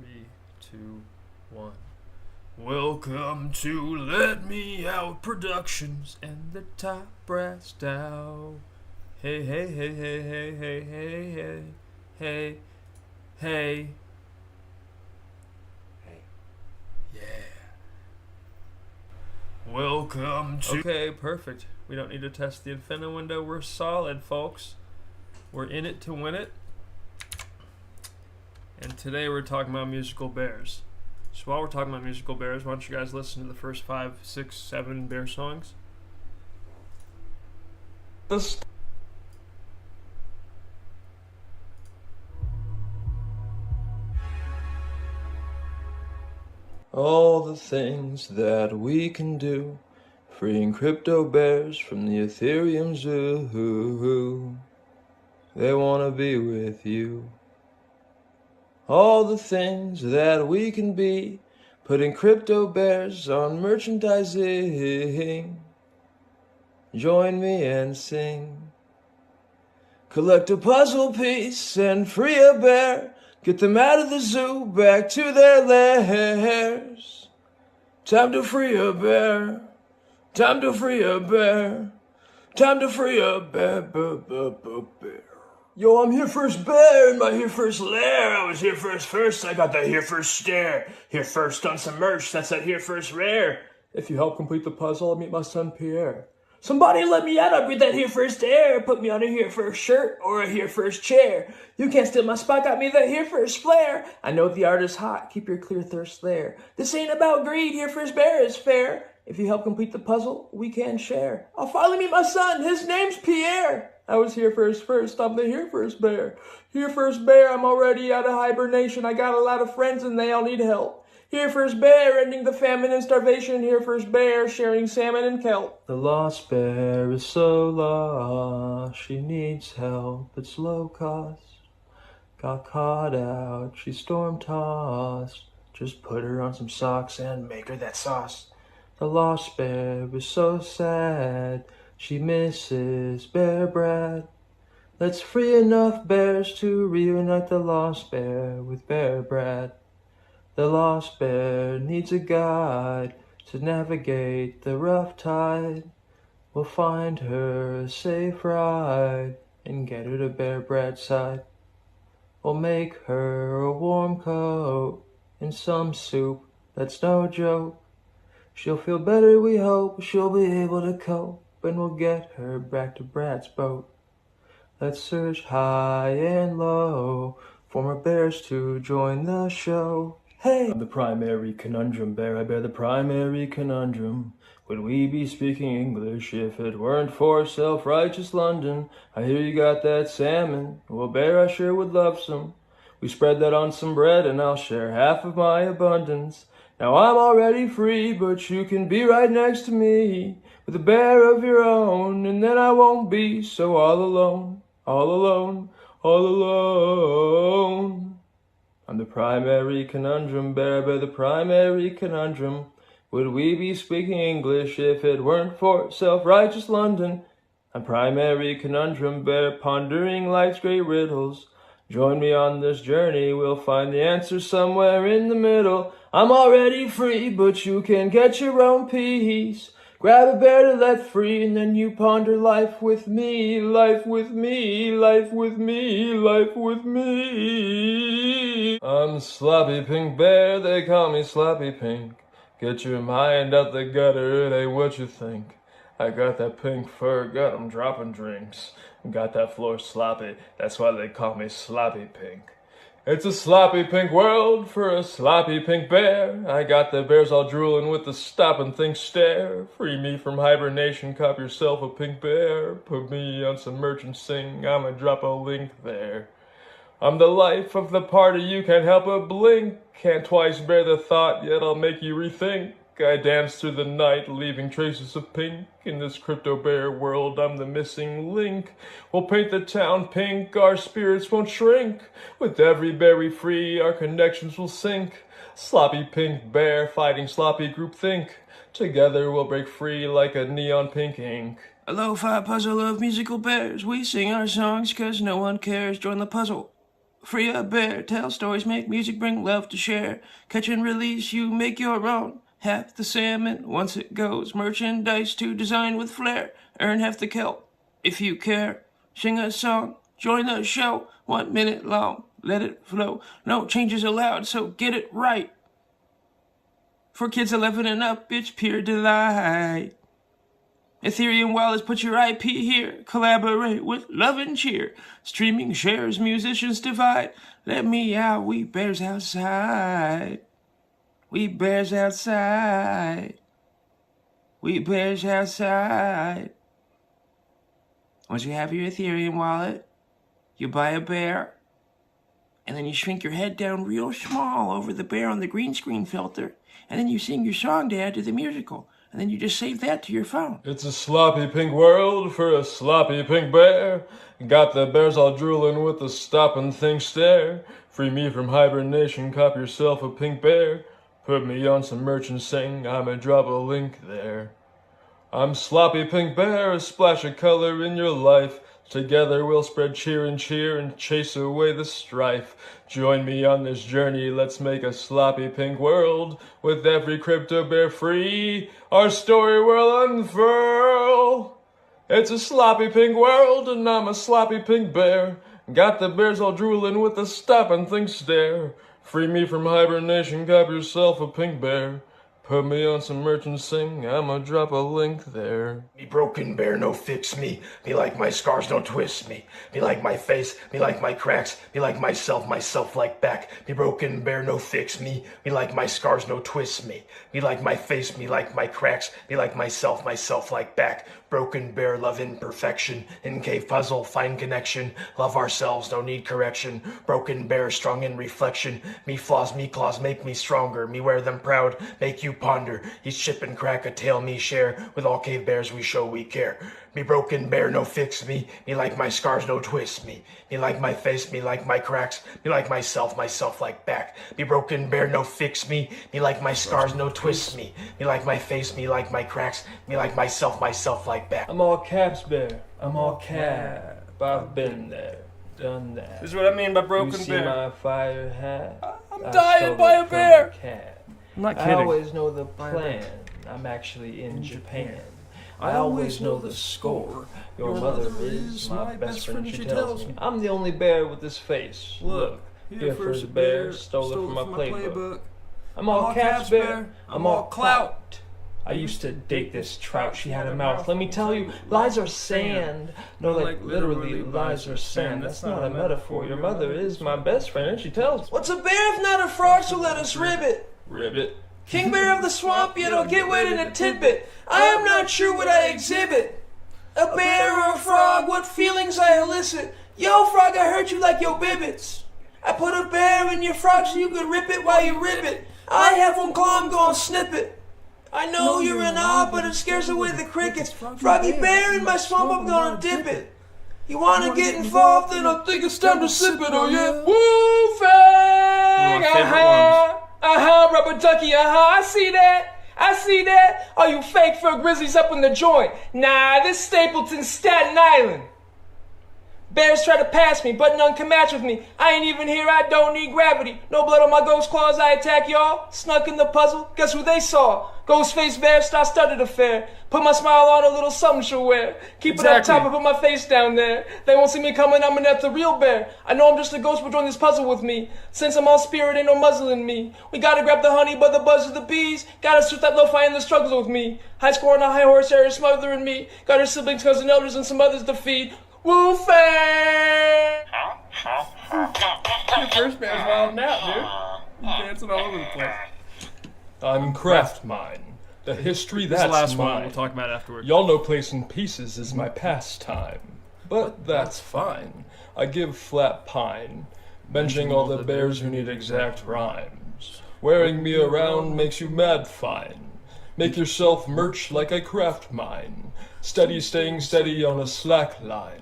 3, 2, 1. Welcome to Let Me Out Productions and the Top Brass Down. Hey, hey, hey, hey, hey, hey, hey, hey, hey, hey. Hey. Yeah. Welcome to... Okay, perfect. We don't need to test the infinity window. We're solid, folks. We're in it to win it. And today we're talking about musical bears. So while we're talking about musical bears, why don't you guys listen to the first 5, 6, 7 bear songs? All the things that we can do, freeing crypto bears from the Ethereum zoo. They want to be with you. All the things that we can be, putting crypto bears on merchandising. Join me and sing. Collect a puzzle piece and free a bear. Get them out of the zoo, back to their lairs. Time to free a bear. Time to free a bear. Time to free a bear, bear. Yo, I'm here first bear in my here first lair. I was here first. I got that here first stare. Here first on some merch, that's that here first rare. If you help complete the puzzle, I'll meet my son Pierre. Somebody let me out, I'll breathe that here first air. Put me on a here first shirt or a here first chair. You can't steal my spot, got me that here first flair. I know the art is hot, keep your clear thirst there. This ain't about greed, here first bear is fair. If you help complete the puzzle, we can share. I'll finally meet my son, his name's Pierre. I was here first, I'm the here first bear. Here first bear, I'm already out of hibernation. I got a lot of friends and they all need help. Here first bear, ending the famine and starvation. Here first bear, sharing salmon and kelp. The lost bear is so lost, she needs help, it's low cost. Got caught out, she's storm-tossed. Just put her on some socks and make her that sauce. The lost bear is so sad, she misses Bear Brad. Let's free enough bears to reunite the lost bear with Bear Brad. The lost bear needs a guide to navigate the rough tide. We'll find her a safe ride and get her to Bear Brad's side. We'll make her a warm coat and some soup, that's no joke. She'll feel better, we hope, she'll be able to cope, and we'll get her back to Brad's boat. Let's search high and low for more bears to join the show. Hey! I'm the primary conundrum bear, I bear the primary conundrum. Would we be speaking English if it weren't for self-righteous London? I hear you got that salmon, well bear, I sure would love some. We spread that on some bread and I'll share half of my abundance. Now I'm already free, but you can be right next to me with a bear of your own, and then I won't be so all alone, all alone, all alone. I'm the primary conundrum bear, bear the primary conundrum. Would we be speaking English if it weren't for self-righteous London? I'm primary conundrum bear, pondering life's great riddles. Join me on this journey, we'll find the answer somewhere in the middle. I'm already free, but you can get your own piece. Grab a bear to let free, and then you ponder life with me, life with me, life with me, life with me. I'm Sloppy Pink Bear, they call me Sloppy Pink. Get your mind out the gutter, it ain't what you think. I got that pink fur, got 'em dropping drinks. Got that floor sloppy, that's why they call me Sloppy Pink. It's a sloppy pink world for a sloppy pink bear. I got the bears all drooling with the stop and think stare. Free me from hibernation, cop yourself a pink bear. Put me on some merch and sing, I'ma drop a link there. I'm the life of the party, you can't help but blink. Can't twice bear the thought, yet I'll make you rethink. I dance through the night, leaving traces of pink. In this crypto bear world, I'm the missing link. We'll paint the town pink, our spirits won't shrink. With every bear we free, our connections will sink. Sloppy pink bear, fighting sloppy groupthink. Together we'll break free like a neon pink ink. A lo-fi puzzle of musical bears. We sing our songs cause no one cares. Join the puzzle. Free a bear, tell stories, make music, bring love to share. Catch and release, you make your own. Half the salmon, once it goes. Merchandise to design with flair. Earn half the kelp, if you care. Sing a song, join the show. 1 minute long, let it flow. No changes allowed, so get it right. For kids 11 and up, it's pure delight. Ethereum wallets, put your IP here. Collaborate with love and cheer. Streaming shares, musicians divide. Let me out, we bears outside. We bears outside. We bears outside. Once you have your Ethereum wallet, you buy a bear, and then you shrink your head down real small over the bear on the green screen filter, and then you sing your song to add to the musical. And then you just save that to your phone. It's a sloppy pink world for a sloppy pink bear. Got the bears all drooling with a stop and think stare. Free me from hibernation, cop yourself a pink bear. Put me on some merch and sing, I'ma drop a link there. I'm sloppy pink bear, a splash of color in your life. Together we'll spread cheer and chase away the strife. Join me on this journey, let's make a sloppy pink world. With every crypto bear free, our story will unfurl. It's a sloppy pink world and I'm a sloppy pink bear. Got the bears all drooling with a stop and think stare. Free me from hibernation, cop yourself a pink bear. Put me on some merch and sing, I'ma drop a link there. Me broken bear, no fix me. Me like my scars, don't twist me. Me like my face, me like my cracks. Me like myself like back. Me broken bear, no fix me. Me like my scars, no twist me. Me like my face, me like my cracks. Me like myself like back. Broken bear, love imperfection. In cave puzzle, find connection. Love ourselves, no need correction. Broken bear, strong in reflection. Me flaws, me claws, make me stronger. Me wear them proud, make you ponder. Each chip and crack a tale me share. With all cave bears we show we care. Me broken bear, no fix me. Me like my scars, no twist me. Me like my face, me like my cracks. Me like myself like back. Me broken bear, no fix me. Me like my scars, no twist me. Me like my face, me like my cracks. Me like myself like back. I'm all caps bear, I'm all cap. I've been there, done that. This is what I mean by broken you see bear. my fire hat? I'm dying by a bear. I'm not kidding. I always know the plan. I'm actually in Japan. I always know the score. Your mother is my best friend, she tells me. I'm the only bear with this face. Look, here first a bear, stole it from my playbook. I'm all caps bear, I'm all clout. I used to date this trout, she had a mouth. Let me tell you, lies are sand. No, like literally, lies are sand. That's not a metaphor. Your mother is my best friend, and she tells me. What's a bear if not a frog, so let us ribbit. Ribbit. King bear of the swamp, yet I'll get wet in a tidbit. I am not sure what I exhibit. A bear or a frog, what feelings I elicit. Yo, frog, I heard you like your bibbits. I put a bear in your frog so you could rip it while you rip it. I have one claw, I'm gonna snip it. I know you're in awe, but it scares away the crickets. Froggy bear in my swamp, I'm gonna dip it. You wanna get involved, then I think it's time to sip it, oh yeah. Woo, fag, rubber ducky, I see that. Are you fake fur grizzlies up in the joint? Nah, this Stapleton, Staten Island. Bears try to pass me, but none can match with me. I ain't even here, I don't need gravity. No blood on my ghost claws, I attack y'all. Snuck in the puzzle, guess who they saw? Ghost-faced bear, star-studded affair. Put my smile on, a little something she'll wear. Keep it up top and put my face down there. They won't see me coming, I'm an the real bear. I know I'm just a ghost, but join this puzzle with me. Since I'm all spirit, ain't no muzzle in me. We gotta grab the honey, but the buzz of the bees. Gotta suit that lo-fi in the struggles with me. High score on a high horse, area smothering me. Got her siblings, cousin elders, and some others to feed. Woo fang! Your first bear's wilding out, dude. You're dancing all over the place. I'm Craft Mine. The history that's This last mine. one we'll talk about afterward. Y'all know placing pieces is my pastime. But that's fine. I give flat pine. Benching all the bears who need exact rhymes. Wearing me around makes you mad fine. Make yourself merch like I craft mine. Steady staying steady on a slack line.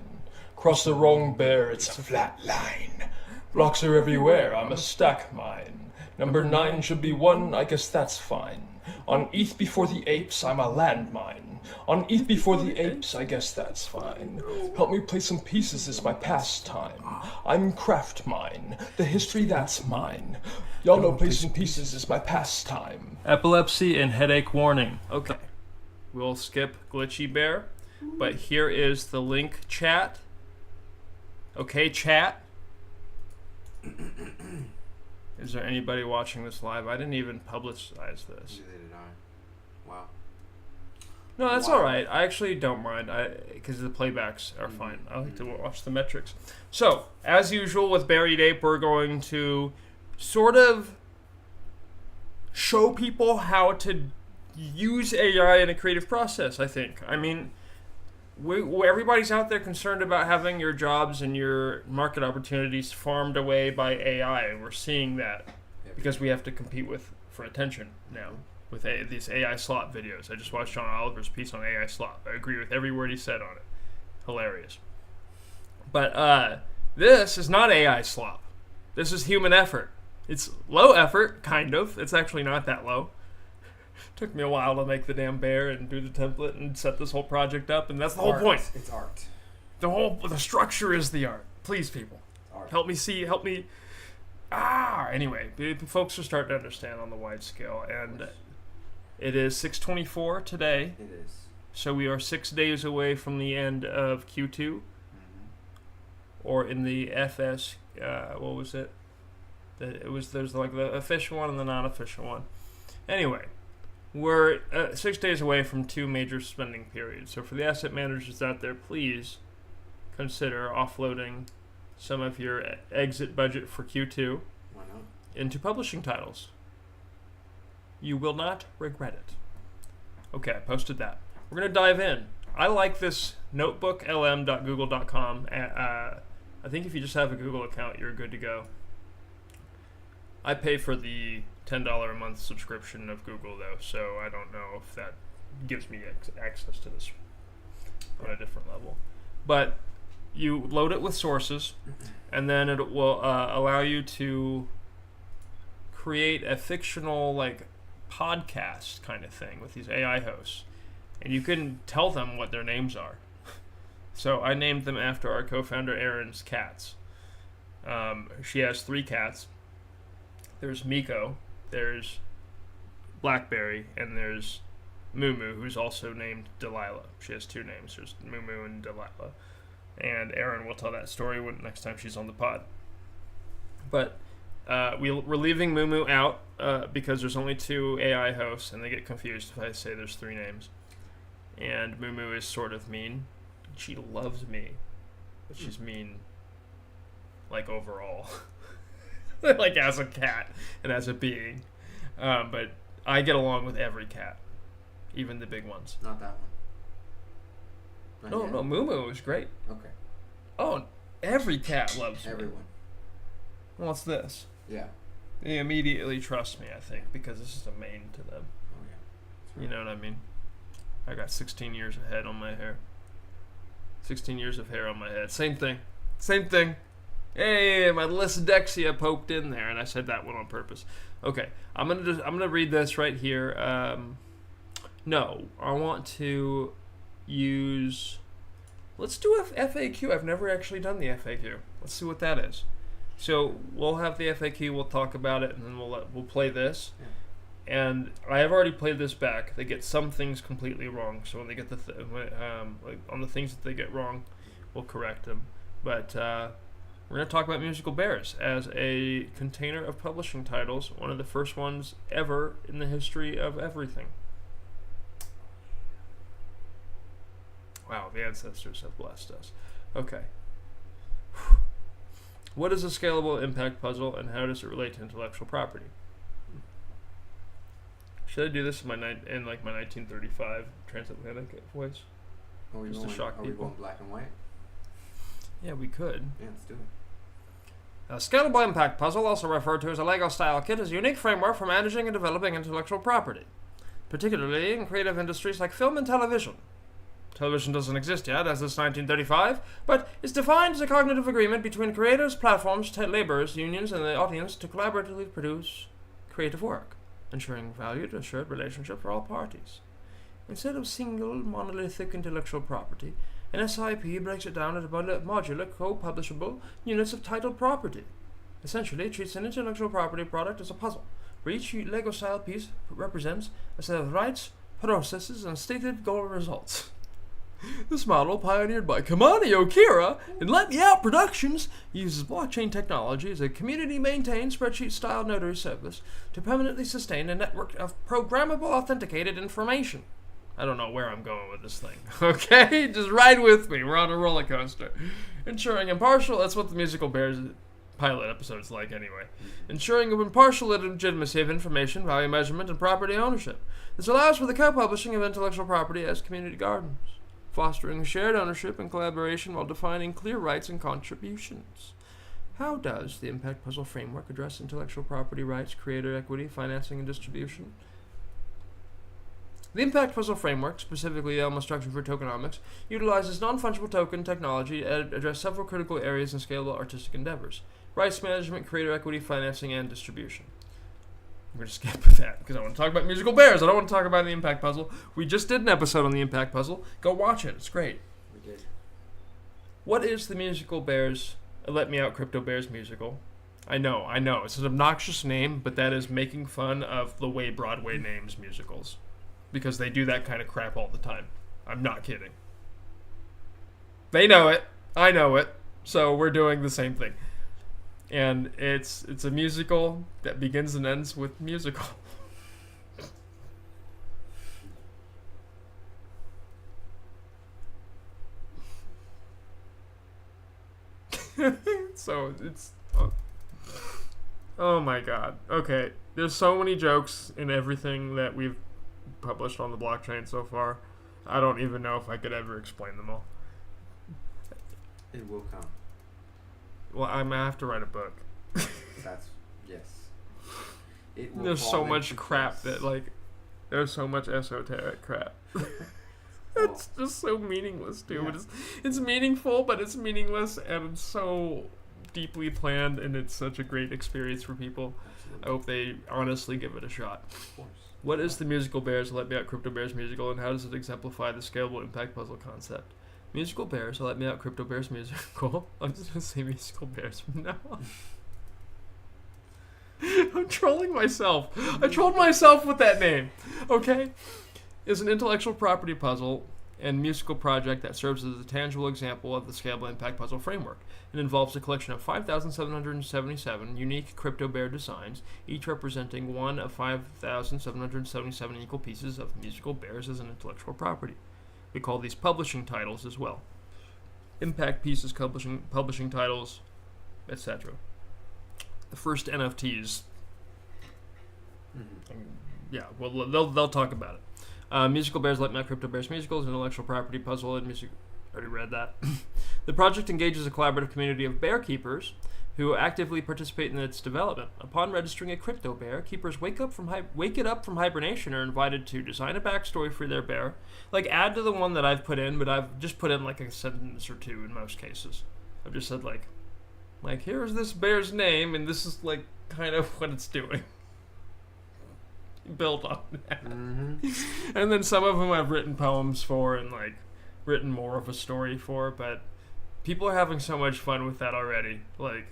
Cross the wrong bear, it's a flat line. Blocks are everywhere, I'm a stack mine. Number 9 should be 1, I guess that's fine. On ETH before the apes, I'm a landmine. On ETH before the apes, I guess that's fine. Help me play some pieces is my pastime. I'm craft mine, the history that's mine. Y'all know placing pieces is my pastime. Epilepsy and headache warning. Okay, we'll skip Glitchy Bear, but here is the link chat. Okay, chat. Is there anybody watching this live? I didn't even publicize this. Neither did I. Wow. No, that's all right. I actually don't mind, because the playbacks are fine. I like to watch the metrics. So, as usual with Bear Eat Ape, we're going to sort of show people how to use AI in a creative process, I think. I mean, everybody's out there concerned about having your jobs and your market opportunities farmed away by AI, and we're seeing that because we have to compete for attention now with these AI slop videos. I just watched John Oliver's piece on AI slop. I agree with every word he said on it. Hilarious. But this is not AI slop. This is human effort. It's low effort, kind of. It's actually not that low. Took me a while to make the damn bear and do the template and set this whole project up, and that's the whole point. It's art. The structure is the art. Please, people, help me. Anyway, folks are starting to understand on the wide scale, and it is 6:24 today. It is. So we are 6 days away from the end of Q2, or in the FS. What was it? There's like the official one and the non-official one. Anyway. We're 6 days away from 2 major spending periods. So for the asset managers out there, please consider offloading some of your exit budget for Q2 into publishing titles. You will not regret it. Okay, I posted that. We're going to dive in. I like this notebook, lm.google.com. I think if you just have a Google account, you're good to go. I pay for the $10 a month subscription of Google, though, so I don't know if that gives me access to this on a different level. But you load it with sources, and then it will allow you to create a fictional, like, podcast kind of thing with these AI hosts. And you can tell them what their names are. So I named them after our co-founder Erin's cats. She has 3 cats. There's Miko, there's Blackberry, and there's Moo, who's also named Delilah. She has 2 names. There's Moo and Delilah. And Erin will tell that story next time she's on the pod. But we're leaving Moo out because there's only 2 AI hosts, and they get confused if I say there's 3 names. And Moo is sort of mean. She loves me, but she's mean, like, overall. Like, as a cat and as a being. But I get along with every cat, even the big ones. Not that one. No, Moo is great. Okay. Oh, every cat loves me. Everyone. Well, it's this. Yeah. They immediately trust me, I think, because this is a mane to them. Oh, yeah. You know what I mean? I got 16 years of head on my hair. 16 years of hair on my head. Same thing. Hey, my Lisdexia poked in there, and I said that one on purpose. Okay, I'm gonna read this right here. No, I want to use. Let's do a FAQ. I've never actually done the FAQ. Let's see what that is. So we'll have the FAQ. We'll talk about it, and then we'll play this. Yeah. And I have already played this back. They get some things completely wrong. So when they get like on the things that they get wrong, we'll correct them. But we're going to talk about musical bears as a container of publishing titles, one of the first ones ever in the history of everything. Wow, the ancestors have blessed us. Okay. What is a scalable impact puzzle, and how does it relate to intellectual property? Should I do this in my 1935 transatlantic voice? Just to shock people. Are we going black and white? Yeah, we could. Yeah, let's do it. A scalable impact puzzle, also referred to as a Lego-style kit, is a unique framework for managing and developing intellectual property, particularly in creative industries like film and television. Television doesn't exist yet, as it's 1935, but it's defined as a cognitive agreement between creators, platforms, laborers, unions, and the audience to collaboratively produce creative work. ensuring valued, assured relationship for all parties. Instead of single, monolithic intellectual property, an SIP breaks it down into modular, co-publishable units of titled property. Essentially, it treats an intellectual property product as a puzzle, where each Lego-style piece represents a set of rights, processes, and stated goal results. This model, pioneered by Kimani Okearah and Let Me Out Productions, uses blockchain technology as a community-maintained spreadsheet-style notary service to permanently sustain a network of programmable authenticated information. I don't know where I'm going with this thing, okay? Just ride with me. We're on a roller coaster. Ensuring impartial, that's what the Musical Bears pilot episode's like anyway. Ensuring impartial legitimacy of information, value measurement, and property ownership. This allows for the co-publishing of intellectual property as community gardens, fostering shared ownership and collaboration while defining clear rights and contributions. How does the Impact Puzzle framework address intellectual property rights, creator equity, financing, and distribution? The Impact Puzzle framework, specifically the LMO structure for tokenomics, utilizes non-fungible token technology to address several critical areas in scalable artistic endeavors: rights management, creator equity, financing, and distribution. I'm going to skip that because I want to talk about Musical Bears. I don't want to talk about the Impact Puzzle. We just did an episode on the Impact Puzzle. Go watch it. It's great. We did. What is the Musical Bears, Let Me Out Crypto Bears musical? I know. It's an obnoxious name, but that is making fun of the way Broadway names musicals. Because they do that kind of crap all the time. I'm not kidding. They know it. I know it. So we're doing the same thing. And it's a musical that begins and ends with musical. So it's... Oh my god. Okay. There's so many jokes in everything that we've published on the blockchain so far. I don't even know if I could ever explain them all. It will come. Well, I'm gonna have to write a book. That's yes. It will There's fall so much into crap place. that, like, there's so much esoteric crap. It's just so meaningless too. Yeah. It's meaningful, but it's meaningless, and it's so deeply planned, and it's such a great experience for people. Absolutely. I hope they honestly give it a shot. Of course. What is the Musical Bears Let Me Out Crypto Bears musical, and how does it exemplify the scalable impact puzzle concept? Musical Bears Let Me Out Crypto Bears musical. I'm just gonna say Musical Bears from now on. I'm trolling myself. I trolled myself with that name. Okay? Is an intellectual property puzzle and musical project that serves as a tangible example of the scalable impact puzzle framework. It involves a collection of 5,777 unique crypto bear designs, each representing one of 5,777 equal pieces of musical bears as an intellectual property. We call these publishing titles as well. Impact pieces, publishing titles, etc. The first NFTs. Yeah, well, they'll talk about it. Musical Bears Let Me Out Crypto Bears Musicals, an intellectual property puzzle and music. Already read that. The project engages a collaborative community of bear keepers who actively participate in its development. Upon registering a crypto bear, keepers wake it up from hibernation are invited to design a backstory for their bear, like add to the one that I've put in, but I've just put in like a sentence or two in most cases. I've just said like here's this bear's name, and this is like kind of what it's doing. Built on that. Mm-hmm. And then some of them I've written poems for and like written more of a story for, but people are having so much fun with that already. Like,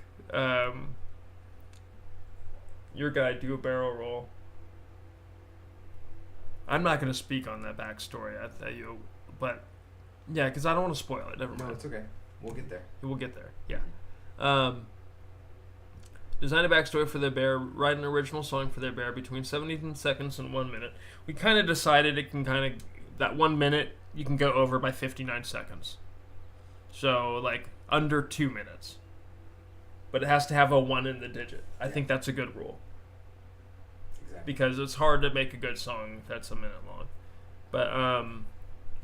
your guy do a barrel roll. I'm not going to speak on that backstory, I tell you, but yeah, because I don't want to spoil it. Never No, mind. it's okay. We'll get there. We'll get there. Yeah. Design a backstory for their bear, write an original song for their bear between 17 seconds and 1 minute. We kind of decided it can that 1 minute you can go over by 59 seconds. So, like, under 2 minutes. But it has to have a 1 in the digit. I think that's a good rule. Exactly. Because it's hard to make a good song that's a minute long. But,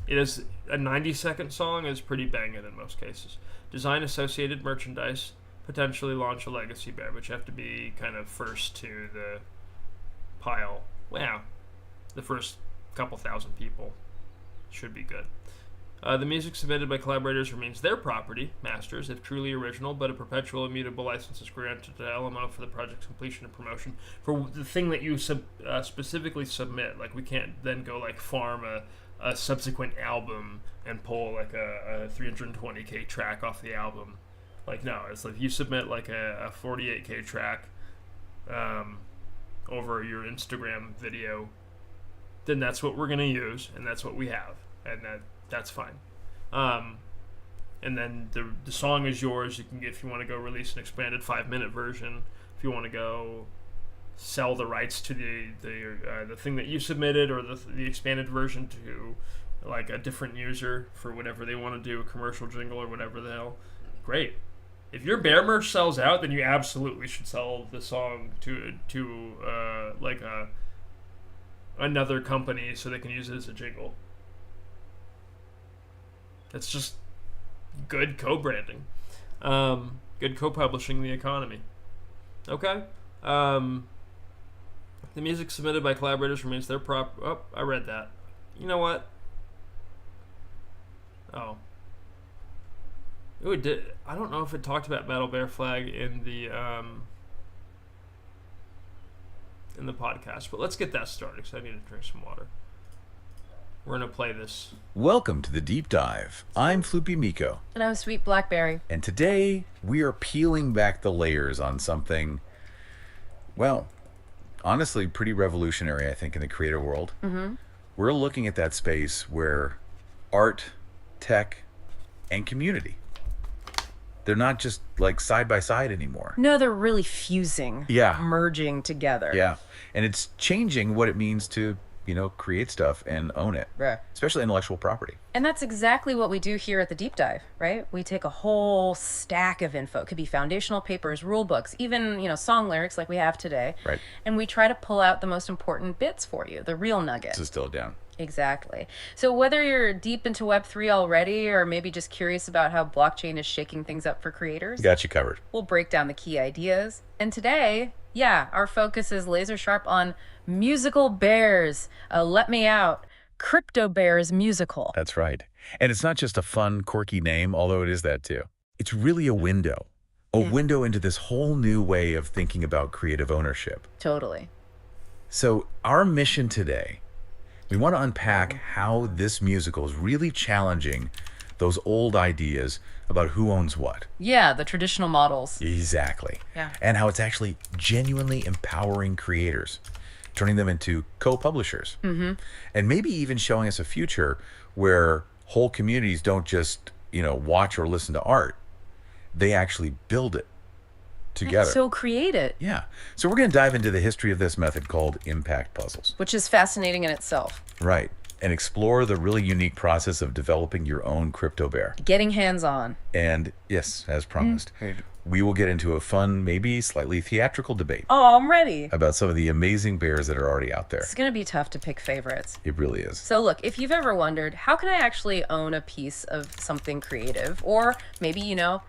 it is a 90-second song is pretty banging in most cases. Design associated merchandise. Potentially launch a legacy bear, which have to be kind of first to the pile. Wow. The first couple thousand people should be good. The music submitted by collaborators remains their property, masters, if truly original, but a perpetual immutable license is granted to LMO for the project's completion and promotion. For the thing that you specifically submit, like we can't then go like farm a subsequent album and pull like a 320k track off the album. Like no, it's like you submit like a 48k track over your Instagram video, then that's what we're gonna use, and that's what we have, and that's fine. And then the song is yours. You can, if you want to go release an expanded 5-minute version, if you want to go sell the rights to the thing that you submitted, or the expanded version to like a different user for whatever they want to do, a commercial jingle or whatever the hell, great. If your Bear merch sells out, then you absolutely should sell the song to like another company so they can use it as a jingle. It's just good co-branding, good co-publishing the economy. Okay. The music submitted by collaborators remains their prop. Oh, I read that. You know what? Oh. Ooh, it did. I don't know if it talked about Battle Bear Flag in the podcast, but let's get that started because I need to drink some water. We're going to play this. Welcome to the Deep Dive. I'm Floopy Miko. And I'm Sweet Blackberry. And today we are peeling back the layers on something, well, honestly, pretty revolutionary, I think, in the creative world. Mm-hmm. We're looking at that space where art, tech, and community, they're not just like side by side anymore. No, they're really fusing. Yeah. Merging together. Yeah. And it's changing what it means to, create stuff and own it. Right. Especially intellectual property. And that's exactly what we do here at the Deep Dive, right? We take a whole stack of info. It could be foundational papers, rule books, even, song lyrics like we have today. Right. And we try to pull out the most important bits for you, the real nugget. To distill it down. Exactly. So whether you're deep into Web3 already, or maybe just curious about how blockchain is shaking things up for creators, Got you covered. we'll break down the key ideas. And today, our focus is laser sharp on musical bears. Let me out. Crypto Bears Musical. That's right. And it's not just a fun, quirky name, although it is that too. It's really a window. A window into this whole new way of thinking about creative ownership. Totally. So our mission today, we want to unpack how this musical is really challenging those old ideas about who owns what. Yeah, the traditional models. Exactly. Yeah. And how it's actually genuinely empowering creators, turning them into co-publishers. Mm-hmm. And maybe even showing us a future where whole communities don't just, watch or listen to art. They actually build it together. So create it. Yeah. So we're going to dive into the history of this method called impact puzzles. Which is fascinating in itself. Right. And explore the really unique process of developing your own crypto bear. Getting hands-on. And yes, as promised, we will get into a fun, maybe slightly theatrical debate Oh, I'm ready. about some of the amazing bears that are already out there. It's going to be tough to pick favorites. It really is. So look, if you've ever wondered, how can I actually own a piece of something creative? Or maybe,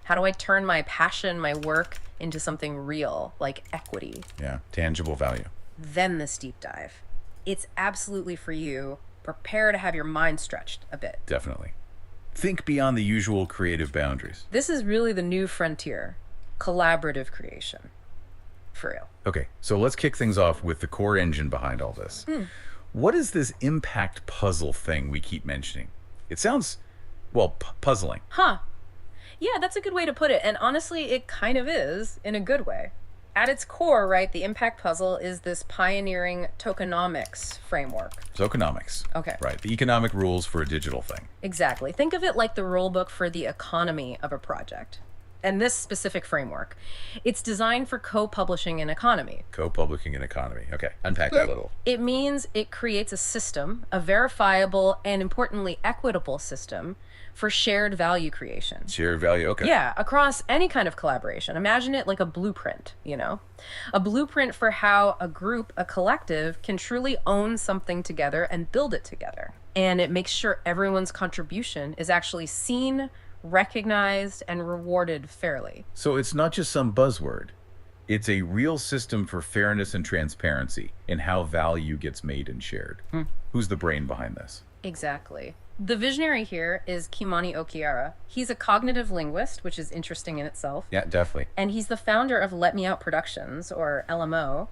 how do I turn my passion, my work, into something real, like equity? Yeah, tangible value. Then this deep dive. It's absolutely for you. Prepare to have your mind stretched a bit. Definitely. Think beyond the usual creative boundaries. This is really the new frontier. Collaborative creation. For real. Okay, so let's kick things off with the core engine behind all this. What is this impact puzzle thing we keep mentioning? It sounds, puzzling. Huh. Yeah, that's a good way to put it. And honestly, it kind of is, in a good way. At its core, right, the impact puzzle is this pioneering tokenomics framework. Tokenomics. Okay. Right, the economic rules for a digital thing. Exactly. Think of it like the rule book for the economy of a project. And this specific framework, it's designed for co-publishing an economy. Co-publishing an economy. Okay, unpack that a little. It means it creates a system, a verifiable and importantly equitable system for shared value creation. Shared value, okay. Yeah, across any kind of collaboration. Imagine it like a blueprint, A blueprint for how a group, a collective, can truly own something together and build it together. And it makes sure everyone's contribution is actually seen, recognized, and rewarded fairly. So it's not just some buzzword. It's a real system for fairness and transparency in how value gets made and shared. Who's the brain behind this? Exactly. The visionary here is Kimani Okearah. He's a cognitive linguist, which is interesting in itself. Yeah, definitely. And he's the founder of Let Me Out Productions, or LMO.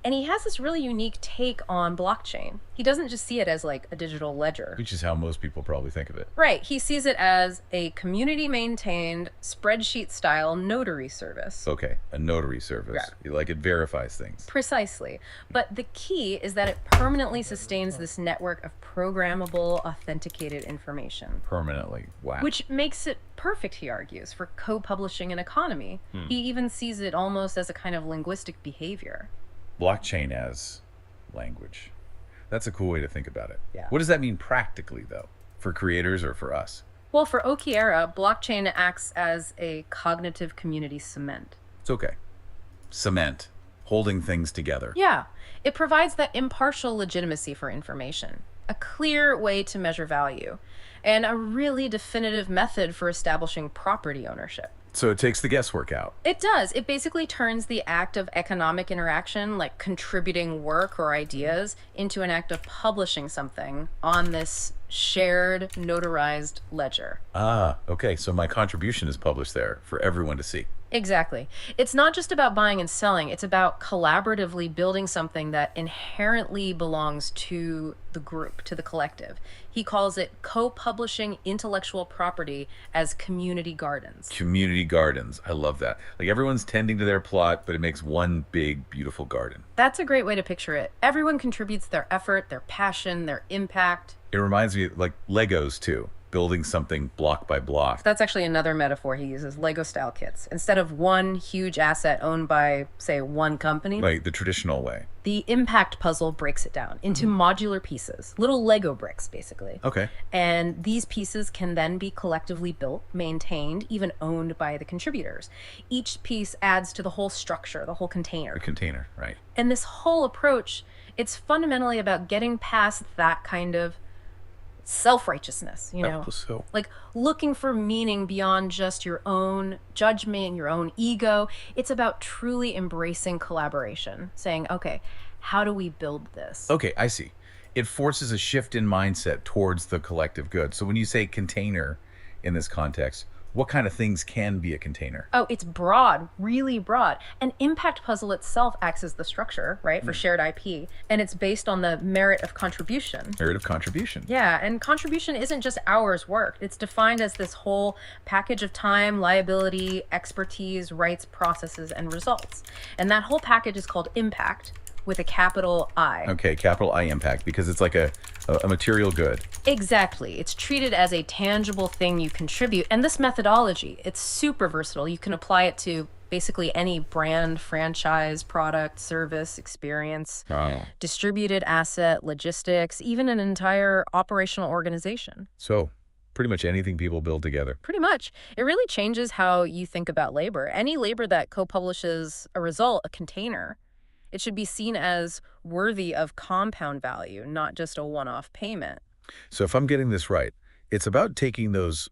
And he has this really unique take on blockchain. He doesn't just see it as like a digital ledger. Which is how most people probably think of it. Right. He sees it as a community-maintained, spreadsheet-style notary service. Okay, a notary service. Like it verifies things. Precisely. But the key is that it permanently sustains this network of programmable, authenticated information. Permanently. Wow. Which makes it perfect, he argues, for co-publishing an economy. He even sees it almost as a kind of linguistic behavior. Blockchain as language. That's a cool way to think about it. Yeah. What does that mean practically, though, for creators or for us? Well, for Okearah, blockchain acts as a cognitive community cement. It's okay. Cement. Holding things together. Yeah. It provides that impartial legitimacy for information, a clear way to measure value, and a really definitive method for establishing property ownership. So it takes the guesswork out. It does. It basically turns the act of economic interaction, like contributing work or ideas, into an act of publishing something on this shared, notarized ledger. Ah, okay. So my contribution is published there for everyone to see. Exactly. It's not just about buying and selling. It's about collaboratively building something that inherently belongs to the group, to the collective. He calls it co-publishing intellectual property as community gardens. Community gardens. I love that. Like everyone's tending to their plot, but it makes one big, beautiful garden. That's a great way to picture it. Everyone contributes their effort, their passion, their impact. It reminds me of like Legos too. Building something block by block. That's actually another metaphor he uses, Lego style kits. Instead of one huge asset owned by, say, one company, Like the traditional way. the impact puzzle breaks it down into modular pieces, little Lego bricks, basically. Okay. And these pieces can then be collectively built, maintained, even owned by the contributors. Each piece adds to the whole structure, the whole container. A container, right. And this whole approach, it's fundamentally about getting past that kind of self-righteousness, you know, So like looking for meaning beyond just your own judgment, your own ego. It's about truly embracing collaboration, saying, okay, how do we build this? okay, I see. It forces a shift in mindset towards the collective good. So when you say container in this context, what kind of things can be a container? Oh, it's broad, really broad. An impact puzzle itself acts as the structure, right, for shared IP, and it's based on the merit of contribution. Merit of contribution. Yeah, and contribution isn't just hours worked. It's defined as this whole package of time, liability, expertise, rights, processes, and results. And that whole package is called impact, with a capital I. Okay, capital I impact, because it's like a material good. Exactly. It's treated as a tangible thing you contribute. And this methodology, it's super versatile. You can apply it to basically any brand, franchise, product, service, experience, distributed asset, logistics, even an entire operational organization. So pretty much anything people build together. Pretty much. It really changes how you think about labor. Any labor that co-publishes a result, a container, it should be seen as worthy of compound value, not just a one-off payment. So if I'm getting this right, it's about taking those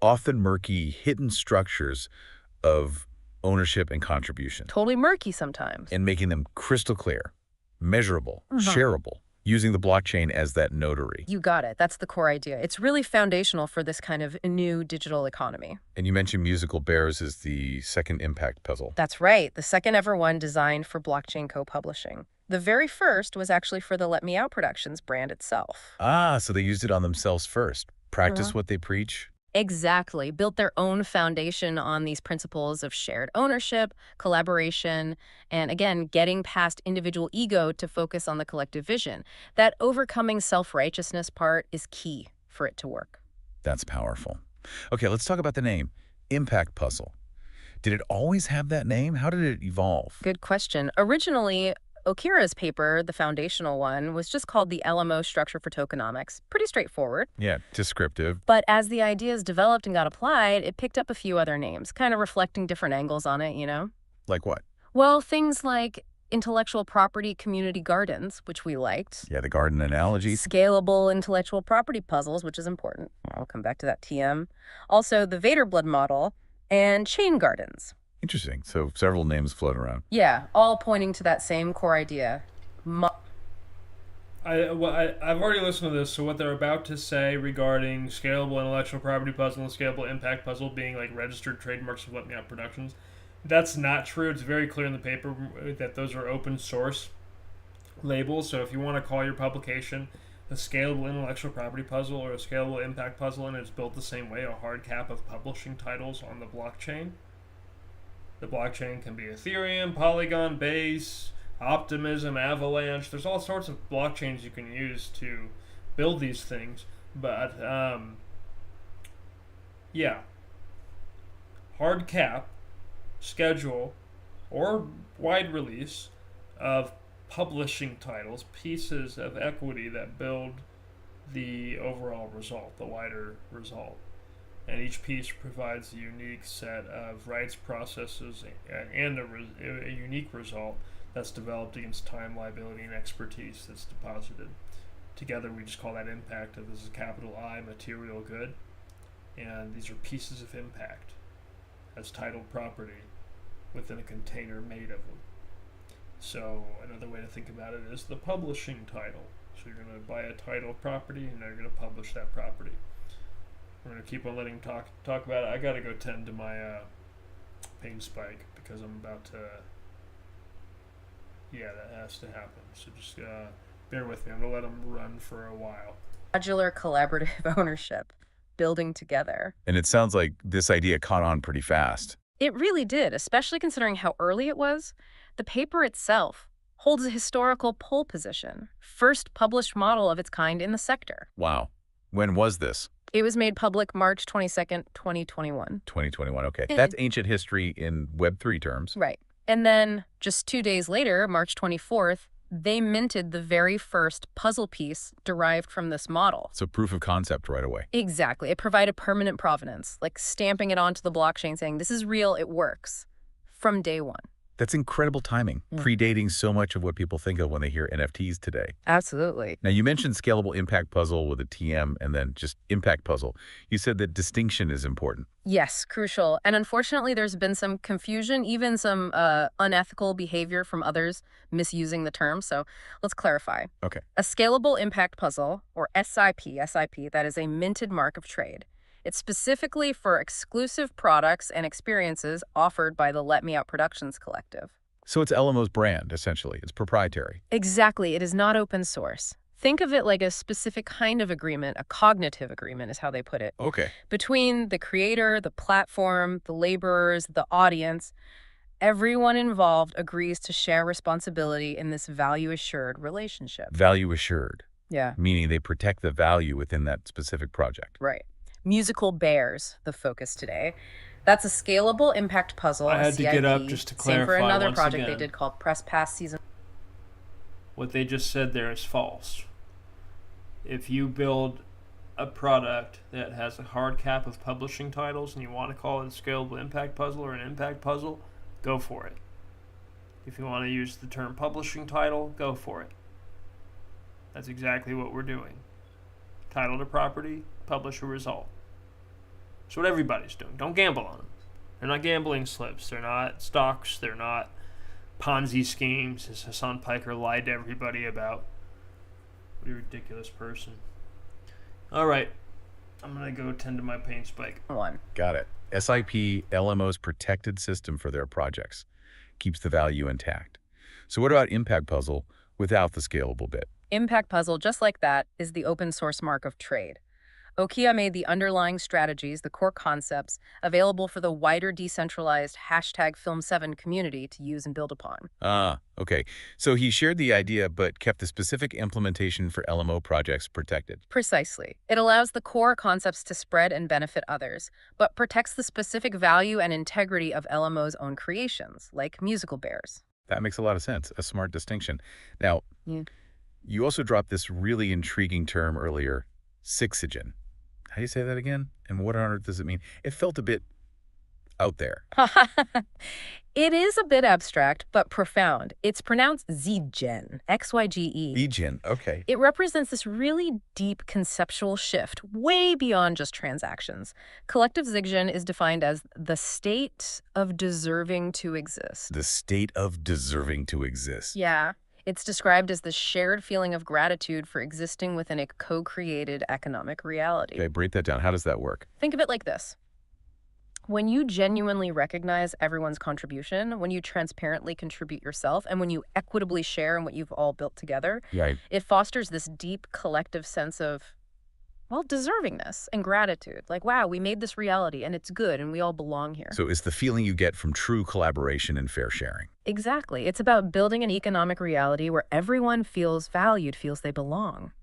often murky, hidden structures of ownership and contribution Totally murky sometimes. and making them crystal clear, measurable, shareable, using the blockchain as that notary. You got it. That's the core idea. It's really foundational for this kind of new digital economy. And you mentioned musical bears as the second impact puzzle. That's right. The second ever one designed for blockchain co-publishing. The very first was actually for the Let Me Out Productions brand itself. Ah, so they used it on themselves first. Practice what they preach. Exactly. Built their own foundation on these principles of shared ownership, collaboration, and again, getting past individual ego to focus on the collective vision. That overcoming self-righteousness part is key for it to work. That's powerful. Okay, let's talk about the name. Impact puzzle. Did it always have that name? How did it evolve? Good question. Originally, Okearah's paper, the foundational one, was just called the LMO structure for tokenomics. Pretty straightforward. Yeah, descriptive. But as the ideas developed and got applied, it picked up a few other names, kind of reflecting different angles on it, you know? Like what? Well, things like intellectual property community gardens, which we liked. Yeah, the garden analogy. Scalable intellectual property puzzles, which is important. I'll come back to that TM. Also, the Vader blood model and chain gardens. Interesting. So several names float around. Yeah, all pointing to that same core idea. I've already listened to this, so what they're about to say regarding scalable intellectual property puzzle and scalable impact puzzle being like registered trademarks of Let Me Out Productions, that's not true. It's very clear in the paper that those are open source labels. So if you want to call your publication a scalable intellectual property puzzle or a scalable impact puzzle, and it's built the same way, a hard cap of publishing titles on the blockchain. The blockchain can be Ethereum, Polygon, Base, Optimism, Avalanche. There's all sorts of blockchains you can use to build these things. But, yeah. Hard cap, schedule, or wide release of publishing titles, pieces of equity that build the overall result, the wider result. And each piece provides a unique set of rights, processes, and a unique result that's developed against time, liability, and expertise that's deposited. Together, we just call that impact. This is capital I, material good. And these are pieces of impact as titled property within a container made of them. So another way to think about it is the publishing title. So you're going to buy a title property, and they're going to publish that property. We're going to keep on letting talk about it. I got to go tend to my pain spike because I'm about to... Yeah, that has to happen. So just bear with me. I'm going to let them run for a while. Modular collaborative ownership, building together. And it sounds like this idea caught on pretty fast. It really did, especially considering how early it was. The paper itself holds a historical pole position, first published model of its kind in the sector. Wow. When was this? It was made public March 22nd, 2021. 2021, okay. That's ancient history in Web3 terms. Right. And then just 2 days later, March 24th, they minted the very first puzzle piece derived from this model. So proof of concept right away. Exactly. It provided permanent provenance, like stamping it onto the blockchain saying, this is real, it works, from day one. That's incredible timing, predating so much of what people think of when they hear NFTs today. Absolutely. Now, you mentioned scalable impact puzzle with a TM and then just impact puzzle. You said that distinction is important. Yes, crucial. And unfortunately, there's been some confusion, even some unethical behavior from others misusing the term. So let's clarify. Okay. A scalable impact puzzle, or SIP, that is a minted mark of trade. It's specifically for exclusive products and experiences offered by the Let Me Out Productions collective. So it's LMO's brand, essentially. It's proprietary. Exactly. It is not open source. Think of it like a specific kind of agreement, a cognitive agreement is how they put it. Okay. Between the creator, the platform, the laborers, the audience, everyone involved agrees to share responsibility in this value-assured relationship. Value assured. Yeah. Meaning they protect the value within that specific project. Right. Musical Bears, the focus today. That's a scalable impact puzzle. I had to get up CIP. just to Same for clarify another once project again. they did called Press Pass Season. What they just said there is false. If you build a product that has a hard cap of publishing titles and you want to call it a scalable impact puzzle or an impact puzzle, go for it. If you want to use the term publishing title, go for it. That's exactly what we're doing. Title to property, publish a result. That's what everybody's doing. Don't gamble on them. They're not gambling slips. They're not stocks. They're not Ponzi schemes, as Hassan Piker lied to everybody about. What a ridiculous person. All right. I'm going to go tend to my pain spike. One. Got it. SIP, LMO's protected system for their projects. Keeps the value intact. So what about impact puzzle without the scalable bit? Impact puzzle, just like that, is the open source mark of trade. Okearah made the underlying strategies, the core concepts, available for the wider decentralized #Film7 community to use and build upon. Ah, okay. So he shared the idea but kept the specific implementation for LMO projects protected. Precisely. It allows the core concepts to spread and benefit others, but protects the specific value and integrity of LMO's own creations, like Musical Bears. That makes a lot of sense. A smart distinction. Now, you also dropped this really intriguing term earlier, sixogen. How do you say that again? And what on earth does it mean? It felt a bit out there. It is a bit abstract, but profound. It's pronounced Zgen, X-Y-G-E. Egen, okay. It represents this really deep conceptual shift, way beyond just transactions. Collective Zgen is defined as the state of deserving to exist. The state of deserving to exist. Yeah. It's described as the shared feeling of gratitude for existing within a co-created economic reality. Okay, break that down. How does that work? Think of it like this. When you genuinely recognize everyone's contribution, when you transparently contribute yourself, and when you equitably share in what you've all built together, Right. it fosters this deep collective sense of, well, deservingness and gratitude. Like, wow, we made this reality and it's good and we all belong here. So it's the feeling you get from true collaboration and fair sharing. Exactly. It's about building an economic reality where everyone feels valued, feels they belong.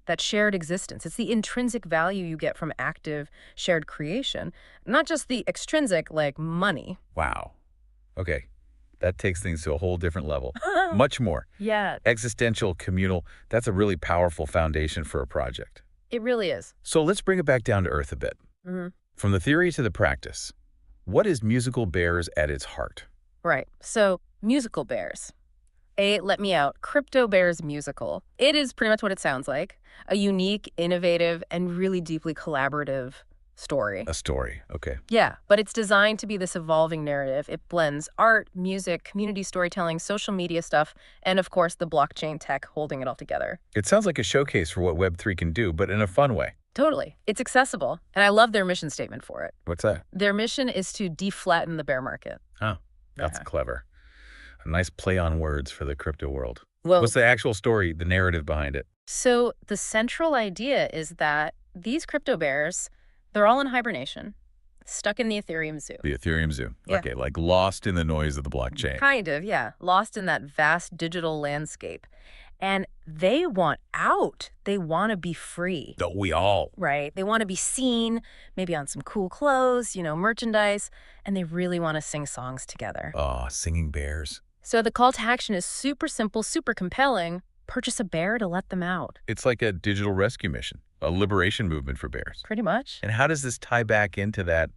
That shared existence. It's the intrinsic value you get from active shared creation, not just the extrinsic, like money. Wow. Okay. That takes things to a whole different level. Much more. Yeah, Existential, communal. That's a really powerful foundation for a project. it really is. So let's bring it back down to earth a bit. From the theory to the practice, what is musical bears at its heart? Right. So, musical bears. Let Me Out, Crypto Bears Musical. It is pretty much what it sounds like. A unique, innovative, and really deeply collaborative story. A story. Okay. Yeah, but it's designed to be this evolving narrative. It blends art, music, community storytelling, social media stuff, and of course the blockchain tech holding it all together. It sounds like a showcase for what Web3 can do, but in a fun way. Totally. It's accessible, and I love their mission statement for it. What's that? Their mission is to deflatten the bear market. Oh, that's clever. A nice play on words for the crypto world. Well, What's the actual story, the narrative behind it? so the central idea is that these crypto bears, they're all in hibernation, stuck in the Ethereum zoo. The Ethereum zoo. Yeah. Okay, like lost in the noise of the blockchain. Kind of, yeah. Lost in that vast digital landscape. And they want out. They want to be free. Don't we all? Right. They want to be seen, maybe on some cool clothes, merchandise, and they really want to sing songs together. Oh, singing bears. So the call to action is super simple, super compelling. Purchase a bear to let them out. It's like a digital rescue mission, a liberation movement for bears. Pretty much. And how does this tie back into that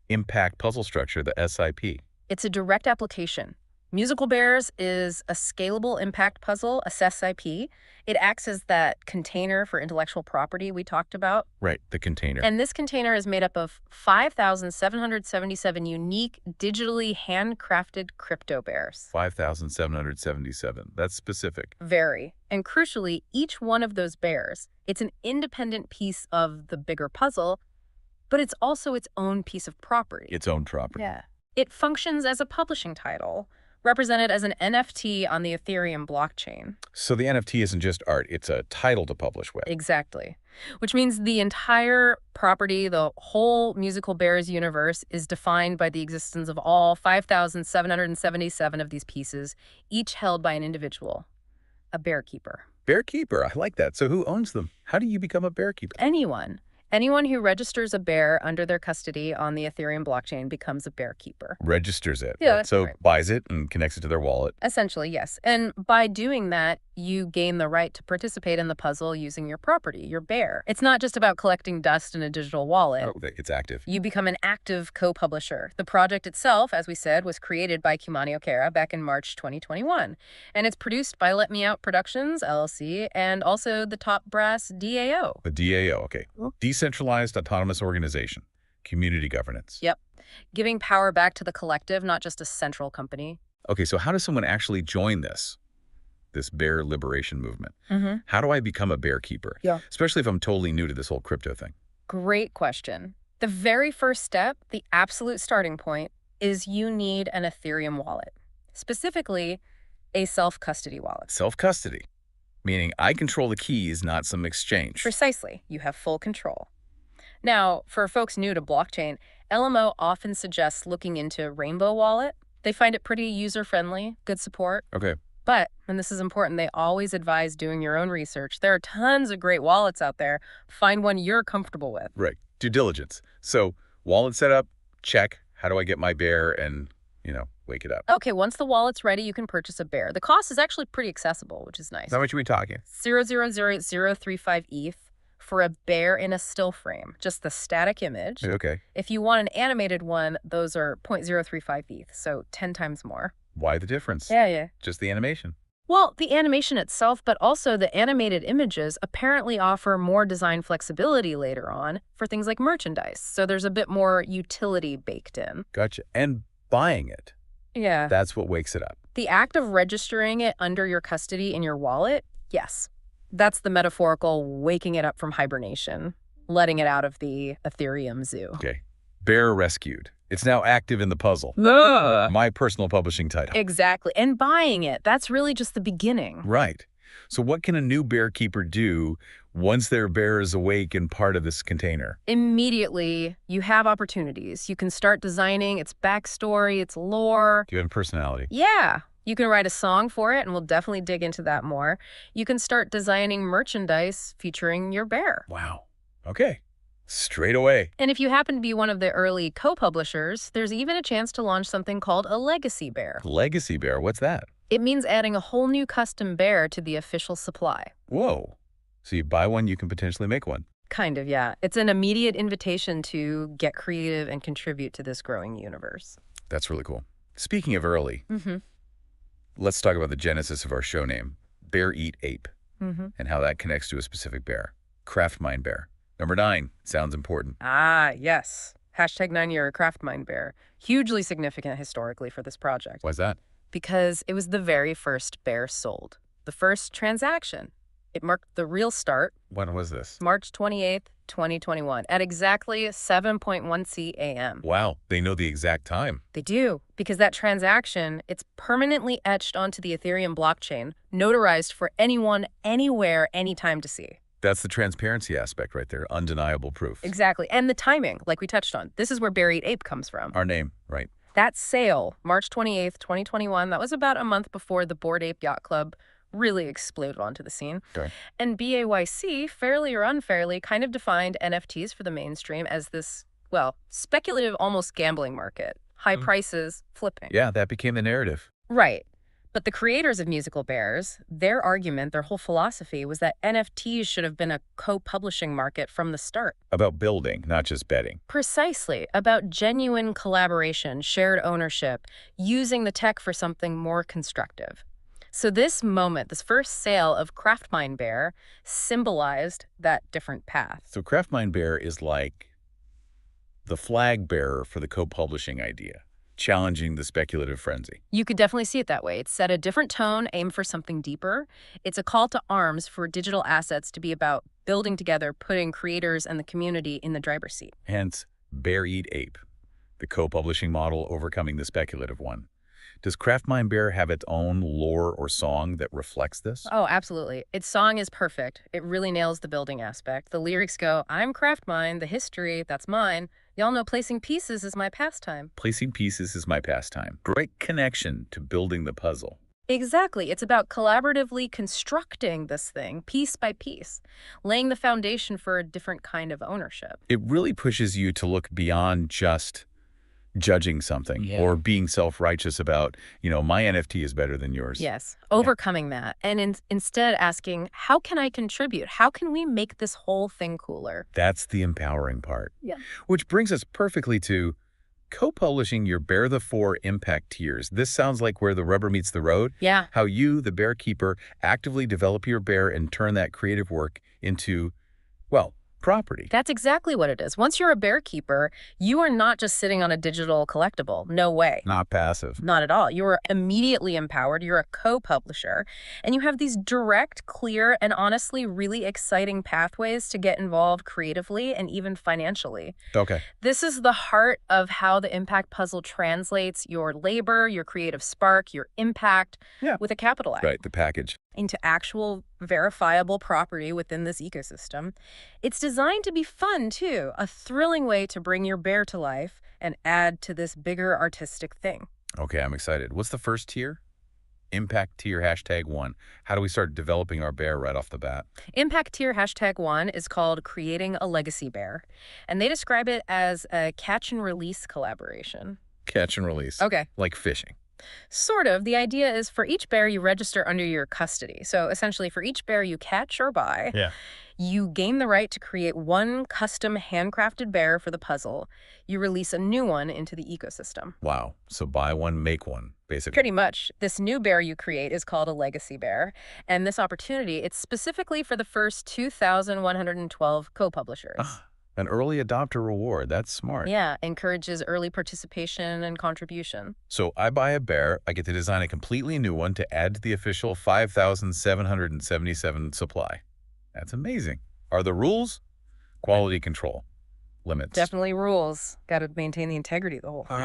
impact puzzle structure, the SIP? It's a direct application. Musical Bears is a scalable impact puzzle, a SIP. It acts as that container for intellectual property we talked about. Right, the container. And this container is made up of 5,777 unique, digitally handcrafted crypto bears. 5,777. That's specific. Very. And crucially, each one of those bears, it's an independent piece of the bigger puzzle, but it's also its own piece of property. Its own property. Yeah. It functions as a publishing title, represented as an NFT on the Ethereum blockchain. So the NFT isn't just art, it's a title to publish with. Exactly. Which means the entire property, the whole Musical Bears universe, is defined by the existence of all 5,777 of these pieces, each held by an individual, a bear keeper. Bear keeper, I like that. So who owns them? How do you become a bear keeper? Anyone. Anyone who registers a bear under their custody on the Ethereum blockchain becomes a bear keeper. Registers it. Yeah, that's so right. buys it and connects it to their wallet. Essentially, yes. And by doing that, you gain the right to participate in the puzzle using your property, your bear. It's not just about collecting dust in a digital wallet. Oh, it's active. You become an active co-publisher. The project itself, as we said, was created by Kimani Okearah back in March 2021. And it's produced by Let Me Out Productions, LLC, and also the top brass DAO. The DAO, okay. Decentralized autonomous organization. Community governance. Yep. Giving power back to the collective, not just a central company. Okay, so how does someone actually join this bear liberation movement? How do I become a bear keeper? Yeah. Especially if I'm totally new to this whole crypto thing. Great question. The very first step, the absolute starting point, is you need an Ethereum wallet. Specifically, a self-custody wallet. Self-custody, meaning I control the keys, not some exchange. Precisely. You have full control. Now, for folks new to blockchain, LMO often suggests looking into Rainbow Wallet. They find it pretty user-friendly, good support. Okay. But, and this is important, they always advise doing your own research. There are tons of great wallets out there. Find one you're comfortable with. Right. Due diligence. So wallet setup, check. How do I get my bear and, wake it up? Okay, once the wallet's ready, you can purchase a bear. The cost is actually pretty accessible, which is nice. How much are we talking? 0.00035 ETH for a bear in a still frame, just the static image. Okay. If you want an animated one, those are 0.035 ETH, so 10 times more. Why the difference? Yeah. Just the animation. Well, the animation itself, but also the animated images apparently offer more design flexibility later on for things like merchandise. So there's a bit more utility baked in. Gotcha. And buying it. Yeah. That's what wakes it up. The act of registering it under your custody in your wallet, yes. That's the metaphorical waking it up from hibernation, letting it out of the Ethereum zoo. Okay. Bear rescued. It's now active in the puzzle. My personal publishing title. Exactly. And buying it, that's really just the beginning. Right. So what can a new bear keeper do once their bear is awake and part of this container? Immediately, you have opportunities. You can start designing its backstory, its lore. Do you have personality? Yeah. You can write a song for it, and we'll definitely dig into that more. You can start designing merchandise featuring your bear. Wow. Okay. Straight away. And if you happen to be one of the early co-publishers, there's even a chance to launch something called a legacy bear. Legacy bear, what's that? It means adding a whole new custom bear to the official supply. Whoa. So you buy one, you can potentially make one. Kind of, yeah. It's an immediate invitation to get creative and contribute to this growing universe. That's really cool. Speaking of early, let's talk about the genesis of our show name, Bear Eat Ape, and how that connects to a specific bear, Craftmind Bear. Number 9, sounds important. Ah, yes. Hashtag 9-year Craftmind Bear. Hugely significant historically for this project. Why's that? Because it was the very first bear sold. The first transaction. It marked the real start. When was this? March 28th, 2021, at exactly 7:1 a.m. Wow, they know the exact time. They do, because that transaction, it's permanently etched onto the Ethereum blockchain, notarized for anyone, anywhere, anytime to see. That's the transparency aspect right there, undeniable proof. Exactly, and the timing, like we touched on. This is where Bear Eat Ape comes from. Our name, right. That sale, March 28th, 2021, that was about a month before the Bored Ape Yacht Club really exploded onto the scene. Okay. And BAYC, fairly or unfairly, kind of defined NFTs for the mainstream as this, well, speculative, almost gambling market. High prices, flipping. Yeah, that became the narrative. Right. But the creators of Musical Bears, their argument, their whole philosophy was that NFTs should have been a co-publishing market from the start. About building, not just betting. Precisely. About genuine collaboration, shared ownership, using the tech for something more constructive. So this moment, this first sale of Craftmind Bear, symbolized that different path. So Craftmind Bear is like the flag bearer for the co-publishing idea, challenging the speculative frenzy. You could definitely see it that way. It set a different tone, aimed for something deeper. It's a call to arms for digital assets to be about building together, putting creators and the community in the driver's seat. Hence, Bear Eat Ape, the co-publishing model overcoming the speculative one. Does Craftmind Bear have its own lore or song that reflects this? Oh, absolutely. Its song is perfect. It really nails the building aspect. The lyrics go, I'm Craftmind, the history, that's mine. Y'all know placing pieces is my pastime. Placing pieces is my pastime. Great connection to building the puzzle. Exactly. It's about collaboratively constructing this thing piece by piece, laying the foundation for a different kind of ownership. It really pushes you to look beyond just judging something or being self-righteous about, my NFT is better than yours. Yes, overcoming that. And instead asking, how can I contribute? How can we make this whole thing cooler? That's the empowering part. Yeah. Which brings us perfectly to co-publishing your Bear the 4 impact tiers. This sounds like where the rubber meets the road. Yeah. How you, the bear keeper, actively develop your bear and turn that creative work into, property. That's exactly what it is. Once you're a bear keeper, you are not just sitting on a digital collectible. No way. Not passive. Not at all. You are immediately empowered. You're a co-publisher. And you have these direct, clear, and honestly really exciting pathways to get involved creatively and even financially. Okay. This is the heart of how the impact puzzle translates your labor, your creative spark, your impact with a capital A. Right, the package. Into actual verifiable property within this ecosystem. It's designed to be fun, too, a thrilling way to bring your bear to life and add to this bigger artistic thing. Okay, I'm excited. What's the first tier? Impact tier #1. How do we start developing our bear right off the bat? Impact tier #1 is called Creating a Legacy Bear, and they describe it as a catch and release collaboration. Catch and release. Okay. Like fishing. Sort of. The idea is for each bear you register under your custody. So essentially for each bear you catch or buy, you gain the right to create one custom handcrafted bear for the puzzle. You release a new one into the ecosystem. Wow. So buy one, make one, basically. Pretty much. This new bear you create is called a legacy bear. And this opportunity, it's specifically for the first 2,112 co-publishers. An early adopter reward. That's smart. Yeah, encourages early participation and contribution. So I buy a bear, I get to design a completely new one to add to the official 5,777 supply. That's amazing. Are the rules? Quality control. Limits. Definitely rules. Got to maintain the integrity of the whole thing.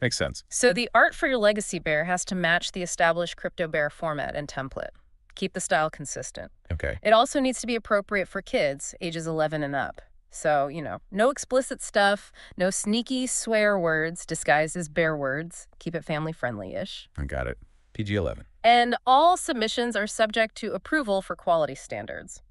Makes sense. So the art for your legacy bear has to match the established crypto bear format and template. Keep the style consistent. Okay. It also needs to be appropriate for kids, ages 11 and up. So, no explicit stuff, no sneaky swear words disguised as bear words. Keep it family-friendly-ish. I got it. PG-11. And all submissions are subject to approval for quality standards.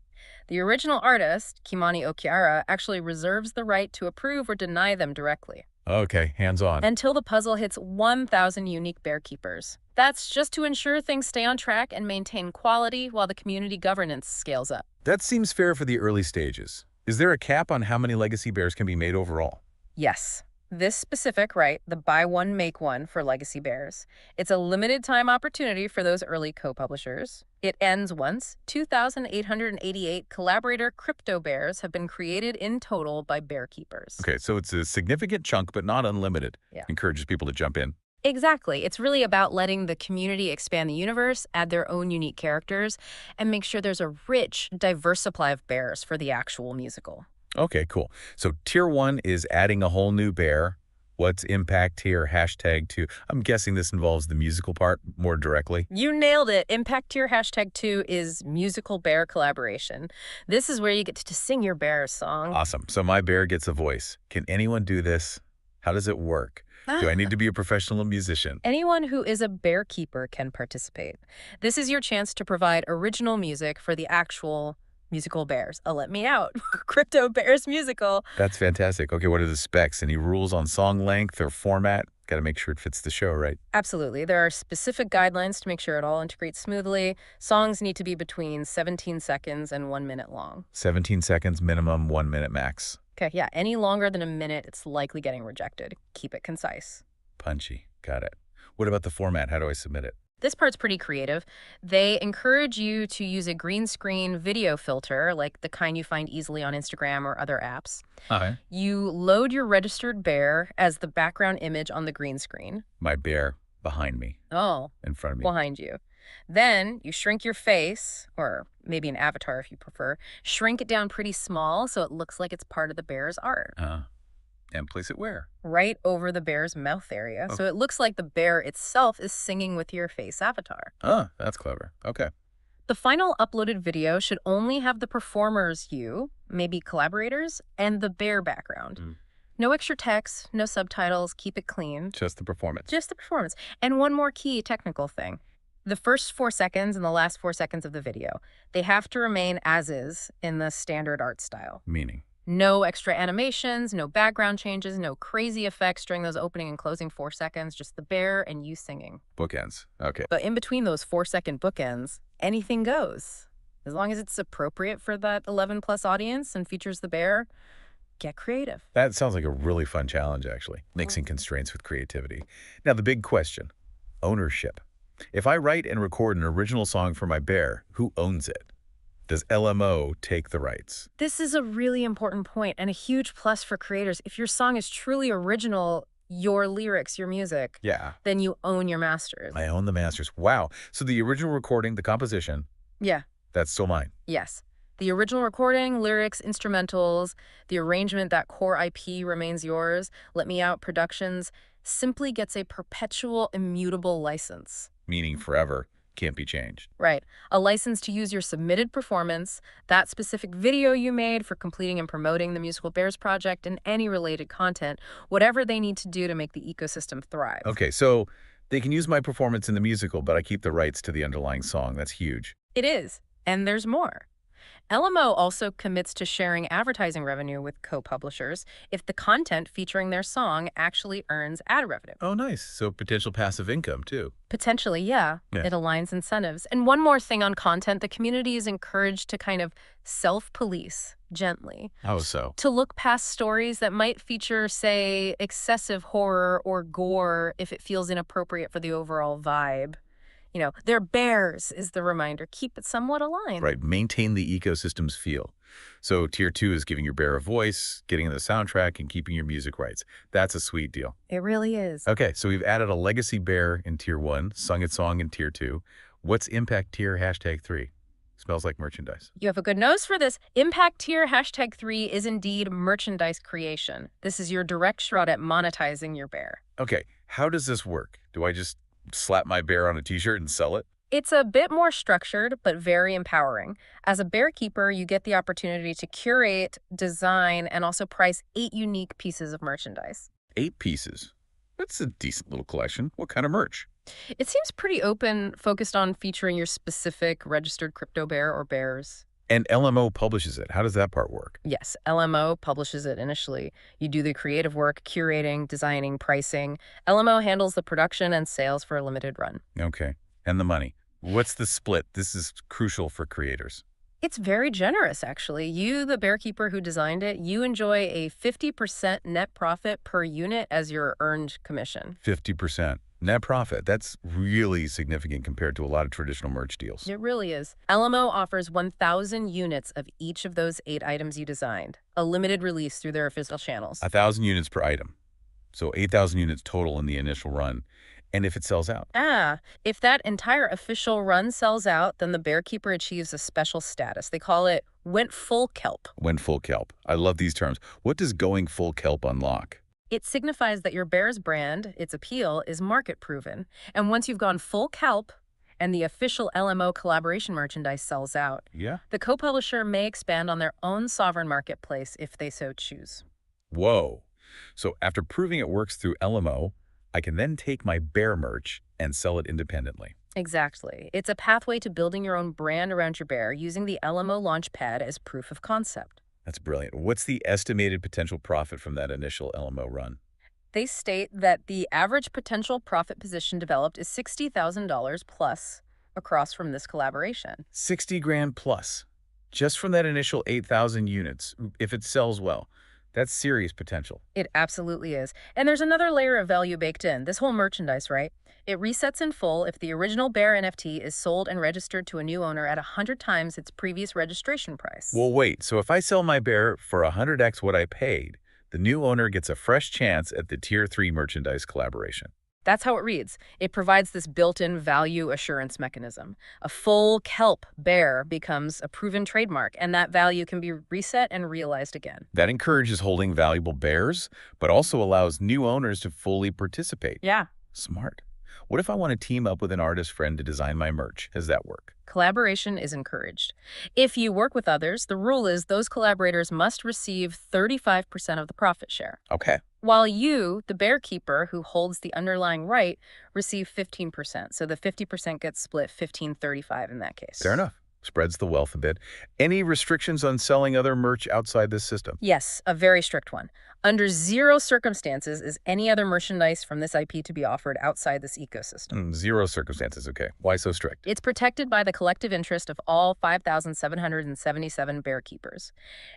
The original artist, Kimani Okearah, actually reserves the right to approve or deny them directly. Okay, hands on. Until the puzzle hits 1,000 unique bear keepers. That's just to ensure things stay on track and maintain quality while the community governance scales up. That seems fair for the early stages. Is there a cap on how many legacy bears can be made overall? Yes. This specific right, the buy one, make one for legacy bears. It's a limited time opportunity for those early co-publishers. It ends once 2,888 collaborator crypto bears have been created in total by bear keepers. Okay, so it's a significant chunk, but not unlimited. Yeah. Encourages people to jump in. Exactly. It's really about letting the community expand the universe, add their own unique characters, and make sure there's a rich, diverse supply of bears for the actual musical. Okay, cool. So tier 1 is adding a whole new bear. What's impact tier #2? I'm guessing this involves the musical part more directly. You nailed it. Impact tier #2 is musical bear collaboration. This is where you get to sing your bear song. Awesome. So my bear gets a voice. Can anyone do this? How does it work? Do I need to be a professional musician? Anyone who is a bear keeper can participate. This is your chance to provide original music for the actual musical bears. Let me out. Crypto Bears musical. That's fantastic. Okay, what are the specs? Any rules on song length or format? Got to make sure it fits the show, right? Absolutely. There are specific guidelines to make sure it all integrates smoothly. Songs need to be between 17 seconds and 1 minute long. 17 seconds minimum, 1 minute max. Okay, yeah. Any longer than a minute, it's likely getting rejected. Keep it concise. Punchy. Got it. What about the format? How do I submit it? This part's pretty creative. They encourage you to use a green screen video filter, like the kind you find easily on Instagram or other apps. Okay. You load your registered bear as the background image on the green screen. My bear behind me, Oh, in front of me. behind you. Then you shrink your face, or maybe an avatar if you prefer, shrink it down pretty small so it looks like it's part of the bear's art. And place it where? Right over the bear's mouth area. So it looks like the bear itself is singing with your face avatar. That's clever. Okay. The final uploaded video should only have the performers, you, maybe collaborators, and the bear background. No extra text, no subtitles, keep it clean. Just the performance. Just the performance. And one more key technical thing. The first 4 seconds and the last 4 seconds of the video, they have to remain as is in the standard art style. Meaning? No extra animations, no background changes, no crazy effects during those opening and closing 4 seconds, just the bear and you singing. Bookends. Okay. But in between those 4-second bookends, anything goes. As long as it's appropriate for that 11+ audience and features the bear, get creative. That sounds like a really fun challenge, actually. Mixing constraints with creativity. Now, the big question, ownership. If I write and record an original song for my bear, who owns it? Does LMO take the rights? This is a really important point and a huge plus for creators. If your song is truly original, your lyrics, your music, then you own your masters. I own the masters. Wow. So the original recording, the composition, Yeah. that's still mine. Yes. The original recording, lyrics, instrumentals, the arrangement, that core IP remains yours. Let Me Out Productions simply gets a perpetual, immutable license. Meaning forever. Can't be changed. Right. A license to use your submitted performance, that specific video you made for completing and promoting the Musical Bears project, and any related content, whatever they need to do to make the ecosystem thrive. Okay, so they can use my performance in the musical, but I keep the rights to the underlying song. That's huge. It is. And there's more. LMO also commits to sharing advertising revenue with co-publishers if the content featuring their song actually earns ad revenue. Oh, nice. So potential passive income, too. Potentially, yeah. It aligns incentives. And one more thing on content, the community is encouraged to kind of self-police gently. How so? To look past stories that might feature, say, excessive horror or gore if it feels inappropriate for the overall vibe. They're bears is the reminder. Keep it somewhat aligned. Right. Maintain the ecosystem's feel. So tier 2 is giving your bear a voice, getting the soundtrack, and keeping your music rights. That's a sweet deal. It really is. Okay, so we've added a legacy bear in tier 1, sung its song in tier 2. What's impact tier #3? Smells like merchandise. You have a good nose for this. Impact tier #3 is indeed merchandise creation. This is your direct shot at monetizing your bear. Okay, how does this work? Do I just slap my bear on a t-shirt and sell it? It's a bit more structured, but very empowering. As a bear keeper, you get the opportunity to curate, design, and also price 8 unique pieces of merchandise. 8 pieces. That's a decent little collection. What kind of merch? It seems pretty open, focused on featuring your specific registered crypto bear or bears. And LMO publishes it. How does that part work? Yes, LMO publishes it initially. You do the creative work, curating, designing, pricing. LMO handles the production and sales for a limited run. Okay, and the money. What's the split? This is crucial for creators. It's very generous, actually. You, the bear keeper who designed it, you enjoy a 50% net profit per unit as your earned commission. 50%. Net profit. That's really significant compared to a lot of traditional merch deals. It really is. LMO offers 1,000 units of each of those 8 items you designed, a limited release through their official channels. 1,000 units per item. So 8,000 units total in the initial run. And if it sells out? If that entire official run sells out, then the bear keeper achieves a special status. They call it went full kelp. Went full kelp. I love these terms. What does going full kelp unlock? It signifies that your bear's brand, its appeal, is market proven. And once you've gone full kelp and the official LMO collaboration merchandise sells out, Yeah. the co-publisher may expand on their own sovereign marketplace if they so choose. Whoa. So after proving it works through LMO, I can then take my bear merch and sell it independently. Exactly. It's a pathway to building your own brand around your bear using the LMO launchpad as proof of concept. That's brilliant. What's the estimated potential profit from that initial LMO run? They state that the average potential profit position developed is $60,000 plus across from this collaboration. 60 grand plus. Just from that initial 8,000 units, if it sells well. That's serious potential. It absolutely is. And there's another layer of value baked in. This whole merchandise, right? It resets in full if the original Bear NFT is sold and registered to a new owner at 100 times its previous registration price. Well, wait. So if I sell my bear for 100x what I paid, the new owner gets a fresh chance at the Tier 3 merchandise collaboration. That's how it reads. It provides this built-in value assurance mechanism. A full kelp bear becomes a proven trademark, and that value can be reset and realized again. That encourages holding valuable bears, but also allows new owners to fully participate. Yeah. Smart. What if I want to team up with an artist friend to design my merch? Does that work? Collaboration is encouraged. If you work with others, the rule is those collaborators must receive 35% of the profit share. Okay. While you, the bear keeper who holds the underlying right, receive 15%. So the 50% gets split 15-35 in that case. Fair enough. Spreads the wealth a bit. Any restrictions on selling other merch outside this system? Yes, a very strict one. Under 0 circumstances is any other merchandise from this IP to be offered outside this ecosystem. 0 circumstances, okay. Why so strict? It's protected by the collective interest of all 5,777 bear keepers.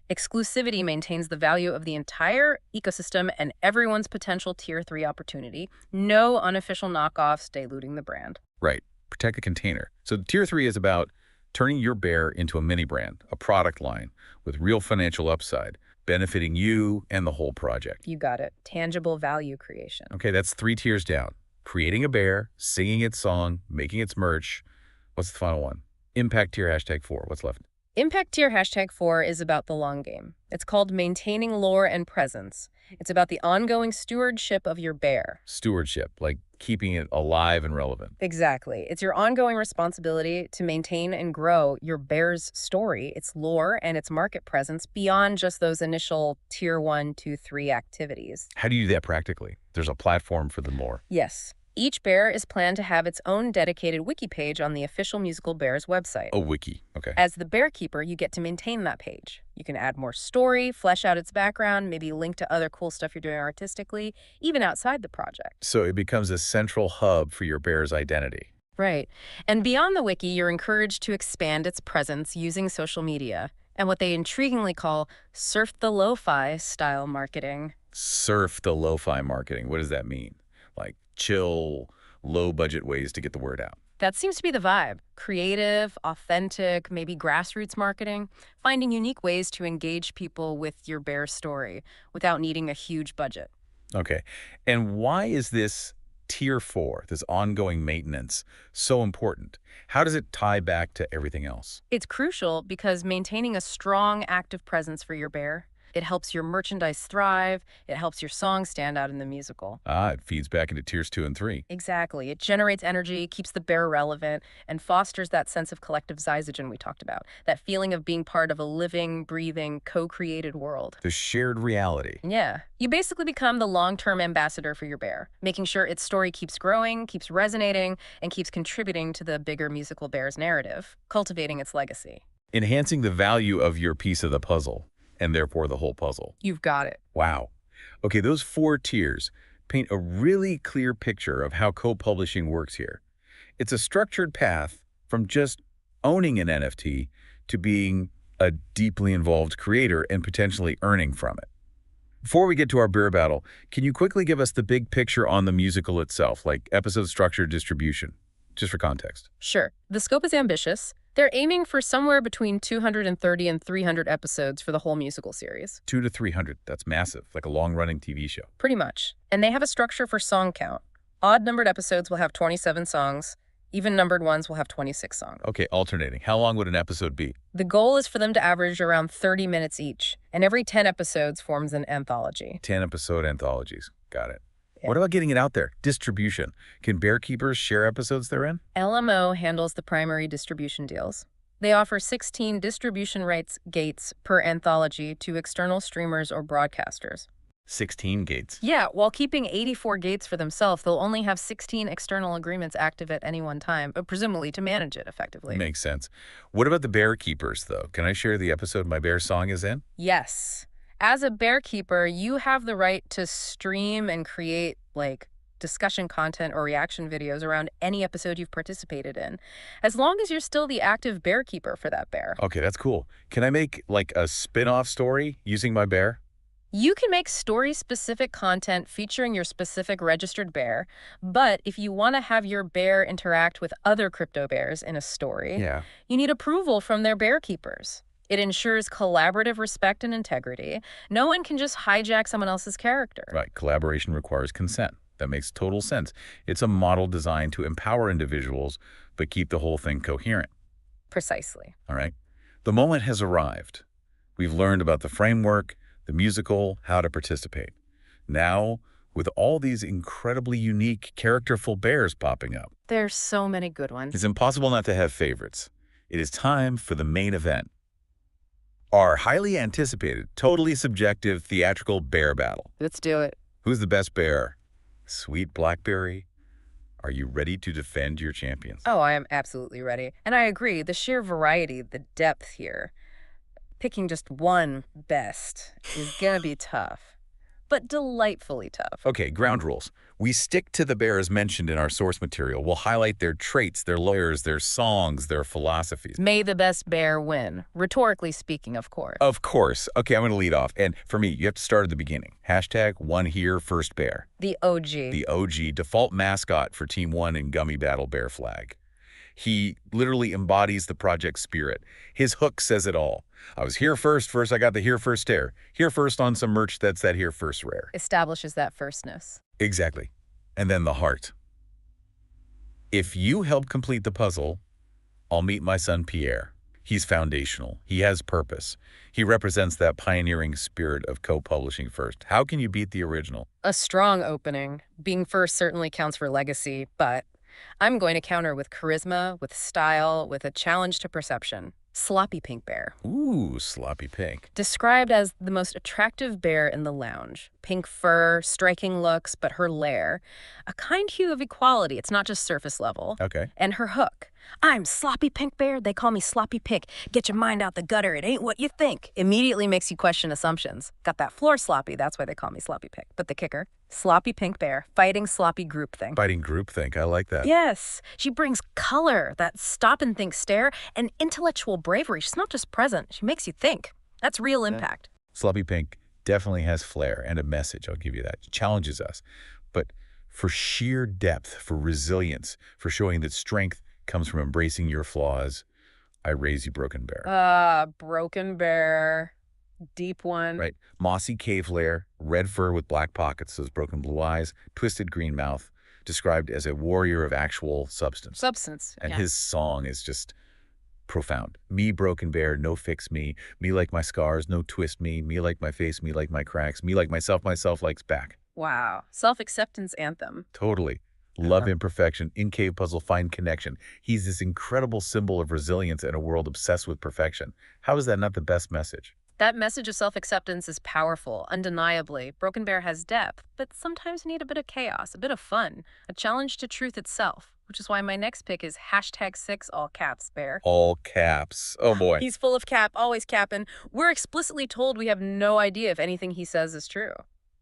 Exclusivity maintains the value of the entire ecosystem and everyone's potential Tier 3 opportunity. No unofficial knockoffs diluting the brand. Right. Protect the container. So Tier 3 is about turning your bear into a mini brand, a product line with real financial upside, benefiting you and the whole project. You got it. Tangible value creation. Okay, that's 3 tiers down. Creating a bear, singing its song, making its merch. What's the final one? Impact tier #4. What's left? Impact tier #4 is about the long game. It's called maintaining lore and presence. It's about the ongoing stewardship of your bear. Stewardship, like keeping it alive and relevant. Exactly. It's your ongoing responsibility to maintain and grow your bear's story, its lore, and its market presence beyond just those initial Tier 1, 2, 3 activities. How do you do that practically? There's a platform for the lore. Yes. Each bear is planned to have its own dedicated wiki page on the official Musical Bears website. A wiki, okay. As the bear keeper, you get to maintain that page. You can add more story, flesh out its background, maybe link to other cool stuff you're doing artistically, even outside the project. So it becomes a central hub for your bear's identity. Right. And beyond the wiki, you're encouraged to expand its presence using social media and what they intriguingly call surf the lo-fi style marketing. Surf the lo-fi marketing. What does that mean? Like chill, low-budget ways to get the word out. That seems to be the vibe. Creative, authentic, maybe grassroots marketing, finding unique ways to engage people with your bear story without needing a huge budget. Okay. And why is this tier 4, this ongoing maintenance, so important? How does it tie back to everything else? It's crucial because maintaining a strong, active presence for your bear, it helps your merchandise thrive, it helps your song stand out in the musical. It feeds back into tiers 2 and 3. Exactly. It generates energy, keeps the bear relevant, and fosters that sense of collective zyzogen we talked about, that feeling of being part of a living, breathing, co-created world. The shared reality. Yeah. You basically become the long-term ambassador for your bear, making sure its story keeps growing, keeps resonating, and keeps contributing to the bigger musical bear's narrative, cultivating its legacy. Enhancing the value of your piece of the puzzle, and therefore the whole puzzle. You've got it. Wow. Okay, those 4 tiers paint a really clear picture of how co-publishing works here. It's a structured path from just owning an NFT to being a deeply involved creator and potentially earning from it. Before we get to our bear battle, can you quickly give us the big picture on the musical itself, like episode structure, distribution, just for context? Sure. The scope is ambitious. They're aiming for somewhere between 230 and 300 episodes for the whole musical series. 200 to 300, that's massive, like a long-running TV show. Pretty much. And they have a structure for song count. Odd-numbered episodes will have 27 songs. Even-numbered ones will have 26 songs. Okay, alternating. How long would an episode be? The goal is for them to average around 30 minutes each, and every 10 episodes forms an anthology. 10-episode anthologies. Got it. Yeah. What about getting it out there? Distribution. Can bear keepers share episodes they're in? LMO handles the primary distribution deals. They offer 16 distribution rights gates per anthology to external streamers or broadcasters. 16 gates. Yeah, while keeping 84 gates for themselves, they'll only have 16 external agreements active at any one time, presumably to manage it effectively. Makes sense. What about the bear keepers, though? Can I share the episode my bear song is in? Yes. As a bear keeper, you have the right to stream and create, discussion content or reaction videos around any episode you've participated in, as long as you're still the active bear keeper for that bear. Okay, that's cool. Can I make, a spin-off story using my bear? You can make story-specific content featuring your specific registered bear, but if you want to have your bear interact with other crypto bears in a story, you need approval from their bear keepers. It ensures collaborative respect and integrity. No one can just hijack someone else's character. Right, collaboration requires consent. That makes total sense. It's a model designed to empower individuals, but keep the whole thing coherent. Precisely. All right. The moment has arrived. We've learned about the framework, the musical, how to participate. Now, with all these incredibly unique, characterful bears popping up, There's so many good ones. it's impossible not to have favorites. It is time for the main event. Our highly anticipated, totally subjective theatrical bear battle. Let's do it. Who's the best bear? Sweet Blackberry? Are you ready to defend your champions? Oh, I am absolutely ready. And I agree, the sheer variety, the depth here. Picking just one best is gonna be tough, but delightfully tough. Okay, ground rules. We stick to the bears mentioned in our source material. We'll highlight their traits, their lawyers, their songs, their philosophies. May the best bear win. Rhetorically speaking, of course. Of course. Okay, I'm going to lead off. And for me, you have to start at the beginning. #OneHereFirstBear. The OG. The OG, default mascot for Team 1 in Gummy Battle Bear Flag. He literally embodies the project spirit. His hook says it all. I was here first I got the here first stare. Here first on some merch that's that here first rare. Establishes that firstness. Exactly. And then the heart. If you help complete the puzzle, I'll meet my son Pierre. He's foundational. He has purpose. He represents that pioneering spirit of co-publishing first. How can you beat the original? A strong opening. Being first certainly counts for legacy, but I'm going to counter with charisma, with style, with a challenge to perception. Sloppy Pink Bear. Ooh, sloppy pink. Described as the most attractive bear in the lounge. Pink fur, striking looks, but her lair. A kind hue of equality. It's not just surface level. Okay. And her hook. I'm Sloppy Pink Bear. They call me Sloppy Pink. Get your mind out the gutter. It ain't what you think. Immediately makes you question assumptions. Got that floor sloppy. That's why they call me Sloppy Pink. But the kicker, Sloppy Pink Bear, fighting sloppy groupthink. Fighting groupthink. I like that. Yes. She brings color, that stop and think stare, and intellectual bravery. She's not just present. She makes you think. That's real impact. Sloppy pink definitely has flair and a message. I'll give you that. It challenges us. But for sheer depth, for resilience, for showing that strength comes from embracing your flaws. I raise you, Broken Bear. Broken Bear. Deep one. Right. Mossy cave lair, red fur with black pockets, those broken blue eyes, twisted green mouth, described as a warrior of actual substance. And yeah. his song is just profound. Me, Broken Bear, no fix me. Me like my scars, no twist me. Me like my face, me like my cracks. Me like myself likes back. Wow. Self-acceptance anthem. Totally. Love imperfection, in cave puzzle, find connection. He's this incredible symbol of resilience in a world obsessed with perfection. How is that not the best message? That message of self-acceptance is powerful, undeniably. Broken Bear has depth, but sometimes you need a bit of chaos, a bit of fun, a challenge to truth itself, which is why my next pick is #6 all caps Bear. All caps. Oh boy. He's full of cap, always capping. We're explicitly told we have no idea if anything he says is true.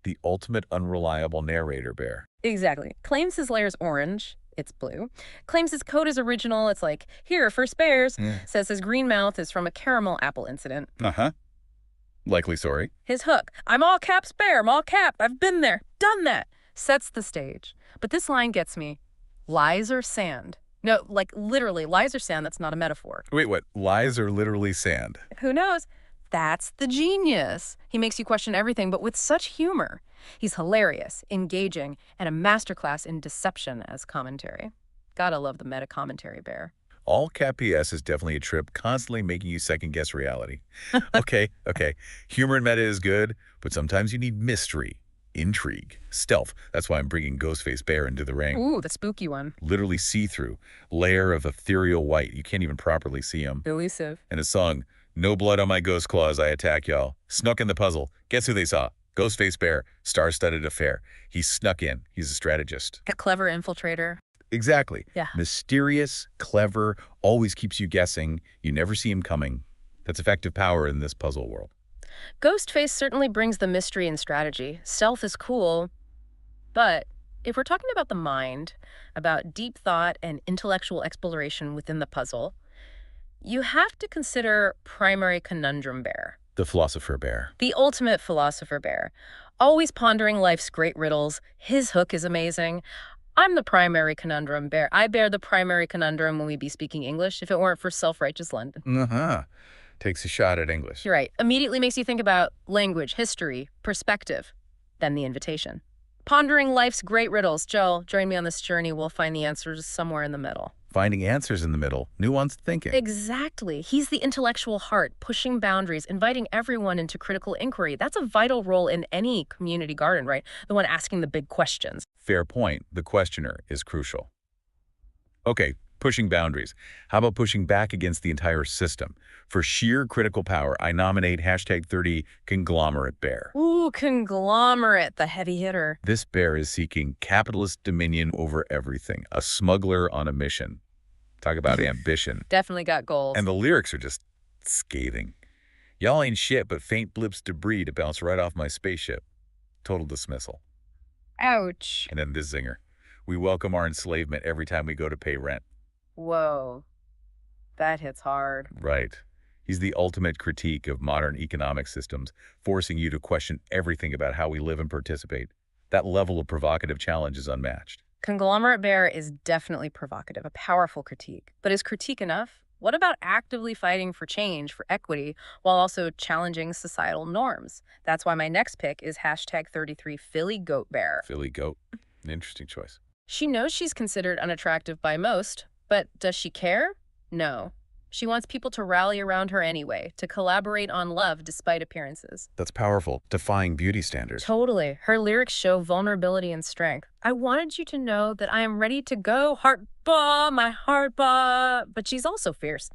The ultimate unreliable narrator, Bear. Exactly. Claims his lair's orange. It's blue. Claims his code is original. It's like, here, first bears. Says his green mouth is from a caramel apple incident. Uh-huh. Likely story. His hook, I'm all caps Bear, I'm all cap, I've been there, done that, sets the stage. But this line gets me. Lies or sand? No, like literally, lies or sand, that's not a metaphor. Wait, what? Lies are literally sand. Who knows? That's the genius. He makes you question everything, but with such humor. He's hilarious, engaging, and a masterclass in deception as commentary. Gotta love the meta commentary, Bear. All cap PS is definitely a trip, constantly making you second-guess reality. Okay. Humor and meta is good, but sometimes you need mystery, intrigue, stealth. That's why I'm bringing Ghostface Bear into the ring. Ooh, the spooky one. Literally see-through, layer of ethereal white. You can't even properly see him. Elusive. And his song, No Blood on My Ghost Claws, I Attack Y'all. Snuck in the puzzle. Guess who they saw? Ghostface Bear, star-studded affair. He snuck in. He's a strategist. A clever infiltrator. Exactly. Yeah. Mysterious, clever, always keeps you guessing. You never see him coming. That's effective power in this puzzle world. Ghostface certainly brings the mystery and strategy. Stealth is cool, but if we're talking about the mind, about deep thought and intellectual exploration within the puzzle, you have to consider primary conundrum Bear. The philosopher Bear. The ultimate philosopher Bear. Always pondering life's great riddles. His hook is amazing. I'm the primary conundrum Bear. I bear the primary conundrum when we be speaking English if it weren't for self-righteous London. Uh-huh. Takes a shot at English. You're right. Immediately makes you think about language, history, perspective, then the invitation. Pondering life's great riddles. Joel, join me on this journey. We'll find the answers somewhere in the middle. Finding answers in the middle. Nuanced thinking. Exactly. He's the intellectual heart, pushing boundaries, inviting everyone into critical inquiry. That's a vital role in any community garden, right? The one asking the big questions. Fair point. The questioner is crucial. Okay, pushing boundaries. How about pushing back against the entire system? For sheer critical power, I nominate #30 Conglomerate Bear. Ooh, conglomerate, the heavy hitter. This bear is seeking capitalist dominion over everything. A smuggler on a mission. Talk about ambition. Definitely got goals. And the lyrics are just scathing. Y'all ain't shit but faint blips debris to bounce right off my spaceship. Total dismissal. Ouch. And then this zinger. We welcome our enslavement every time we go to pay rent. Whoa. That hits hard. Right. He's the ultimate critique of modern economic systems, forcing you to question everything about how we live and participate. That level of provocative challenge is unmatched. Conglomerate Bear is definitely provocative, a powerful critique. But is critique enough? What about actively fighting for change, for equity, while also challenging societal norms? That's why my next pick is #33 Philly Goat Bear. Philly Goat. An interesting choice. She knows she's considered unattractive by most, but does she care? No. She wants people to rally around her anyway, to collaborate on love despite appearances. That's powerful, defying beauty standards. Totally. Her lyrics show vulnerability and strength. I wanted you to know that I am ready to go, heart bah, my heart bah. But she's also fierce.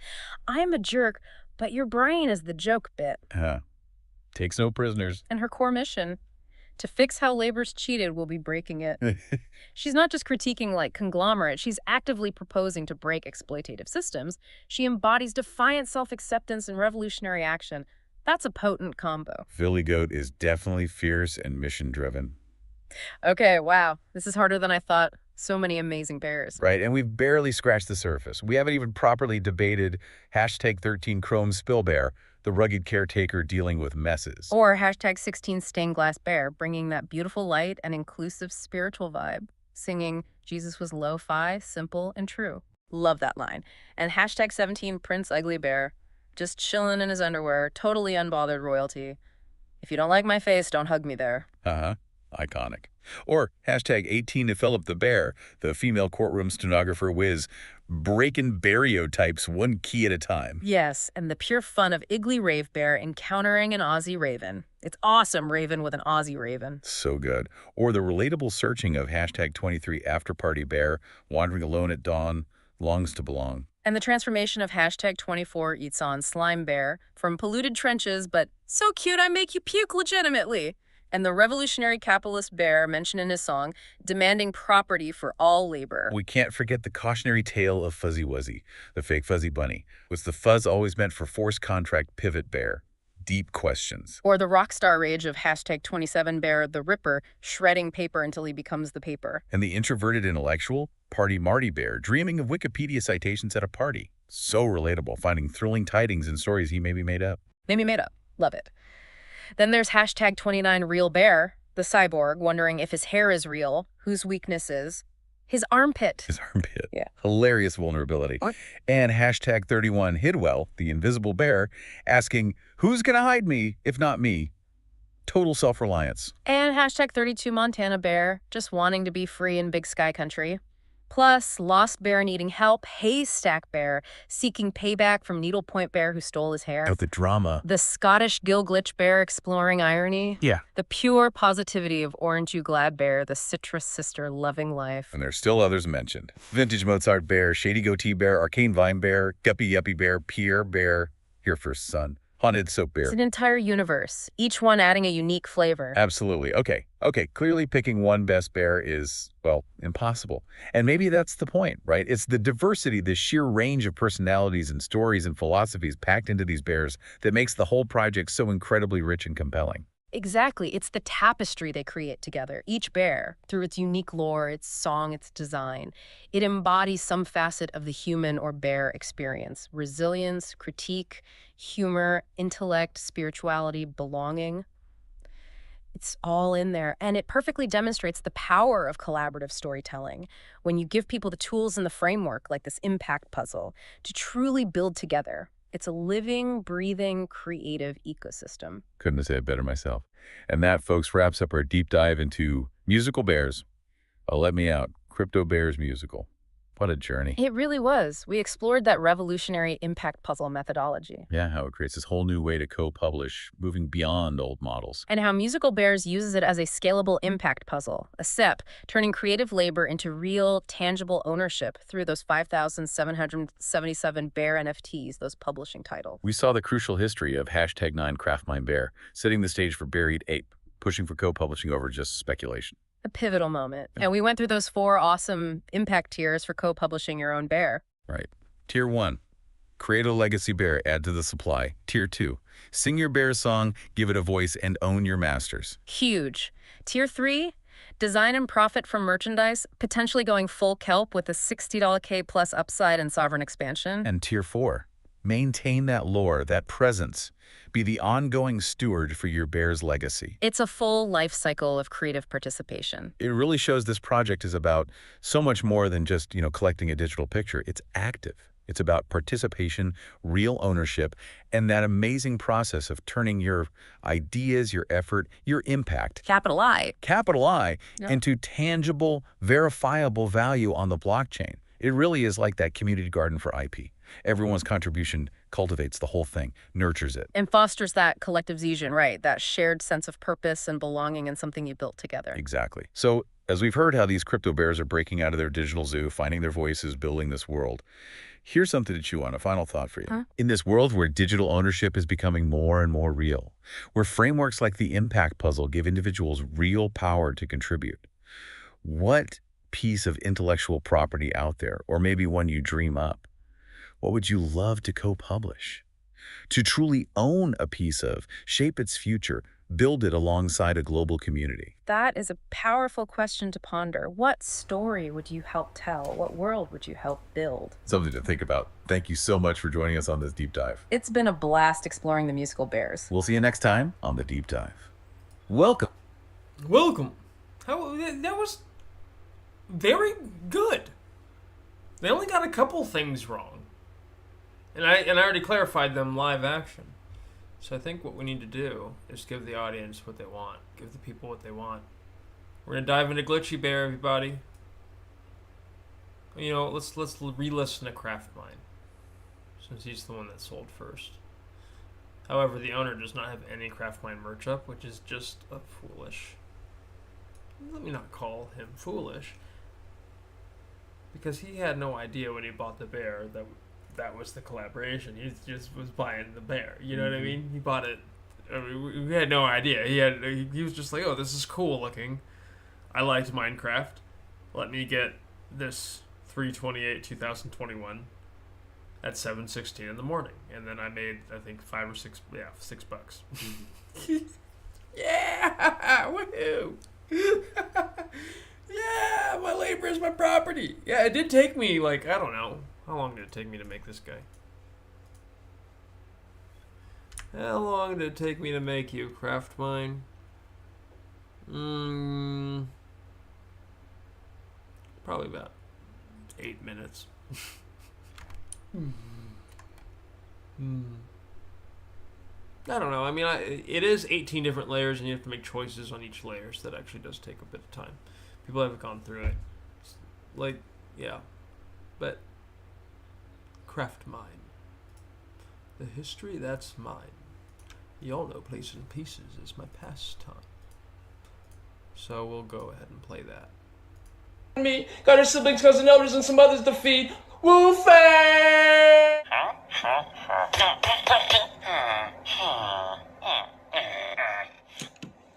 I am a jerk, but your brain is the joke bit. Takes no prisoners. And her core mission, to fix how labor's cheated, will be breaking it. She's not just critiquing like conglomerate, she's actively proposing to break exploitative systems. She embodies defiant self-acceptance and revolutionary action. That's a potent combo. Philly Goat is definitely fierce and mission-driven. Okay, wow. This is harder than I thought. So many amazing bears. Right, and we've barely scratched the surface. We haven't even properly debated #13 Chrome Spill Bear, the rugged caretaker dealing with messes. Or #16 Stained Glass Bear, bringing that beautiful light and inclusive spiritual vibe, singing Jesus was lo-fi, simple, and true. Love that line. And hashtag 17 Prince Ugly Bear, just chilling in his underwear, totally unbothered royalty. If you don't like my face, don't hug me there. Uh-huh. Iconic. Or hashtag 18 to Philip the Bear, the female courtroom stenographer whiz, breaking stereotypes one key at a time. Yes, and the pure fun of Iggly Rave Bear encountering an Aussie Raven. It's awesome, Raven with an Aussie Raven. So good. Or the relatable searching of hashtag 23 After Party Bear, wandering alone at dawn, longs to belong. And the transformation of hashtag 24 Eats On Slime Bear from polluted trenches, but so cute I make you puke legitimately. And the revolutionary capitalist bear mentioned in his song, demanding property for all labor. We can't forget the cautionary tale of Fuzzy Wuzzy, the fake fuzzy bunny. Was the fuzz always meant for forced contract pivot bear? Deep questions. Or the rock star rage of hashtag 27 Bear the Ripper, shredding paper until he becomes the paper. And the introverted intellectual, Party Marty Bear, dreaming of Wikipedia citations at a party. So relatable, finding thrilling tidings in stories he maybe made up. Maybe made up. Love it. Then there's hashtag 29 Real Bear, the cyborg, wondering if his hair is real, whose weakness is his armpit. His armpit. Yeah. Hilarious vulnerability. What? And hashtag 31 Hidwell, the invisible bear, asking, who's going to hide me if not me? Total self-reliance. And hashtag 32 Montana Bear, just wanting to be free in big sky country. Plus, Lost Bear needing help, Haystack Bear seeking payback from Needlepoint Bear who stole his hair. Oh, the drama. The Scottish Gilglitch Bear exploring irony. Yeah. The pure positivity of Orange You Glad Bear, the citrus sister loving life. And there's still others mentioned. Vintage Mozart Bear, Shady Goatee Bear, Arcane Vine Bear, Guppy Yuppie Bear, Pierre Bear, Here First Son, Haunted Soap Bear. It's an entire universe, each one adding a unique flavor. Absolutely. Okay. Clearly picking one best bear is, well, impossible. And maybe that's the point, right? It's the diversity, the sheer range of personalities and stories and philosophies packed into these bears that makes the whole project so incredibly rich and compelling. Exactly. It's the tapestry they create together. Each bear, through its unique lore, its song, its design, it embodies some facet of the human or bear experience. Resilience, critique, humor, intellect, spirituality, belonging. It's all in there. And it perfectly demonstrates the power of collaborative storytelling when you give people the tools and the framework, like this impact puzzle, to truly build together. It's a living, breathing, creative ecosystem. Couldn't have said it better myself. And that, folks, wraps up our deep dive into musical bears. Let me out. Crypto Bears musical. What a journey. It really was. We explored that revolutionary impact puzzle methodology. Yeah, how it creates this whole new way to co-publish, moving beyond old models. And how Musical Bears uses it as a scalable impact puzzle, a SEP, turning creative labor into real, tangible ownership through those 5,777 Bear NFTs, those publishing titles. We saw the crucial history of hashtag 9CraftMindBear, setting the stage for Bear Eat Ape, pushing for co-publishing over just speculation. A pivotal moment. And we went through those 4 awesome impact tiers for co-publishing your own bear. Right. Tier 1, create a legacy bear, add to the supply. Tier 2, sing your bear song, give it a voice, and own your masters. Huge. Tier 3, design and profit from merchandise, potentially going full kelp with a $60 K plus upside and sovereign expansion. And Tier 4, maintain that lore, that presence. Be the ongoing steward for your bear's legacy. It's a full life cycle of creative participation. It really shows this project is about so much more than just, collecting a digital picture. It's active. It's about participation, real ownership, and that amazing process of turning your ideas, your effort, your impact, Capital I, into tangible, verifiable value on the blockchain. It really is like that community garden for IP. Everyone's contribution cultivates the whole thing, nurtures it. and fosters that collectivization, right? That shared sense of purpose and belonging in something you built together. Exactly. So as we've heard how these crypto bears are breaking out of their digital zoo, finding their voices, building this world, here's something to chew on, a final thought for you. Huh? In this world where digital ownership is becoming more and more real, where frameworks like the impact puzzle give individuals real power to contribute, what piece of intellectual property out there, or maybe one you dream up, what would you love to co-publish? To truly own a piece of, shape its future, build it alongside a global community? That is a powerful question to ponder. What story would you help tell? What world would you help build? Something to think about. Thank you so much for joining us on this deep dive. It's been a blast exploring the musical bears. We'll see you next time on the deep dive. Welcome. Welcome. That was very good. They only got a couple things wrong. And I already clarified them live action. So I think what we need to do is give the audience what they want. Give the people what they want. We're going to dive into Glitchy Bear, everybody. You know, let's re-listen to Craftmine, since he's the one that sold first. However, the owner does not have any Craftmine merch up, which is just foolish. Let me not call him foolish, because he had no idea when he bought the bear that was the collaboration. He just was buying the bear. You know what I mean? He bought it. I mean, we had no idea. He was just like, oh, this is cool looking. I liked Minecraft. Let me get this 3/28/2021 at 7:16 in the morning, and then I made, I think, $6. Yeah, woohoo! Yeah, my labor is my property. Yeah, it did take me, like, I don't know, how long did it take me to make this guy? How long did it take me to make you, Craftmine? Probably about 8 minutes. I don't know. I mean, it is 18 different layers, and you have to make choices on each layer, so that actually does take a bit of time. People haven't gone through it. Like, yeah. But, Craftmine. The history that's mine. Y'all know Place in Pieces is my pastime. So we'll go ahead and play that. Me, got her siblings, cousin elders, and some others to feed. Woo fan!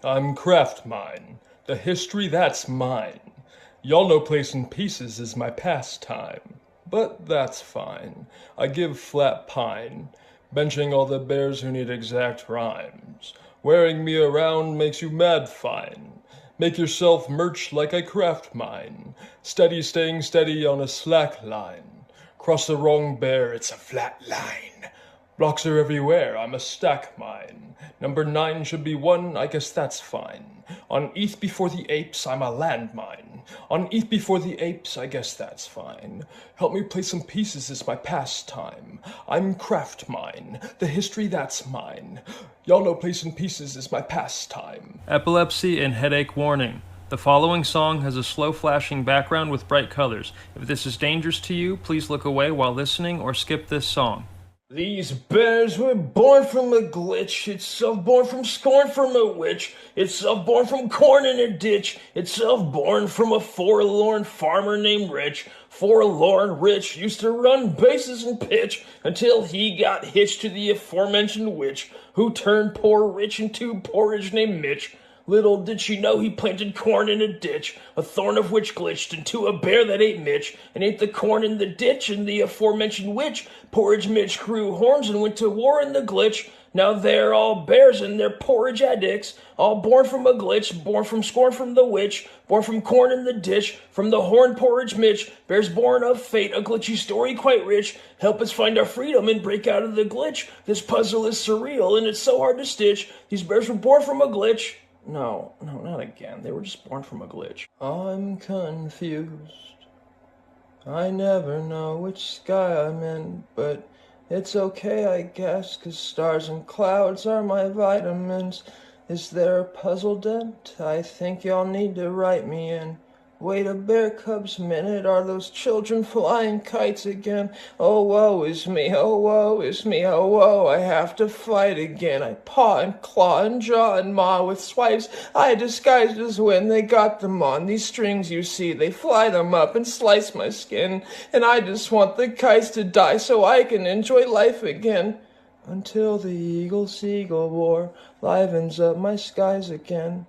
I'm Craftmine. The history that's mine. Y'all know Place in Pieces is my pastime. But that's fine. I give flat pine. Benching all the bears who need exact rhymes. Wearing me around makes you mad fine. Make yourself merch like I craft mine. Steady staying steady on a slack line. Cross the wrong bear, it's a flat line. Blocks are everywhere, I'm a stack mine. Number 9 should be 1, I guess that's fine. On ETH before the apes, I'm a landmine. On ETH before the apes, I guess that's fine. Help me play some pieces, it's my pastime. I'm Craftmine, the history that's mine. Y'all know Place in Pieces is my pastime. Epilepsy and headache warning. The following song has a slow flashing background with bright colors. If this is dangerous to you, please look away while listening or skip this song. These bears were born from a glitch, itself born from scorn from a witch, itself born from corn in a ditch, itself born from a forlorn farmer named Rich. Forlorn Rich used to run bases and pitch until he got hitched to the aforementioned witch, who turned poor Rich into porridge named Mitch. Little did she know he planted corn in a ditch, a thorn of which glitched into a bear that ate Mitch, and ate the corn in the ditch, and the aforementioned witch. Porridge Mitch grew horns and went to war in the glitch. Now they're all bears and they're porridge addicts, all born from a glitch, born from scorn from the witch, born from corn in the ditch, from the horn porridge Mitch. Bears born of fate, a glitchy story quite rich. Help us find our freedom and break out of the glitch. This puzzle is surreal and it's so hard to stitch. These bears were born from a glitch. No, not again. They were just born from a glitch. I'm confused. I never know which sky I'm in, but it's okay, I guess, 'cause stars and clouds are my vitamins. Is there a puzzle dent? I think y'all need to write me in. Wait a bear cub's minute, are those children flying kites again? Oh, woe is me, oh, woe is me, oh, woe, I have to fight again. I paw and claw and jaw and maw with swipes I disguised as when they got them on. These strings you see, they fly them up and slice my skin, and I just want the kites to die so I can enjoy life again. Until the eagle-seagull war livens up my skies again.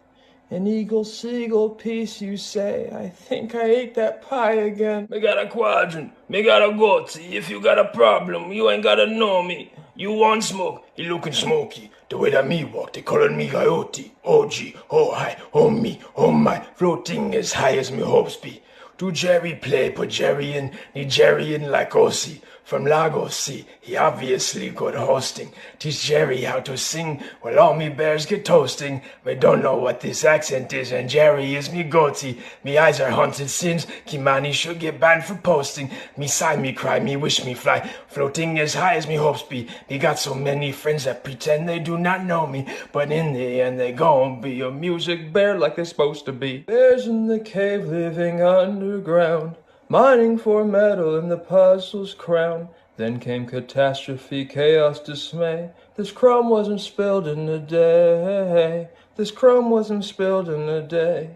An eagle-seagull piece, you say? I think I ate that pie again. Me got a quadrant, me got a goatee. If you got a problem, you ain't gotta know me. You want smoke, you looking smoky. The way that me walk, they callin' me coyote. Oh gee, oh hi, oh me, oh my. Floating as high as me hopes be. Do Jerry play, put Jerry in, need Jerry in like Ossie. From Lagos, see, he obviously good hosting. Teach Jerry how to sing, while all me bears get toasting. Me don't know what this accent is, and Jerry is me goatee. Me eyes are haunted sins, Kimani should get banned for posting. Me sigh, me cry, me wish, me fly, floating as high as me hopes be. Me got so many friends that pretend they do not know me, but in the end they gon' be a music bear like they're supposed to be. Bears in the cave living underground, mining for metal in the puzzle's crown. Then came catastrophe, chaos, dismay. This crumb wasn't spilled in a day. This crumb wasn't spilled in a day.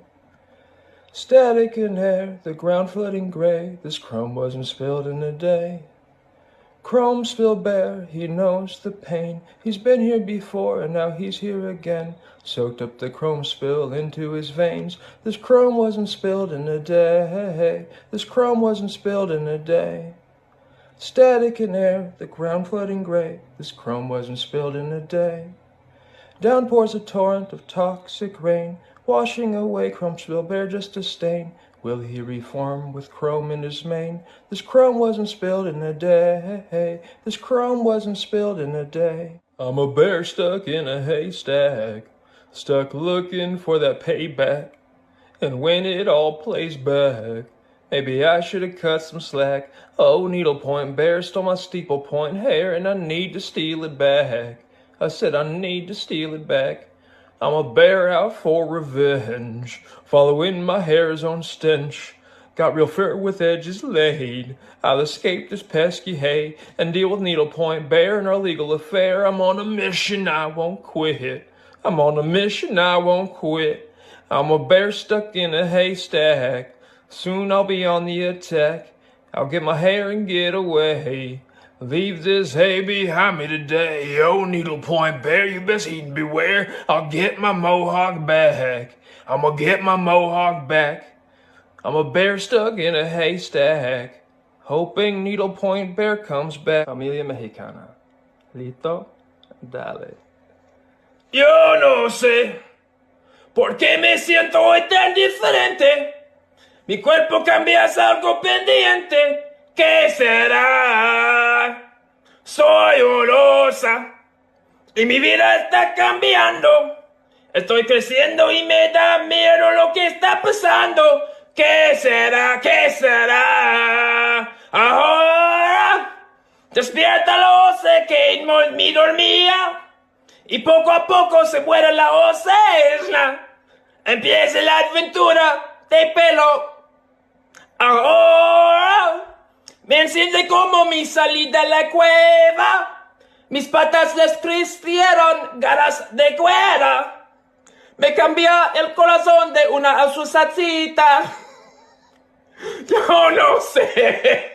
Static in air, the ground flooding gray. This crumb wasn't spilled in a day. Chrome still bare, he knows the pain. He's been here before and now he's here again. Soaked up the chrome spill into his veins. This chrome wasn't spilled in a day. This chrome wasn't spilled in a day. Static in air, the ground flooding gray. This chrome wasn't spilled in a day. Down pours a torrent of toxic rain, washing away chrome spill bare just a stain. Will he reform with chrome in his mane? This chrome wasn't spilled in a day. This chrome wasn't spilled in a day. I'm a bear stuck in a haystack, stuck looking for that payback. And when it all plays back, maybe I should have cut some slack. Oh, needlepoint bear stole my steeple point hair, and I need to steal it back. I said I need to steal it back. I'm a bear out for revenge, following my hair's own stench. Got real fair with edges laid. I'll escape this pesky hay and deal with needlepoint bear and our legal affair. I'm on a mission, I won't quit. I'm on a mission, I won't quit. I'm a bear stuck in a haystack. Soon I'll be on the attack. I'll get my hair and get away. Leave this hay behind me today. Oh, needlepoint bear, you best heed and beware. I'll get my mohawk back. I'ma get my mohawk back. I'm a bear stuck in a haystack, hoping needlepoint bear comes back. Familia Mexicana. Listo? Dale. Yo no sé por qué me siento hoy tan diferente. Mi cuerpo cambia, es algo pendiente. ¿Qué será? Soy orosa y mi vida está cambiando. Estoy creciendo y me da miedo lo que está pasando. ¿Qué será? ¿Qué será? Ahora despierta la osa que en mí dormía y poco a poco se muere la osa. Empieza la aventura de pelo. Ahora me enciende como mi salida a la cueva. Mis patas les crecieron garras de cuera. Me cambia el corazón de una a su salsita. Yo no sé.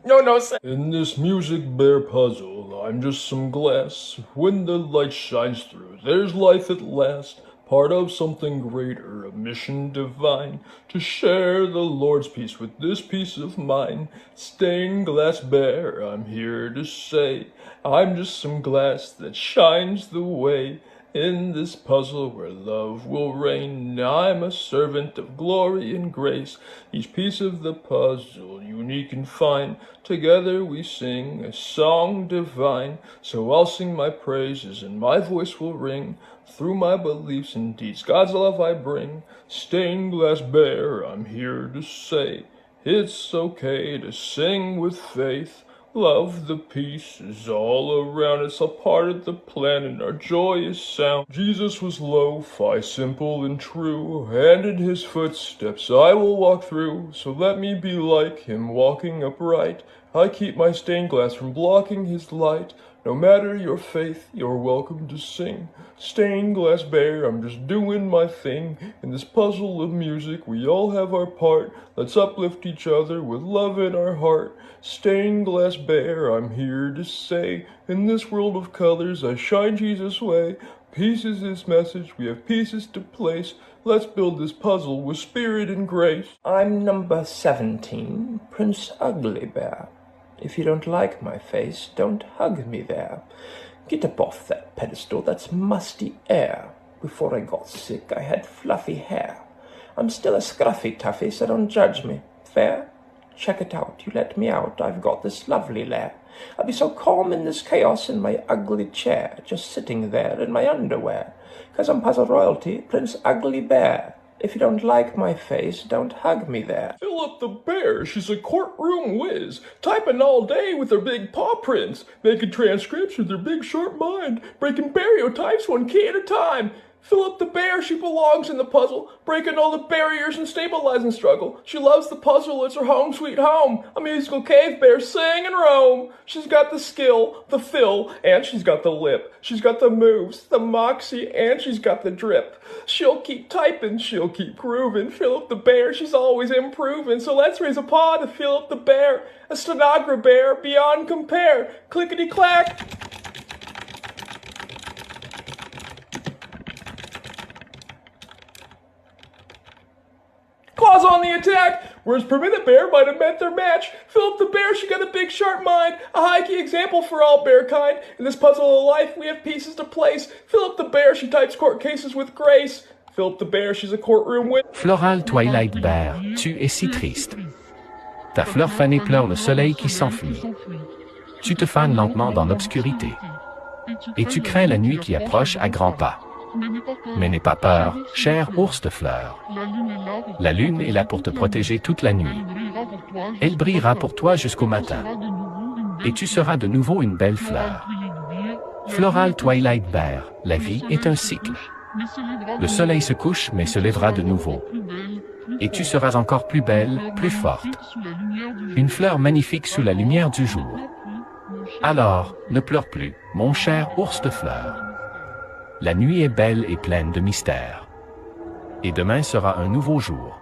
Yo no sé. In this music bear puzzle, I'm just some glass. When the light shines through, there's life at last. Part of something greater, a mission divine, to share the Lord's peace with this peace of mine. Stained glass bear, I'm here to say, I'm just some glass that shines the way. In this puzzle where love will reign, I'm a servant of glory and grace. Each piece of the puzzle, unique and fine, together we sing a song divine. So I'll sing my praises and my voice will ring. Through my beliefs and deeds, God's love I bring. Stained glass bear, I'm here to say, it's okay to sing with faith. Love, the peace is all around. It's all part of the plan and our joy is sound. Jesus was lo-fi, simple and true, and in his footsteps I will walk through. So let me be like him, walking upright. I keep my stained glass from blocking his light. No matter your faith, you're welcome to sing. Stained glass bear, I'm just doing my thing. In this puzzle of music, we all have our part. Let's uplift each other with love in our heart. Stained glass bear, I'm here to say, in this world of colors, I shine Jesus' way. Peace is this message, we have pieces to place. Let's build this puzzle with spirit and grace. I'm number 17, Prince Ugly Bear. If you don't like my face, don't hug me there. Get up off that pedestal, that's musty air. Before I got sick, I had fluffy hair. I'm still a scruffy toughie, so don't judge me. Fair? Check it out, you let me out, I've got this lovely lair. I'll be so calm in this chaos in my ugly chair, just sitting there in my underwear. 'Cause I'm puzzle royalty, Prince Ugly Bear. If you don't like my face, don't hug me there. Philip the Bear, she's a courtroom whiz, typing all day with her big paw prints, making transcripts with her big sharp mind, breaking barriotypes one key at a time. Philip the Bear, she belongs in the puzzle, breaking all the barriers and stabilizing struggle. She loves the puzzle, it's her home sweet home, a musical cave bear sing and roam. She's got the skill, the fill, and she's got the lip. She's got the moves, the moxie, and she's got the drip. She'll keep typing, she'll keep grooving. Philip the Bear, she's always improving. So let's raise a paw to Philip the Bear, a stenographer bear beyond compare. Clickety-clack. Claws on the attack! Whereas Permitted Bear might have met their match. Philip the Bear, she got a big sharp mind, a high key example for all bear kind. In this puzzle of life, we have pieces to place. Philip the Bear, she types court cases with grace. Philip the Bear, she's a courtroom wit. Floral Twilight Bear, tu es si triste. Ta fleur fanée pleure le soleil qui s'enfuit. Tu te fanes lentement dans l'obscurité. Et tu crains la nuit qui approche à grands pas. Mais n'aie pas peur, cher ours de fleurs. La lune est là pour te protéger toute la nuit. Elle brillera pour toi jusqu'au matin. Et tu seras de nouveau une belle fleur. Floral Twilight Bear, la vie est un cycle. Le soleil se couche mais se lèvera de nouveau. Et tu seras encore plus belle, plus forte. Une fleur magnifique sous la lumière du jour. Alors, ne pleure plus, mon cher ours de fleurs. La nuit est belle et pleine de mystères. Et demain sera un nouveau jour,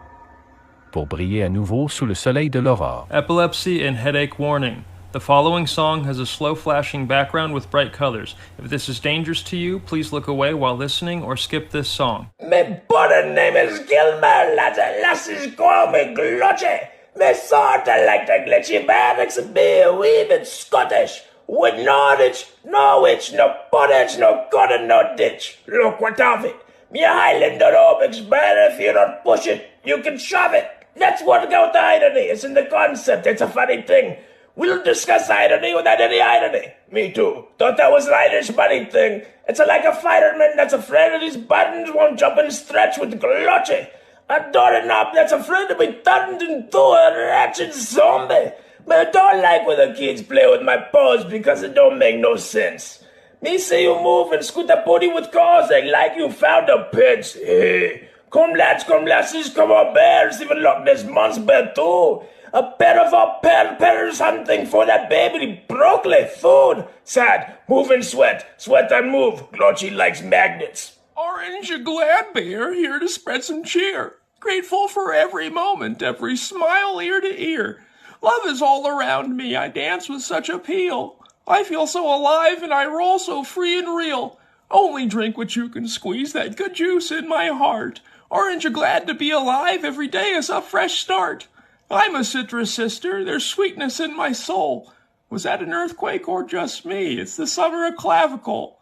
pour briller à nouveau sous le soleil de l'aurore. Epilepsy and headache warning. The following song has a slow flashing background with bright colors. If this is dangerous to you, please look away while listening or skip this song. My body name is Gilmer, lasses call me Glotchy. Me sort of like the glitchy barracks and be a wee bit Scottish. With Norwich, Norwich, no pottage, no gutter, no ditch. Look what of it. Me Highlander aerobics better if you don't push it, you can shove it. Let's work out the irony, it's in the concept, it's a funny thing. We'll discuss irony without any irony. Me too. Thought that was an Irish money thing. It's like a fireman that's afraid of his buttons won't jump and stretch with Glotchy. A doorknob that's afraid to be turned into a wretched zombie. But I don't like when the kids play with my paws because it don't make no sense. Me see you move and scoot a booty with causing like you found a pinch. Hey, come lads, come lasses, come on bears, even look this month's bed too. A pair of our pears hunting for that baby broccoli food. Sad, move and sweat, sweat and move. Glotchy likes magnets. Orange, a glad bear, here to spread some cheer. Grateful for every moment, every smile ear to ear. Love is all around me, I dance with such appeal. I feel so alive and I roll so free and real. Only drink what you can squeeze that good juice in my heart. Orange, are glad to be alive, every day is a fresh start. I'm a citrus sister, there's sweetness in my soul. Was that an earthquake or just me? It's the summer of clavicle.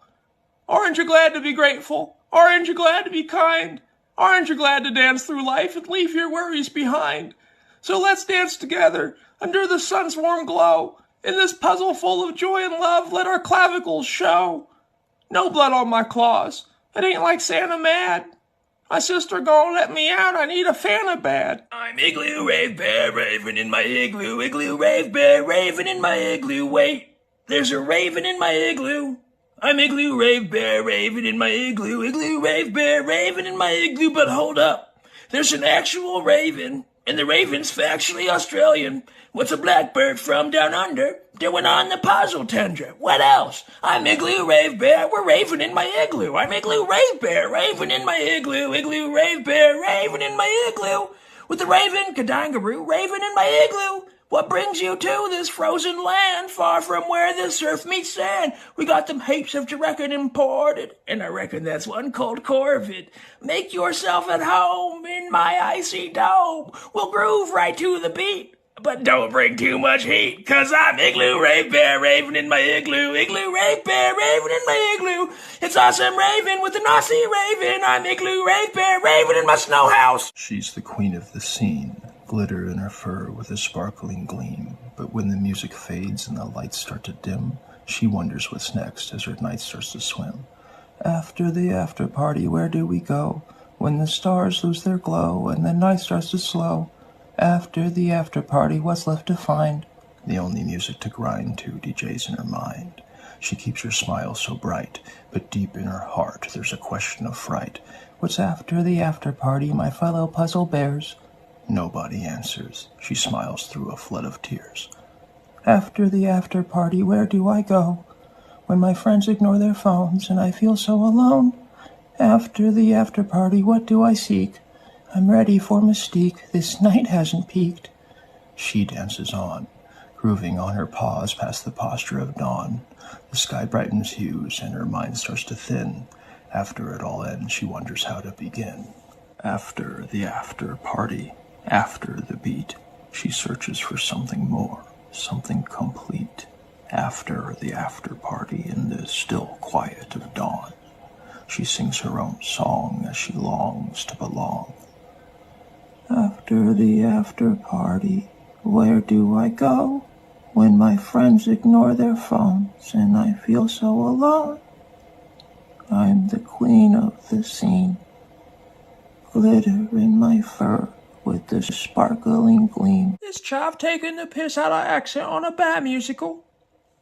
Orange, are glad to be grateful. Orange, are glad to be kind. Orange, are glad to dance through life and leave your worries behind. So let's dance together, under the sun's warm glow. In this puzzle full of joy and love, let our clavicles show. No blood on my claws. It ain't like Santa mad. My sister gonna let me out, I need a Fanta bad. I'm Igloo Rave Bear, raving in my igloo. Igloo Rave Bear, raving in my igloo. Wait, there's a raven in my igloo. I'm Igloo Rave Bear, raving in my igloo. Igloo Rave Bear, raving in my igloo. But hold up, there's an actual raven. And the raven's factually Australian. What's a blackbird from down under? Doing on the puzzle tundra. What else? I'm Igloo Rave Bear. We're raving in my igloo. I'm Igloo Rave Bear. Raving in my igloo. Igloo Rave Bear. Raving in my igloo. With the raven, kadangaroo, raving in my igloo. What brings you to this frozen land, far from where the surf meets sand? We got them heaps of you reckon imported, and I reckon that's one called Corvid. Make yourself at home in my icy dome. We'll groove right to the beat, but don't bring too much heat, 'cause I'm Igloo Rave Bear, raving in my igloo. Igloo Rave Bear, raving in my igloo. It's awesome raving with an Aussie raven. I'm Igloo Rave Bear, raving in my snow house. She's the queen of the scene, glitter in her fur with a sparkling gleam. But when the music fades and the lights start to dim, she wonders what's next as her night starts to swim. After the after party, where do we go? When the stars lose their glow and the night starts to slow. After the after party, what's left to find? The only music to grind to, DJs in her mind. She keeps her smile so bright, but deep in her heart there's a question of fright. What's after the after party, my fellow puzzle bears? Nobody answers. She smiles through a flood of tears. After the after party, where do I go? When my friends ignore their phones and I feel so alone. After the after party, what do I seek? I'm ready for mystique. This night hasn't peaked. She dances on, grooving on her paws past the posture of dawn. The sky brightens hues and her mind starts to thin. After it all ends, she wonders how to begin. After the after party, after the beat, she searches for something more, something complete. After the after party, in the still quiet of dawn, she sings her own song as she longs to belong. After the after party, where do I go? When my friends ignore their phones and I feel so alone. I'm the queen of the scene, glitter in my fur with the sparkling gleam. This chav taking the piss out of accent on a bear musical.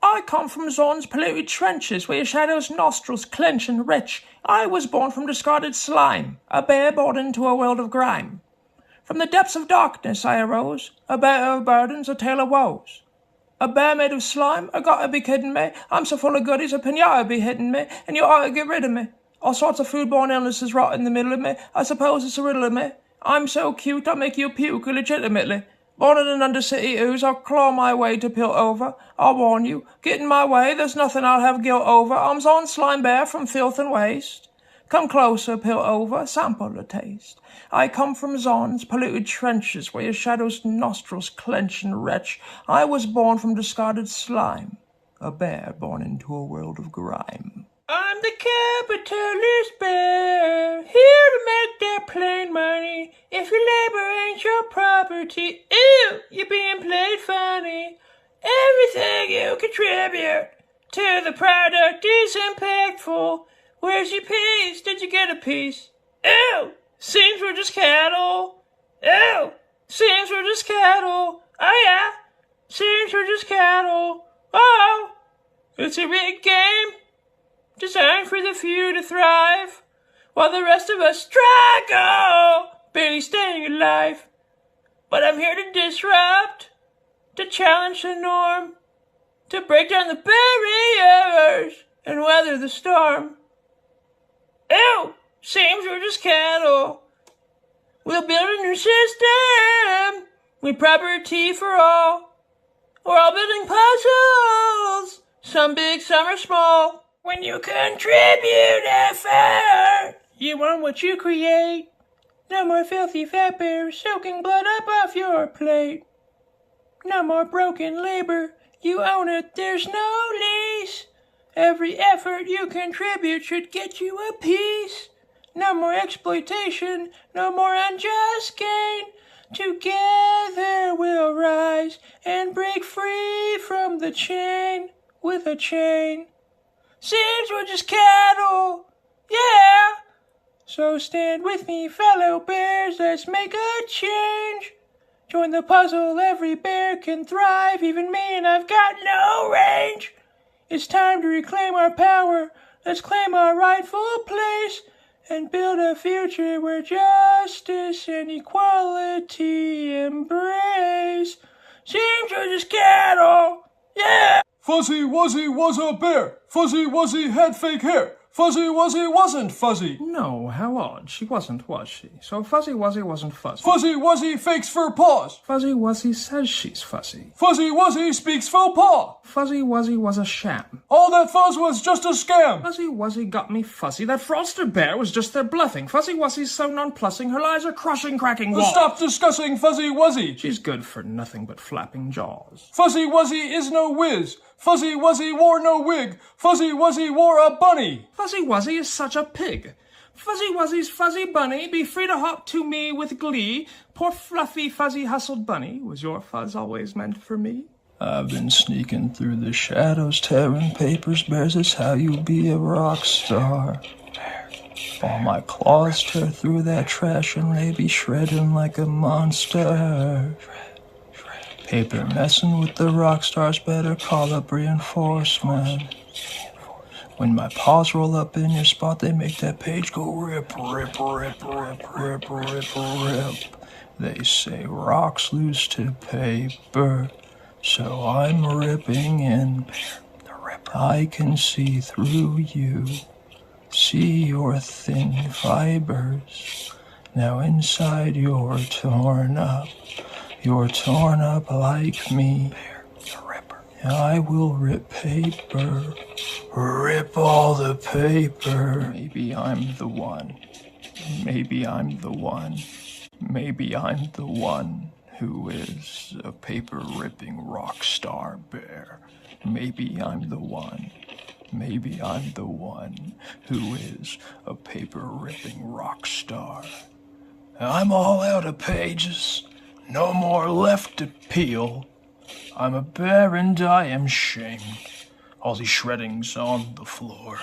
I come from Zon's polluted trenches where your shadow's nostrils clench and retch. I was born from discarded slime, a bear born into a world of grime. From the depths of darkness I arose, a bear of burdens, a tale of woes. A bear made of slime? I gotta be kidding me. I'm so full of goodies a pinata be hitting me, and you ought to get rid of me. All sorts of foodborne illnesses rot in the middle of me. I suppose it's a riddle of me. I'm so cute I'll make you puke illegitimately. Born in an undercity ooze, I'll claw my way to Piltover. I'll warn you, get in my way, there's nothing I'll have guilt over. I'm Zon Slime Bear from filth and waste. Come closer, Piltover, sample the taste. I come from Zon's polluted trenches where your shadow's nostrils clench and retch. I was born from discarded slime, a bear born into a world of grime. I'm the capitalist bear, here to make that plain money. If your labor ain't your property, ew, you're being played funny. Everything you contribute to the product is impactful. Where's your piece? Did you get a piece? Ew, seems we're just cattle. Ew, seems we're just cattle. Oh yeah, seems we're just cattle. Oh, it's a big game, designed for the few to thrive, while the rest of us struggle, barely staying alive. But I'm here to disrupt, to challenge the norm, to break down the barriers and weather the storm. Ew, seems we're just cattle. We'll build a new system with property for all. We're all building puzzles, some big, some are small. When you contribute effort, you want what you create. No more filthy fat bears soaking blood up off your plate. No more broken labor, you own it, there's no lease. Every effort you contribute should get you a piece. No more exploitation, no more unjust gain. Together we'll rise and break free from the chain with a chain. Seems we're just cattle, yeah. So stand with me, fellow bears, let's make a change. Join the puzzle, every bear can thrive, even me, and I've got no range. It's time to reclaim our power, let's claim our rightful place, and build a future where justice and equality embrace. Seems we're just cattle, yeah. Fuzzy Wuzzy was a bear. Fuzzy Wuzzy had fake hair. Fuzzy Wuzzy wasn't fuzzy. No, how odd. She wasn't, was she? So Fuzzy Wuzzy wasn't fuzzy. Fuzzy Wuzzy fakes fur paws. Fuzzy Wuzzy says she's fuzzy. Fuzzy Wuzzy speaks faux pas. Fuzzy Wuzzy was a sham. All that fuzz was just a scam. Fuzzy Wuzzy got me fuzzy. That fraudster bear was just there bluffing. Fuzzy Wuzzy's so nonplussing, her lies are crushing, cracking walls. Stop discussing Fuzzy Wuzzy. She's good for nothing but flapping jaws. Fuzzy Wuzzy is no whiz. Fuzzy Wuzzy wore no wig. Fuzzy Wuzzy wore a bunny. Fuzzy Wuzzy is such a pig. Fuzzy Wuzzy's fuzzy bunny, be free to hop to me with glee. Poor fluffy, fuzzy, hustled bunny, was your fuzz always meant for me? I've been sneaking through the shadows, tearing papers, bears, it's how you be a rock star. All my claws tear through that trash and they be shredding like a monster. Paper messing with the rock stars, better call up reinforcement. When my paws roll up in your spot, they make that page go rip, rip, rip, rip, rip, rip, rip. They say rocks lose to paper, so I'm ripping in. I can see through you, see your thin fibers. Now inside you're torn up like me. I will rip paper, rip all the paper. Maybe I'm the one, maybe I'm the one, maybe I'm the one who is a paper-ripping rock star bear. Maybe I'm the one, maybe I'm the one who is a paper-ripping rock star. I'm all out of pages, no more left to peel. I'm a bear and I am shamed. All these shreddings on the floor.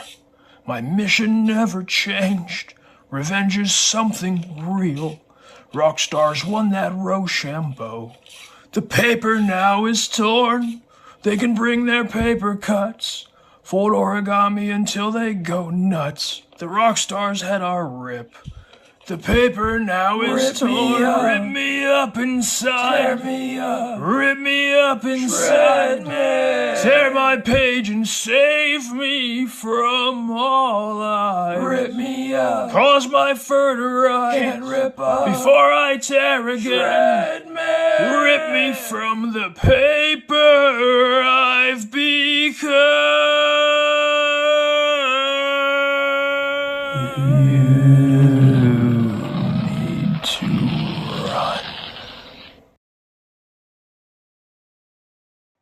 My mission never changed. Revenge is something real. Rock stars won that Rochambeau. The paper now is torn. They can bring their paper cuts. Fold origami until they go nuts. The rock stars had our rip. The paper now is torn. Rip me up inside. Tear me up. Rip me up inside. Tear my page and save me from all I rip me up. Cause my fur to rot. Can't rip up before I tear again. Shred me. Rip me from the paper I've become.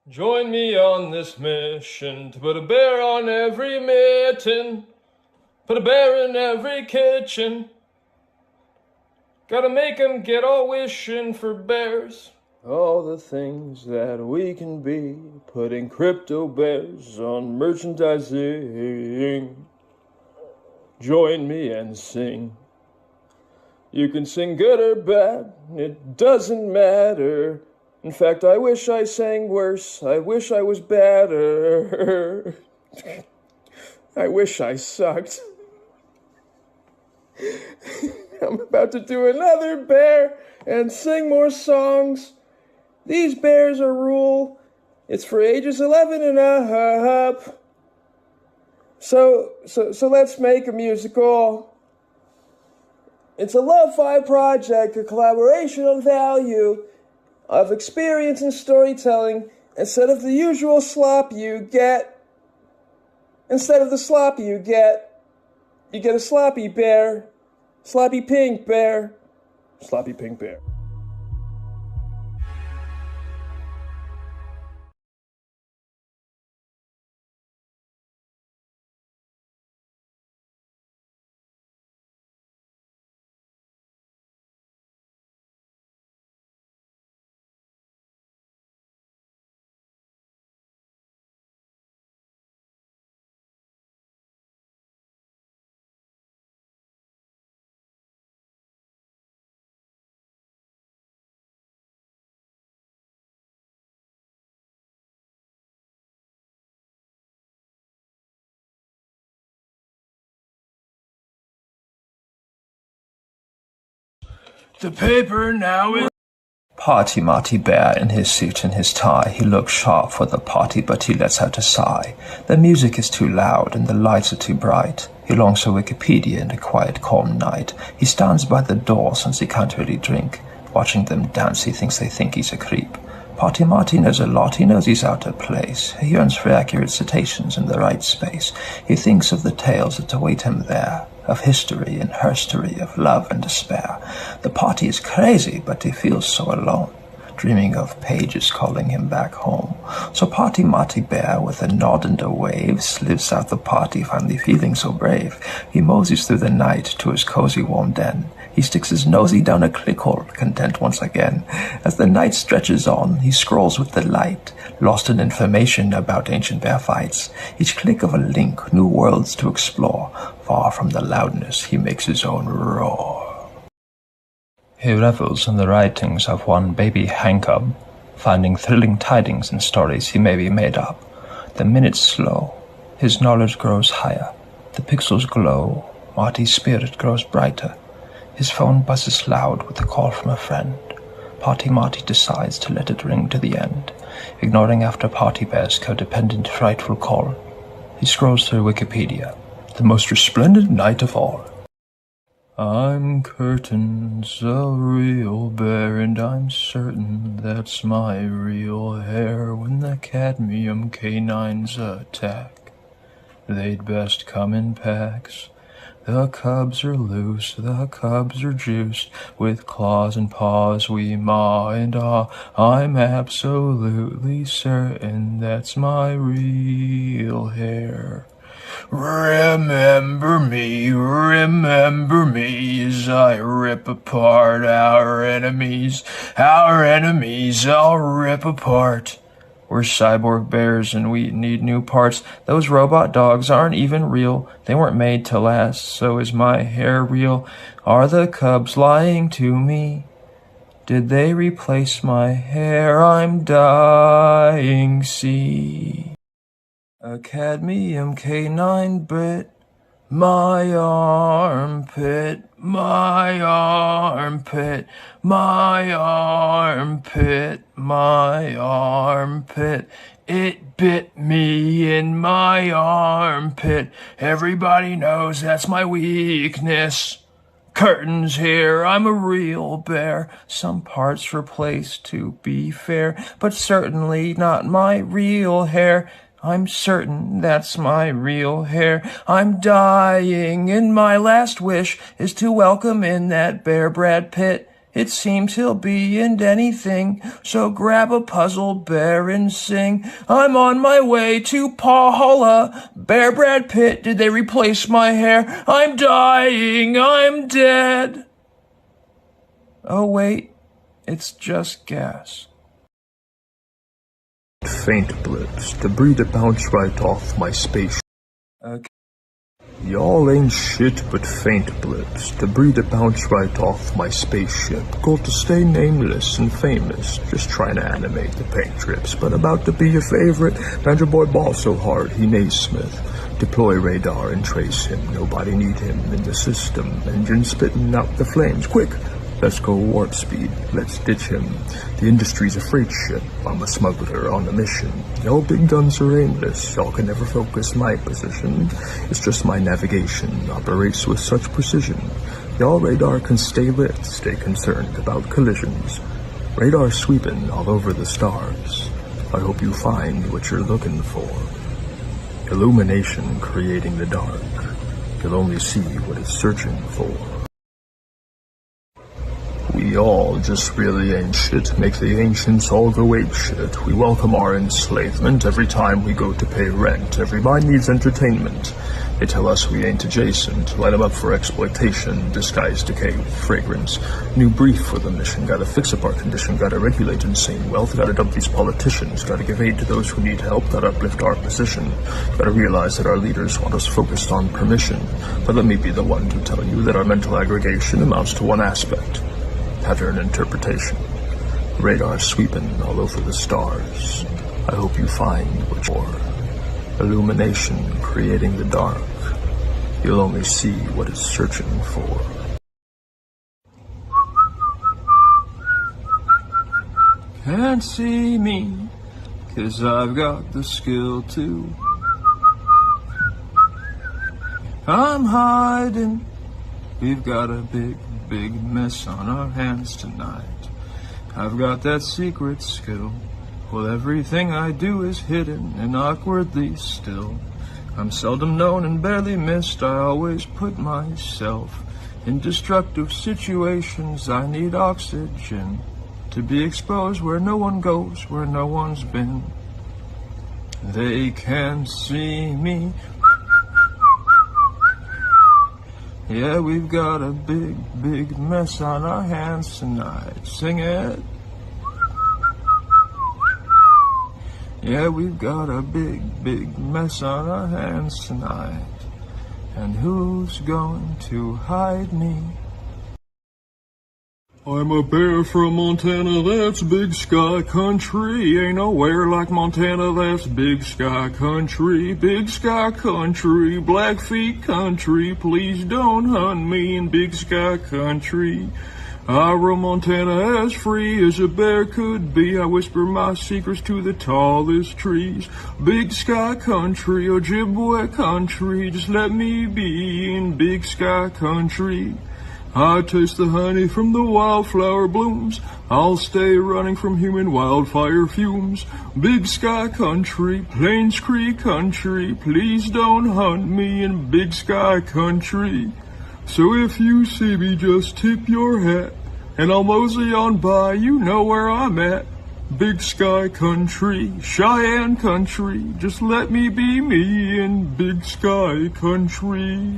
Join me on this mission to put a bear on every mitten, put a bear in every kitchen. Gotta make 'em get all wishing for bears. All the things that we can be, putting crypto bears on merchandising. Join me and sing. You can sing good or bad, it doesn't matter. In fact, I wish I sang worse. I wish I was better. I wish I sucked. I'm about to do another bear and sing more songs. These bears are rule. It's for ages 11 and up. So let's make a musical. It's a lo-fi project, a collaboration on value of experience and storytelling. Instead of the usual slop you get, instead of the slop you get a sloppy bear, sloppy pink bear, sloppy pink bear. The paper now is... Party Marty Bear in his suit and his tie. He looks sharp for the party, but he lets out a sigh. The music is too loud and the lights are too bright. He longs for Wikipedia in a quiet, calm night. He stands by the door since he can't really drink. Watching them dance, he thinks they think he's a creep. Party Marty knows a lot, he knows he's out of place. He yearns for accurate citations in the right space. He thinks of the tales that await him there, of history and herstory, of love and despair. The party is crazy, but he feels so alone. dreaming of pages calling him back home. So Party Marty Bear, with a nod and a wave, slips out the party, finally feeling so brave. He moseys through the night to his cozy warm den. He sticks his nosy down a clickhole, content once again. As the night stretches on, he scrolls with delight, lost in information about ancient bear fights. Each click of a link, new worlds to explore. Far from the loudness, he makes his own roar. He revels in the writings of one baby Hankub, finding thrilling tidings in stories he may be made up. The minutes slow, his knowledge grows higher. The pixels glow, Marty's spirit grows brighter. His phone buzzes loud with a call from a friend. Party Marty decides to let it ring to the end, ignoring After Party Bear's codependent, frightful call. He scrolls through Wikipedia. The most resplendent night of all. I'm curtains, a real bear, and I'm certain that's my real hair. When the cadmium canines attack, they'd best come in packs. The cubs are loose, the cubs are juiced, with claws and paws we maw and aw. I'm absolutely certain that's my real hair. Remember me as I rip apart our enemies I'll rip apart. We're cyborg bears and we need new parts. Those robot dogs aren't even real. They weren't made to last, so is my hair real? Are the cubs lying to me? Did they replace my hair? I'm dying, see. A cadmium canine bit my armpit, my armpit, my armpit, my armpit. It bit me in my armpit. Everybody knows that's my weakness. Curtains here, I'm a real bear. Some parts replaced, to be fair, but certainly not my real hair. I'm certain that's my real hair. I'm dying, and my last wish is to welcome in that bear Brad Pitt. It seems he'll be in anything, so grab a puzzle bear and sing. I'm on my way to Paula. Bear Brad Pitt, did they replace my hair? I'm dying, I'm dead. Oh wait, it's just gas. Faint blips, debris to bounce right off my spaceship. Okay. Y'all ain't shit but faint blips, debris to bounce right off my spaceship. Goal to stay nameless and famous, just trying to animate the paint drips. But about to be your favorite, Banjo Boy ball so hard he Naismith. Deploy radar and trace him, nobody need him in the system. Engine spitting out the flames, quick! Let's go warp speed, let's ditch him. The industry's a freight ship, I'm a smuggler on a mission. Y'all big guns are aimless, y'all can never focus my position. It's just my navigation operates with such precision. Y'all radar can stay lit, stay concerned about collisions. Radar sweeping all over the stars. I hope you find what you're looking for. Illumination creating the dark. You'll only see what it's searching for. We all just really ain't shit, make the ancients all go ape shit. We welcome our enslavement every time we go to pay rent. Everybody needs entertainment. They tell us we ain't adjacent, light them up for exploitation, disguised decay with fragrance. New brief for the mission, gotta fix up our condition, gotta regulate insane wealth, gotta dump these politicians, gotta give aid to those who need help, gotta uplift our position. Gotta realize that our leaders want us focused on permission. But let me be the one to tell you that our mental aggregation amounts to one aspect. Pattern interpretation. Radar sweeping all over the stars. I hope you find what you're. Illumination creating the dark. You'll only see what it's searching for. Can't see me, 'cause I've got the skill to. I'm hiding. We've got a big mess on our hands tonight. I've got that secret skill. Well, everything I do is hidden and awkwardly still. I'm seldom known and barely missed. I always put myself in destructive situations. I need oxygen. to be exposed where no one goes, where no one's been. They can't see me. Yeah, we've got a big, big mess on our hands tonight. Sing it. Yeah, we've got a big, big mess on our hands tonight. And who's going to hide me? I'm a bear from Montana, that's big sky country. Ain't nowhere like Montana, that's big sky country. Big sky country, Blackfeet country. Please don't hunt me in big sky country. I roam Montana as free as a bear could be. I whisper my secrets to the tallest trees. Big sky country, Ojibwe country. Just let me be in big sky country. I taste the honey from the wildflower blooms. I'll stay running from human wildfire fumes. Big sky country, Plains Creek country. Please don't hunt me in big sky country. So if you see me, just tip your hat, and I'll mosey on by, you know where I'm at. Big sky country, Cheyenne country. Just let me be me in big sky country.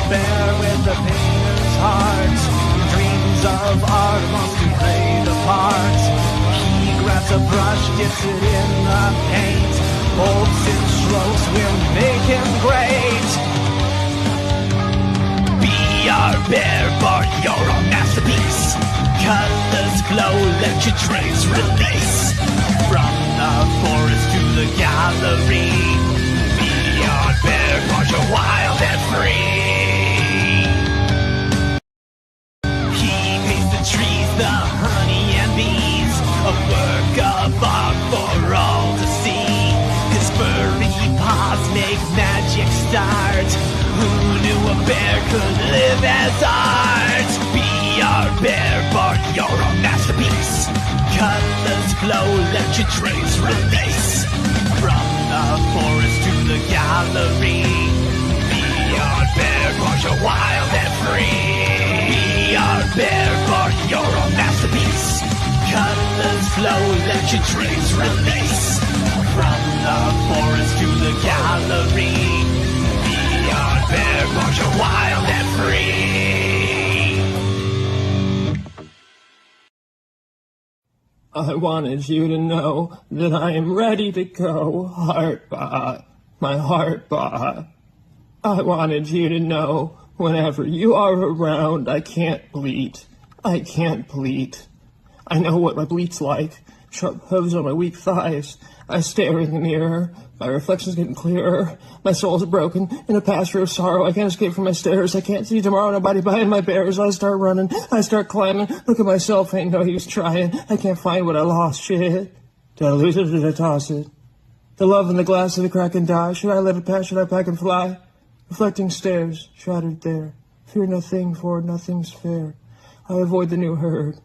Bear with the painter's heart, dreams of art wants to play the part. He grabs a brush, dips it in the paint, hopes and strokes will make him great. Be our bear, bar your own masterpiece. Colors glow, let your trace release. From the forest to the gallery, be our bear, bar your wild and free. The honey and bees, a work of art for all to see. His furry paws make magic start. Who knew a bear could live as art? Be our bear, bar your own masterpiece. Colors glow, let your trace release. From the forest to the gallery, be our bear, bar your wild and free. Be our bear, bar your own masterpiece. Colors flow, let your trace release. From the forest to the gallery, be our bear, bar your wild and free. I wanted you to know that I am ready to go, heart bar, my heart bar. I wanted you to know whenever you are around, I can't bleat. I can't bleat. I know what my bleat's like. Sharp hooves on my weak thighs. I stare in the mirror. My reflection's getting clearer. My soul's broken in a pasture of sorrow. I can't escape from my stares. I can't see tomorrow. Nobody behind my bears. I start running. I start climbing. Look at myself. Ain't no use trying. I can't find what I lost. Shit. Did I lose it or did I toss it? The love in the glass of the crack and die. Should I let it pass? Should I pack and fly? Reflecting stares, shattered there. Fear nothing, for nothing's fair. I avoid the new herd.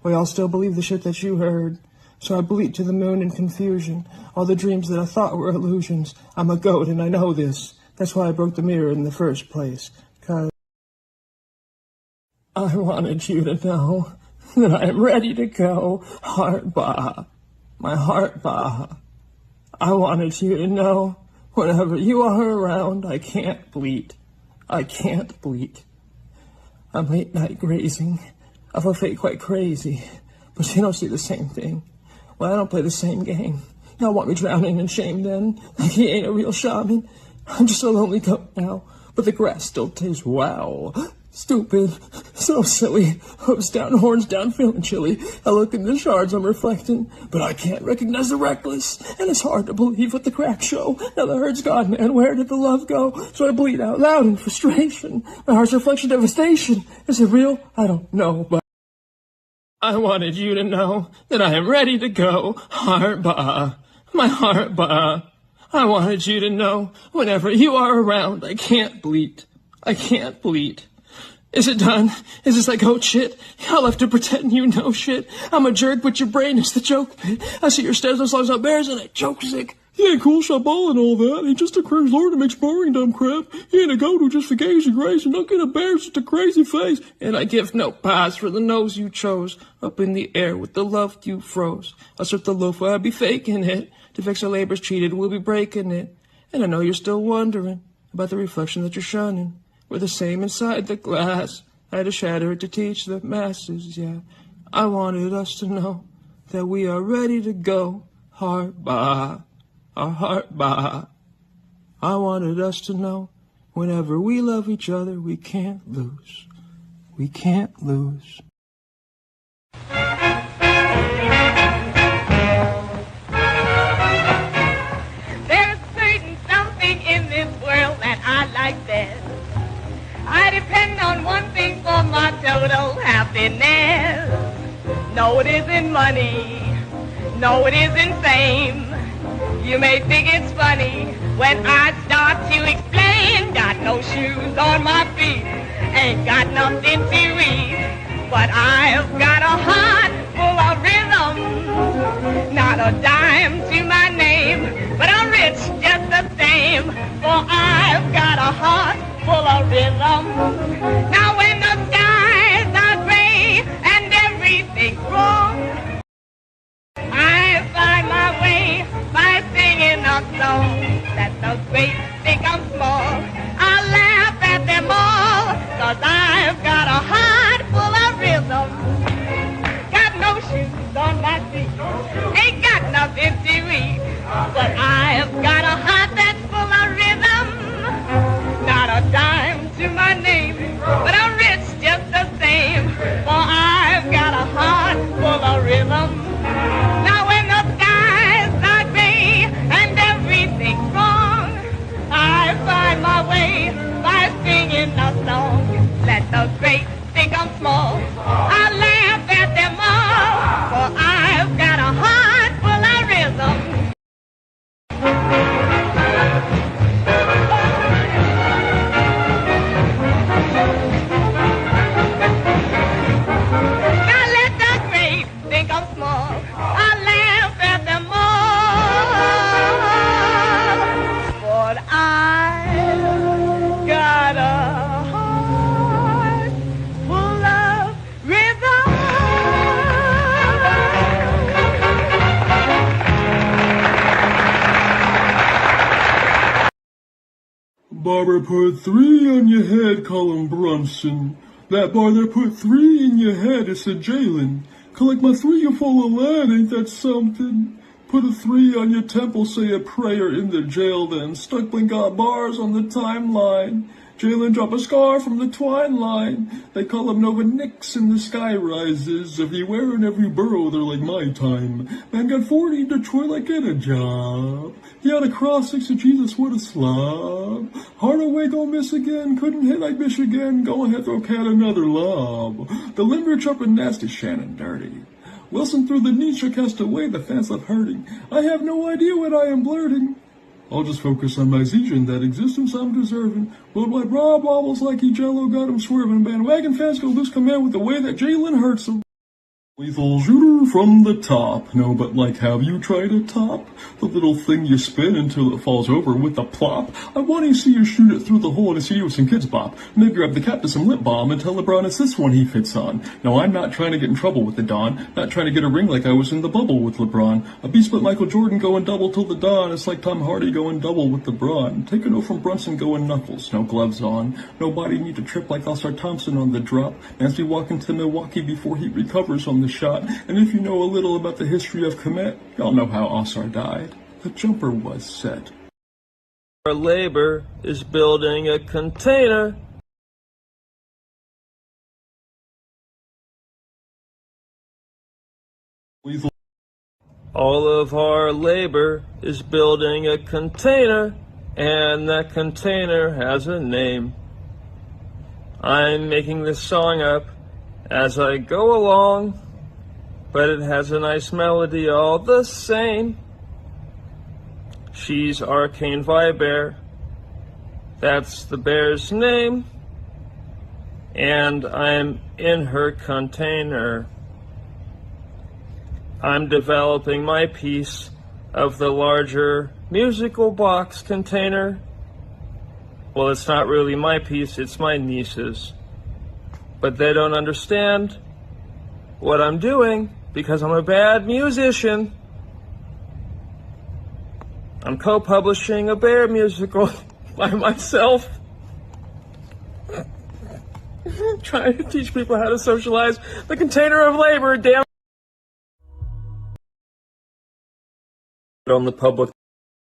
We all still believe the shit that you heard. So I bleat to the moon in confusion. All the dreams that I thought were illusions. I'm a goat and I know this. That's why I broke the mirror in the first place. 'Cause I wanted you to know that I am ready to go. Heart bah, my heart bah. I wanted you to know whenever you are around, I can't bleat. I can't bleat. I'm late night grazing. I feel fate quite crazy, but you don't see the same thing. Well, I don't play the same game. Y'all want me drowning in shame then? Like he ain't a real shaman. I'm just a lonely goat now, but the grass still tastes wow. Stupid, so silly. Hooves down, horns down, feeling chilly. I look in the shards, I'm reflecting, but I can't recognize the reckless. And it's hard to believe what the cracks show. Now the herd's gone, man, where did the love go? So I bleed out loud in frustration. My heart's reflection, devastation. Is it real? I don't know, but I wanted you to know that I am ready to go. Heart bah, my heart bah. I wanted you to know whenever you are around, I can't bleat. I can't bleat. Is it done? Is this like old shit? I'll have to pretend you know shit. I'm a jerk, but your brain is the joke pit. I see your stairs, those songs about bears, and I joke sick. He ain't cool shot ball and all that. He's just a cringe lord who makes boring dumb crap. He ain't a goat who just forgets your grace and don't get a bear, just a crazy face. And I give no pass for the nose you chose. Up in the air with the love you froze. I'll serve the loaf where I be faking it. To fix our labor's cheated, we'll be breaking it. And I know you're still wondering about the reflection that you're shunning. We're the same inside the glass. I had to shatter it to teach the masses, yeah. I wanted us to know that we are ready to go. Heart by our heart by. I wanted us to know whenever we love each other, we can't lose. We can't lose. There's certain something in this world that I like best. I depend on one thing for my total happiness. No, it isn't money. No, it isn't fame. You may think it's funny when I start to explain. Got no shoes on my feet, ain't got nothing to eat, but I've got a heart full of rhythm. Not a dime to my name, but I'm rich just the same, for I've got a heart full of rhythm. Now when the skies are gray and everything's wrong, I find my way by singing a song that the great think I'm small. I laugh at them all, 'cause I've got a heart full of rhythm. Got no shoes on my feet, ain't got nothing to eat, but I've got a heart that's full of rhythm. Not a dime to my name, but I'm rich just the same, for I've got a heart full of rhythm. Now when the skies are gray and everything's wrong, I find my way by singing a song. Let the great think I'm small, I laugh at them all, for I've got a heart full of rhythm. Now let the great think I'm small, I laugh at them all, but I've got a heart full of rhythm. Barbara put 3 on your head, call him Brunson. That bar there put 3 in your head, it's a Jalen. Collect my 3, you're full of lead, ain't that something? Put a 3 on your temple, say a prayer in the jail then. Stuckman got bars on the timeline. Jalen drop a scar from the twine line. They call him Nova Nix in the sky rises. Everywhere in every borough, they're like my time. Man got 40 in Detroit like get a job. He had a cross 6 to Jesus, what a slob. Hardaway gon' miss again, couldn't hit like Michigan. Go ahead, throw Cat another lob. The limber chopping nasty, Shannon dirty. Wilson threw the Nietzsche cast away, the fans left hurting. I have no idea what I am blurting. I'll just focus on my Zesian, that existence I'm deserving. Worldwide Rob wobbles like he jello got him swerving. Bandwagon fans go lose command with the way that Jalen hurts him. Lethal shooter from the top. No, but like, have you tried to top the little thing you spin until it falls over with a plop? I want to see you shoot it through the hole and see you with some kids bop. Maybe grab the cap to some lip balm and tell LeBron it's this one he fits on. No, I'm not trying to get in trouble with the Don. Not trying to get a ring like I was in the bubble with LeBron. A beast but Michael Jordan going double till the dawn. It's like Tom Hardy going double with the Braun. Take a note from Brunson going knuckles. No gloves on. Nobody need to trip like All-Star Thompson on the drop. Nancy walking to Milwaukee before he recovers on the shot. And if you know a little about the history of Komet, y'all know how Osar died. The jumper was set. Our labor is building a container. All of our labor is building a container, and that container has a name. I'm making this song up as I go along, but it has a nice melody all the same. She's Arcane Vibear. That's the bear's name. and I'm in her container. I'm developing my piece of the larger musical box container. Well, it's not really my piece, it's my niece's. But they don't understand what I'm doing because I'm a bad musician. I'm co-publishing a Bear musical by myself. Trying to teach people how to socialize the container of labor, damn. On the public.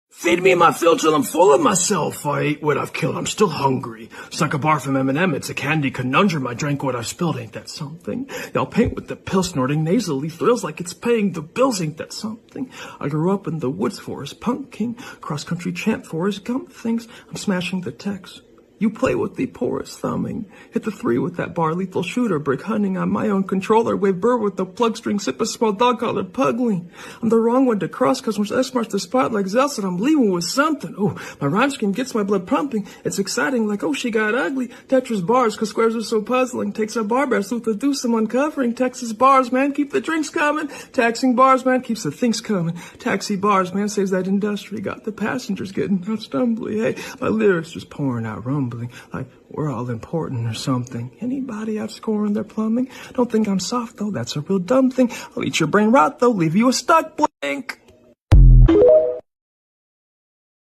Feed me my fill till I'm full of myself. I ate what I've killed, I'm still hungry. Stuck a bar from Eminem, it's a candy conundrum. I drank what I've spilled, ain't that something? Y'all paint with the pill snorting nasally thrills like it's paying the bills, ain't that something? I grew up in the woods, Forest Punk King, cross-country champ, Forrest Gump things. I'm smashing the text. You play with the porous thumbing. Hit the 3 with that bar lethal shooter. Brick hunting on my own controller. Wave burr with the plug string. Sip a small dog collared pugly. I'm the wrong one to cross cause when S marks the spot like Zelson, I'm leaving with something. Ooh, my rhyme scheme gets my blood pumping. It's exciting like, oh, she got ugly. Tetris bars cause squares are so puzzling. Takes a bar bear, salute the deuce, I'm uncovering. Texas bars, man, keep the drinks coming. Taxing bars, man, keeps the things coming. Taxi bars, man, saves that industry. Got the passengers getting out stumbly. Hey, my lyrics just pouring out rumbling. Like we're all important or something. Anybody outscoring their plumbing? Don't think I'm soft though, that's a real dumb thing. I'll eat your brain rot though, leave you a stuck blank.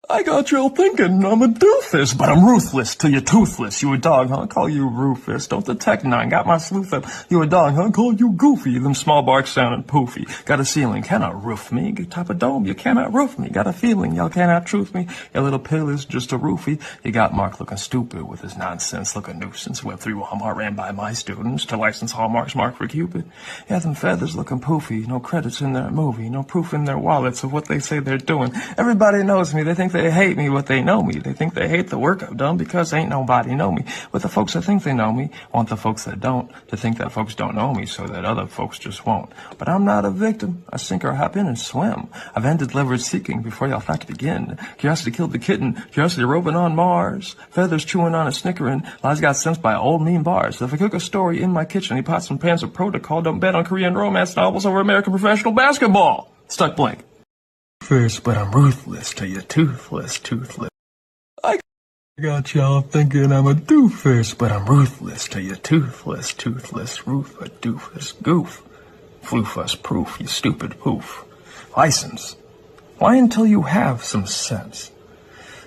I got y'all thinking I'm a doofus, but I'm ruthless till you're toothless. You a dog, huh? Call you Rufus. Don't detect none. Got my sleuth up. You a dog, huh? Call you Goofy. Them small barks sounding poofy. Got a ceiling, cannot roof me. Get top of dome, you cannot roof me. Got a feeling, y'all cannot truth me. Your little pill is just a roofie. You got Mark looking stupid with his nonsense, looking nuisance. Web3 Walmart ran by my students to license Hallmark's Mark for Cupid. Yeah, them feathers looking poofy. No credits in their movie. No proof in their wallets of what they say they're doing. Everybody knows me. They think they hate me, but they know me. They think they hate the work I've done because ain't nobody know me. But the folks that think they know me want the folks that don't to think that folks don't know me so that other folks just won't. But I'm not a victim. I sink or hop in and swim. I've ended leverage seeking before y'all fact begin. Curiosity killed the kitten. Curiosity roving on Mars. Feathers chewing on a snickering. Lies got sensed by old mean bars. If I cook a story in my kitchen, he pots and pans of protocol. Don't bet on Korean romance novels over American professional basketball. Stuck blank. First, but I'm ruthless till you're toothless. I got y'all thinking I'm a doofus, but I'm ruthless till you're toothless. Roof, a doofus, goof. Floofus proof, you stupid poof. License. Why until you have some sense?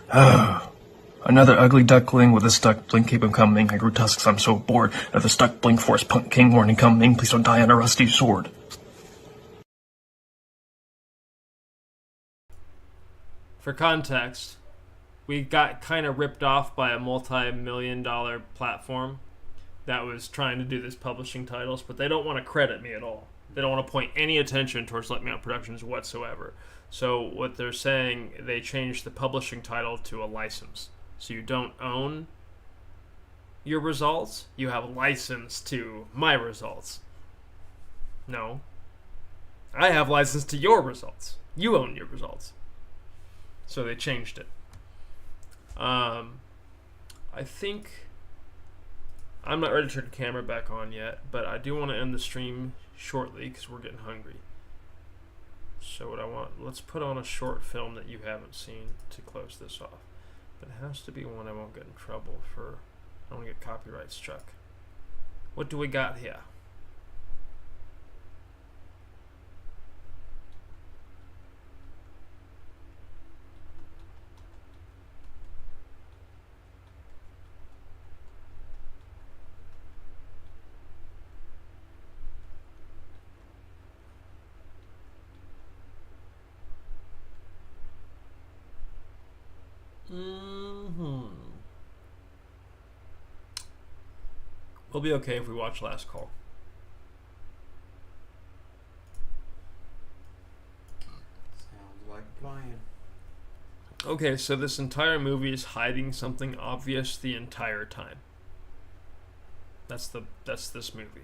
Another ugly duckling with a stuck blink, keep him coming. I grew tusks, I'm so bored. Another stuck blink, force punk king, warning coming. Please don't die on a rusty sword. For context, we got kind of ripped off by a multi-million-dollar platform that was trying to do this publishing titles, but they don't want to credit me at all. They don't want to point any attention towards Let Me Out Productions whatsoever. So what they're saying, they changed the publishing title to a license. So you don't own your results, you have a license to my results. No. I have license to your results. You own your results. So they changed it. I think I'm not ready to turn the camera back on yet, but I do want to end the stream shortly because we're getting hungry. So what I want, let's put on a short film that you haven't seen to close this off. But it has to be one I won't get in trouble for. I don't want to get copyright struck. What do we got here? We'll be okay if we watch Last Call. Sounds like a plan. Okay, so this entire movie is hiding something obvious the entire time. That's this movie.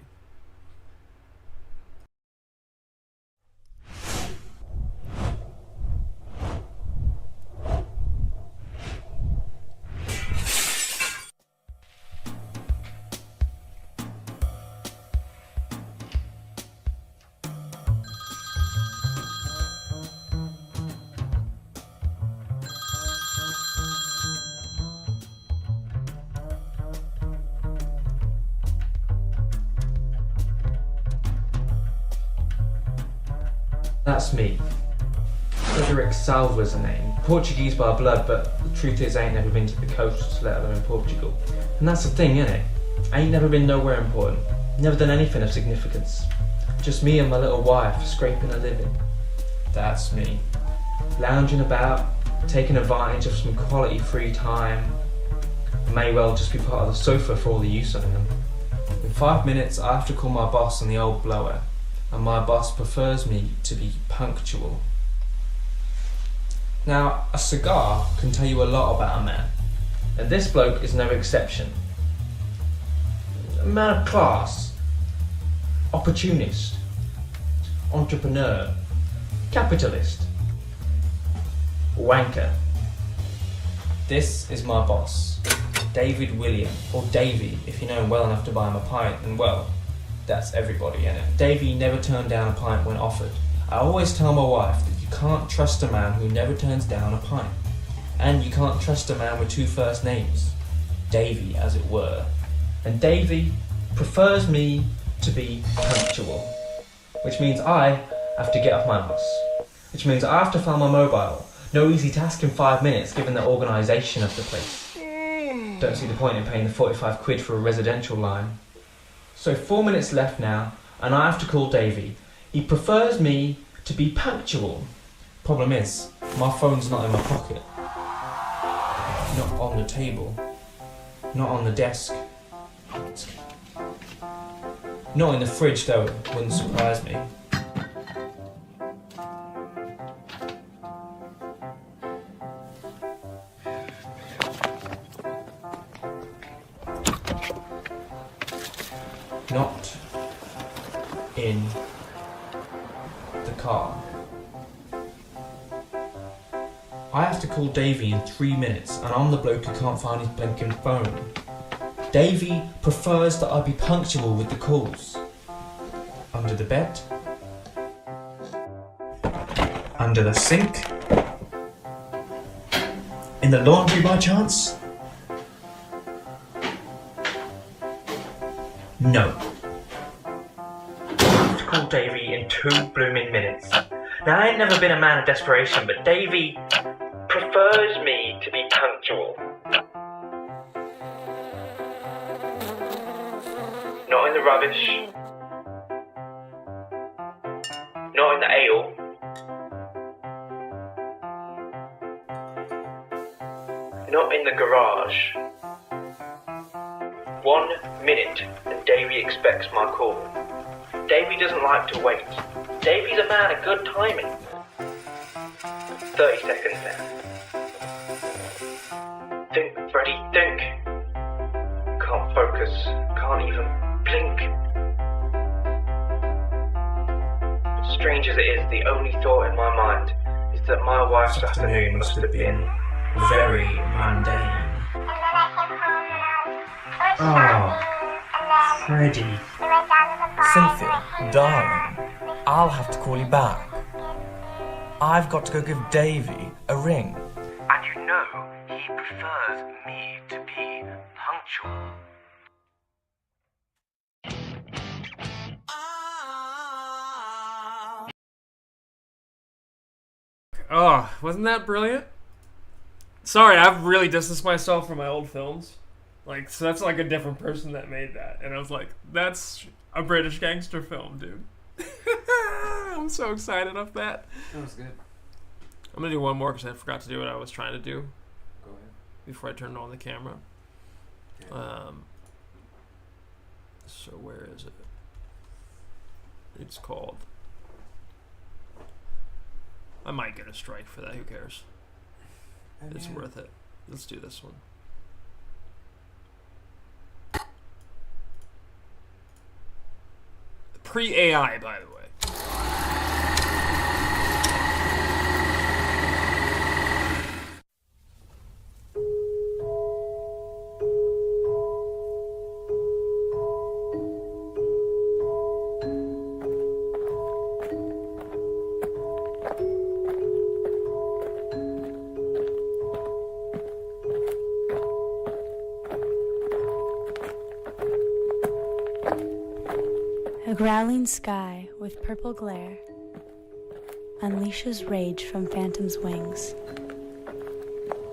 That's me. Frederick Salva's a name. Portuguese by blood, but the truth is I ain't never been to the coast, let alone Portugal. And that's the thing, innit? I ain't never been nowhere important. Never done anything of significance. Just me and my little wife scraping a living. That's me. Lounging about, taking advantage of some quality free time. May well just be part of the sofa for all the use I am. In 5 minutes I have to call my boss on the old blower, and my boss prefers me to be punctual. Now, a cigar can tell you a lot about a man, and this bloke is no exception. A man of class, opportunist, entrepreneur, capitalist, wanker. This is my boss, David William, or Davy if you know him well enough to buy him a pint, and well, that's everybody, innit? Davy never turned down a pint when offered. I always tell my wife that you can't trust a man who never turns down a pint. And you can't trust a man with two first names, Davy as it were. And Davy prefers me to be punctual, which means I have to get off my ass, which means I have to find my mobile. No easy task in 5 minutes given the organisation of the place. Don't see the point in paying the 45 quid for a residential line. So 4 minutes left now, and I have to call Davy. He prefers me to be punctual. Problem is, my phone's not in my pocket. Not on the table. Not on the desk. Not in the fridge though, wouldn't surprise me. Not in the car. I have to call Davy in 3 minutes, and I'm the bloke who can't find his blinking phone. Davy prefers that I be punctual with the calls. Under the bed. Under the sink. In the laundry by chance? No. I have to call Davy in 2 blooming minutes. Now I ain't never been a man of desperation, but Davy prefers me to be punctual. Not in the rubbish. Not in the ale. Not in the garage. 1 minute and Davy expects my call. Davy doesn't like to wait. Davy's a man of good timing. 30 seconds now. Think, Freddy, think. Can't focus, can't even blink. Strange as it is, the only thought in my mind is that my wife's afternoon must have been very mundane. Oh, Freddy. Cynthia, darling, I'll have to call you back. I've got to go give Davy a ring. And you know he prefers me to be punctual. Oh, wasn't that brilliant? Sorry, I've really distanced myself from my old films. Like, so that's like a different person that made that. And I was like, that's a British gangster film, dude. I'm so excited off that. That was good. I'm going to do one more because I forgot to do what I was trying to do. Go ahead. Before I turned on the camera. Okay. So where is it? It's called... I might get a strike for that. Who cares? It's worth it. Let's do this one. Pre-AI, by the way. A growling sky with purple glare. unleashes rage from phantom's wings.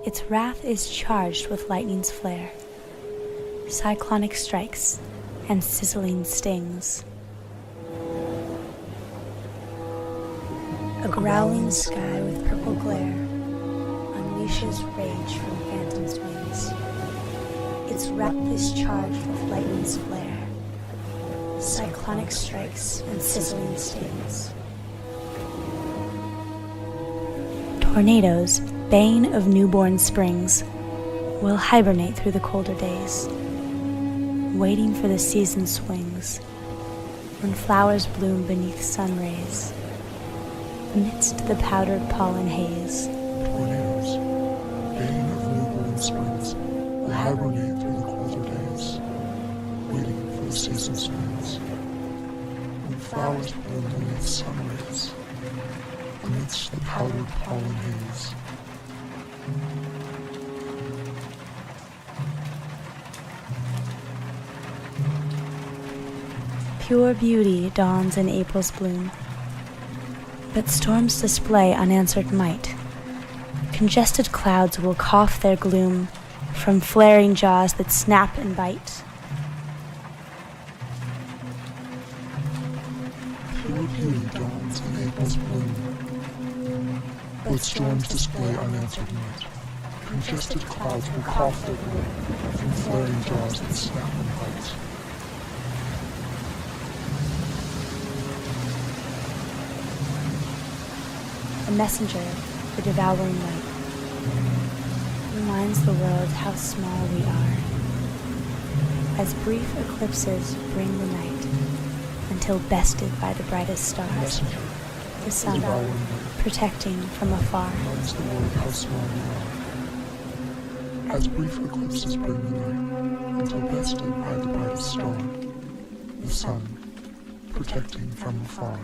Its wrath is charged with lightning's flare, cyclonic strikes and sizzling stings. A growling sky with purple glare unleashes rage from phantom's wings. Its wrath is charged with lightning's flare, cyclonic strikes and sizzling stings. Tornadoes, bane of newborn springs, will hibernate through the colder days, waiting for the season swings, when flowers bloom beneath sun rays, amidst the powdered pollen haze. Tornadoes, bane of newborn springs, will hibernate through the colder days, waiting for the season swings, when flowers bloom beneath sun rays, amidst the powdered pollen haze. Pure beauty dawns in April's bloom, but storms display unanswered might. Congested clouds will cough their gloom from flaring jaws that snap and bite. Pure beauty dawns in April's bloom, but storms display unanswered might. Congested clouds will cough their gloom from flaring jaws that snap and bite. A messenger for devouring light reminds the world how small we are, as brief eclipses bring the night until bested by the brightest stars, the sun protecting from afar. Reminds the world how small we are, as brief eclipses bring the night until bested by the brightest star, the sun protecting from afar.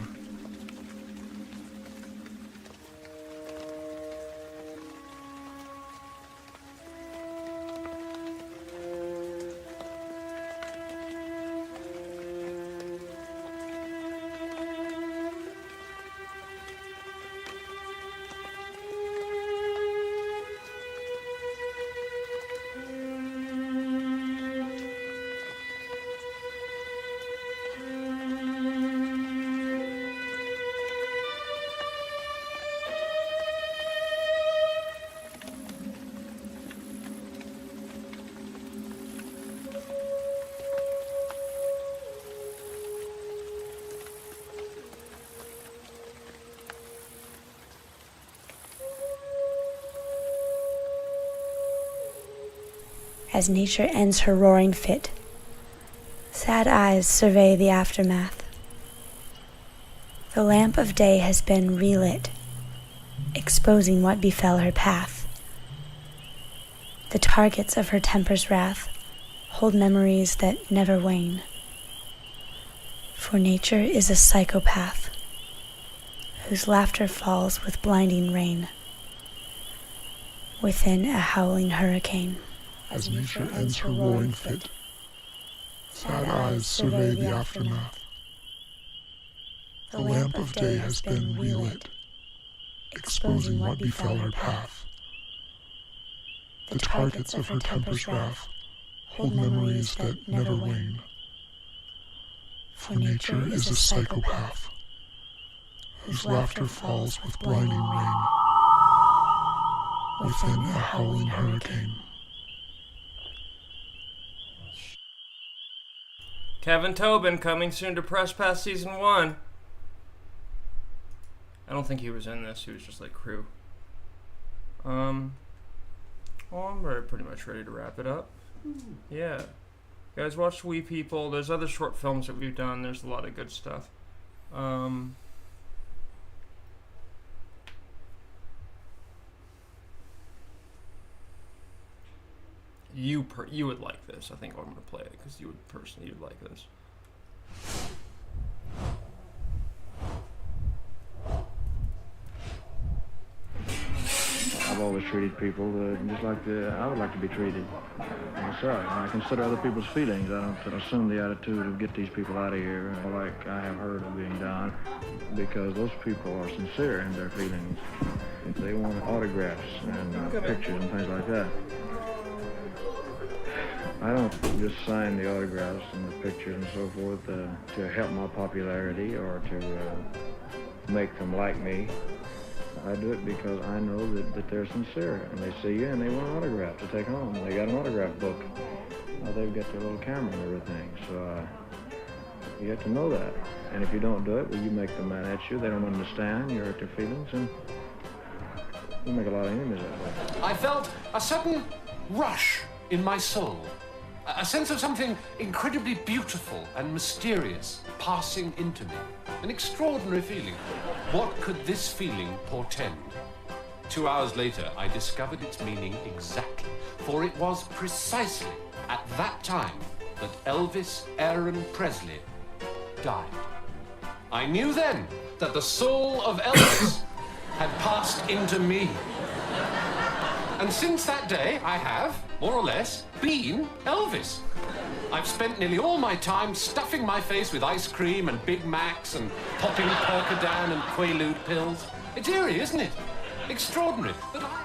As nature ends her roaring fit, sad eyes survey the aftermath. The lamp of day has been relit, exposing what befell her path. The targets of her temper's wrath hold memories that never wane. For nature is a psychopath, whose laughter falls with blinding rain, within a howling hurricane. As nature ends her roaring fit, sad eyes survey the aftermath. The lamp of day has been relit, exposing what befell her path. The targets of her temper's wrath hold memories that never wane. For nature is a psychopath, whose laughter falls with blinding rain, within a howling hurricane. Kevin Tobin coming soon to Press Pass Season 1. I don't think he was in this. He was just like crew. Well, I'm pretty much ready to wrap it up. Yeah. You guys watch We People. There's other short films that we've done. There's a lot of good stuff. You would like this. I think I'm going to play it because you'd like this. I've always treated these people just like I would like to be treated myself. And I consider other people's feelings. I don't assume the attitude of get these people out of here like I have heard of being done, because those people are sincere in their feelings. They want autographs and pictures and things like that. I don't just sign the autographs and the pictures and so forth to help my popularity or to make them like me. I do it because I know that they're sincere, and they see you and they want an autograph to take home. They got an autograph book. They've got their little camera and everything, so you have to know that. And if you don't do it, well, you make them mad at you. They don't understand. You hurt their feelings, and you make a lot of enemies that way. I felt a sudden rush in my soul, a sense of something incredibly beautiful and mysterious passing into me. An extraordinary feeling. What could this feeling portend? 2 hours later, I discovered its meaning exactly, for it was precisely at that time that Elvis Aaron Presley died. I knew then that the soul of Elvis had passed into me. And since that day, I have, more or less, been Elvis. I've spent nearly all my time stuffing my face with ice cream and Big Macs and popping Percodan and Quaalude pills. It's eerie, isn't it? Extraordinary.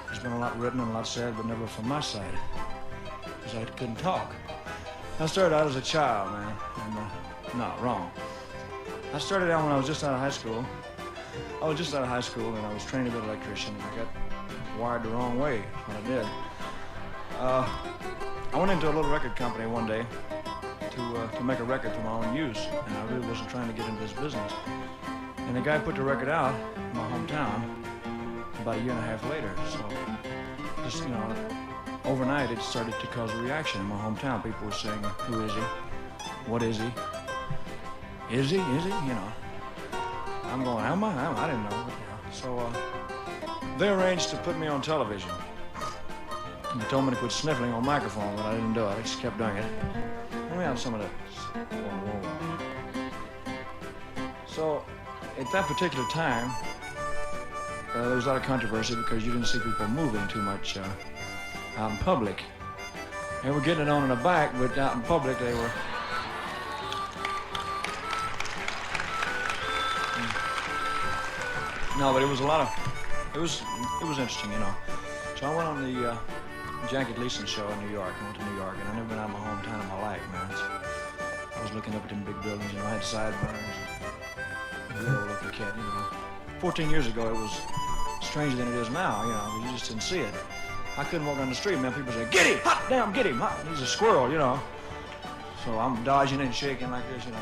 There's been a lot written and a lot said, but never from my side, because I couldn't talk. I started out as a child, man, and no, wrong. I started out when I was just out of high school. I was just out of high school, and I was trained to be an electrician, and I got wired the wrong way, what I did. I went into a little record company one day to make a record for my own use, and I really wasn't trying to get into this business. And the guy put the record out in my hometown about a year and a half later. So just, overnight it started to cause a reaction in my hometown. People were saying, who is he? What is he? Is he? I'm going, am I? I didn't know. So they arranged to put me on television. They told me to quit sniffling on microphone, but I didn't do it. I just kept doing it. Let me have some of this. So, at that particular time, there was a lot of controversy because you didn't see people moving too much out in public. They were getting it on in the back, but out in public they were... No, but it was a lot of... It was interesting, So I went on the Jackie Gleason show in New York. I went to New York, and I've never been out of my hometown in my life, man. I was looking up at them big buildings, I had sideburns. Real looking kid, 14 years ago, it was stranger than it is now, because you just didn't see it. I couldn't walk down the street, man. People say, get him! Hot damn, get him! Hot. He's a squirrel, So I'm dodging and shaking like this, In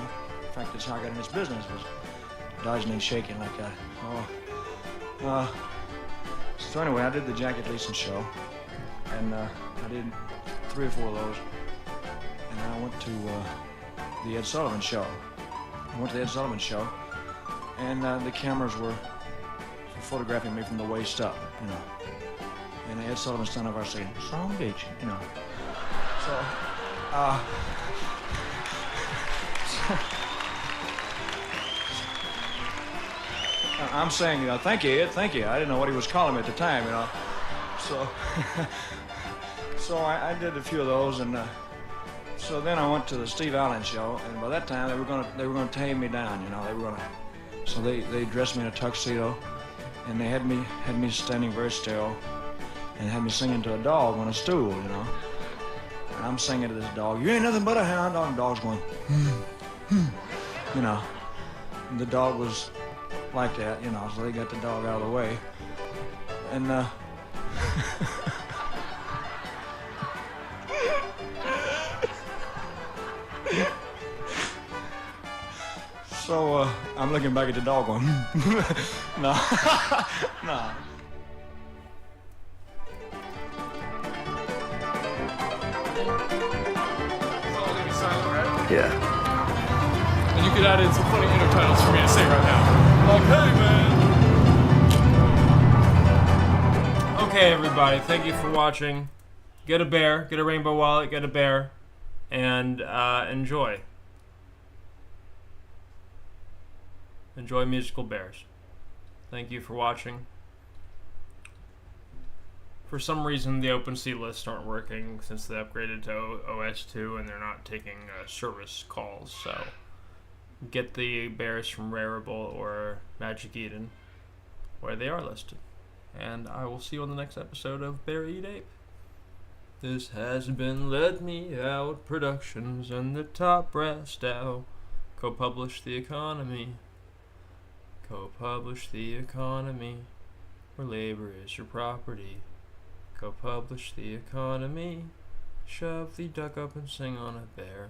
fact, that's how I got in this business, was dodging and shaking like that. So anyway, I did the Jackie Gleason show, and I did 3 or 4 of those, and then I went to the Ed Sullivan show. And the cameras were photographing me from the waist up, And Ed Sullivan standing over saying, Strong Beach, So, I'm saying, thank you, Ed, thank you. I didn't know what he was calling me at the time, So, so I did a few of those, and so then I went to the Steve Allen show, and by that time they were gonna tame me down, So they dressed me in a tuxedo, and they had me standing very still, and had me singing to a dog on a stool, And I'm singing to this dog, you ain't nothing but a hound dog, and the dog's going, And the dog was like that, so they got the dog out of the way. And so I'm looking back at the dog going, no, no. Yeah. And you could add in some funny intertitles for me to say right now. Like, hey, man. Okay, everybody, thank you for watching. Get a bear, get a rainbow wallet, get a bear, and enjoy. Enjoy musical bears. Thank you for watching. For some reason, the OpenSea lists aren't working since they upgraded to OS 2 and they're not taking service calls. So get the bears from Rarible or Magic Eden where they are listed. And I will see you on the next episode of Bear Eat Ape. This has been Let Me Out Productions and the Top Brass Dow. Co-publish the economy. Co-publish the economy. Where labor is your property. Go publish the economy. Shove the duck up and sing on a bear.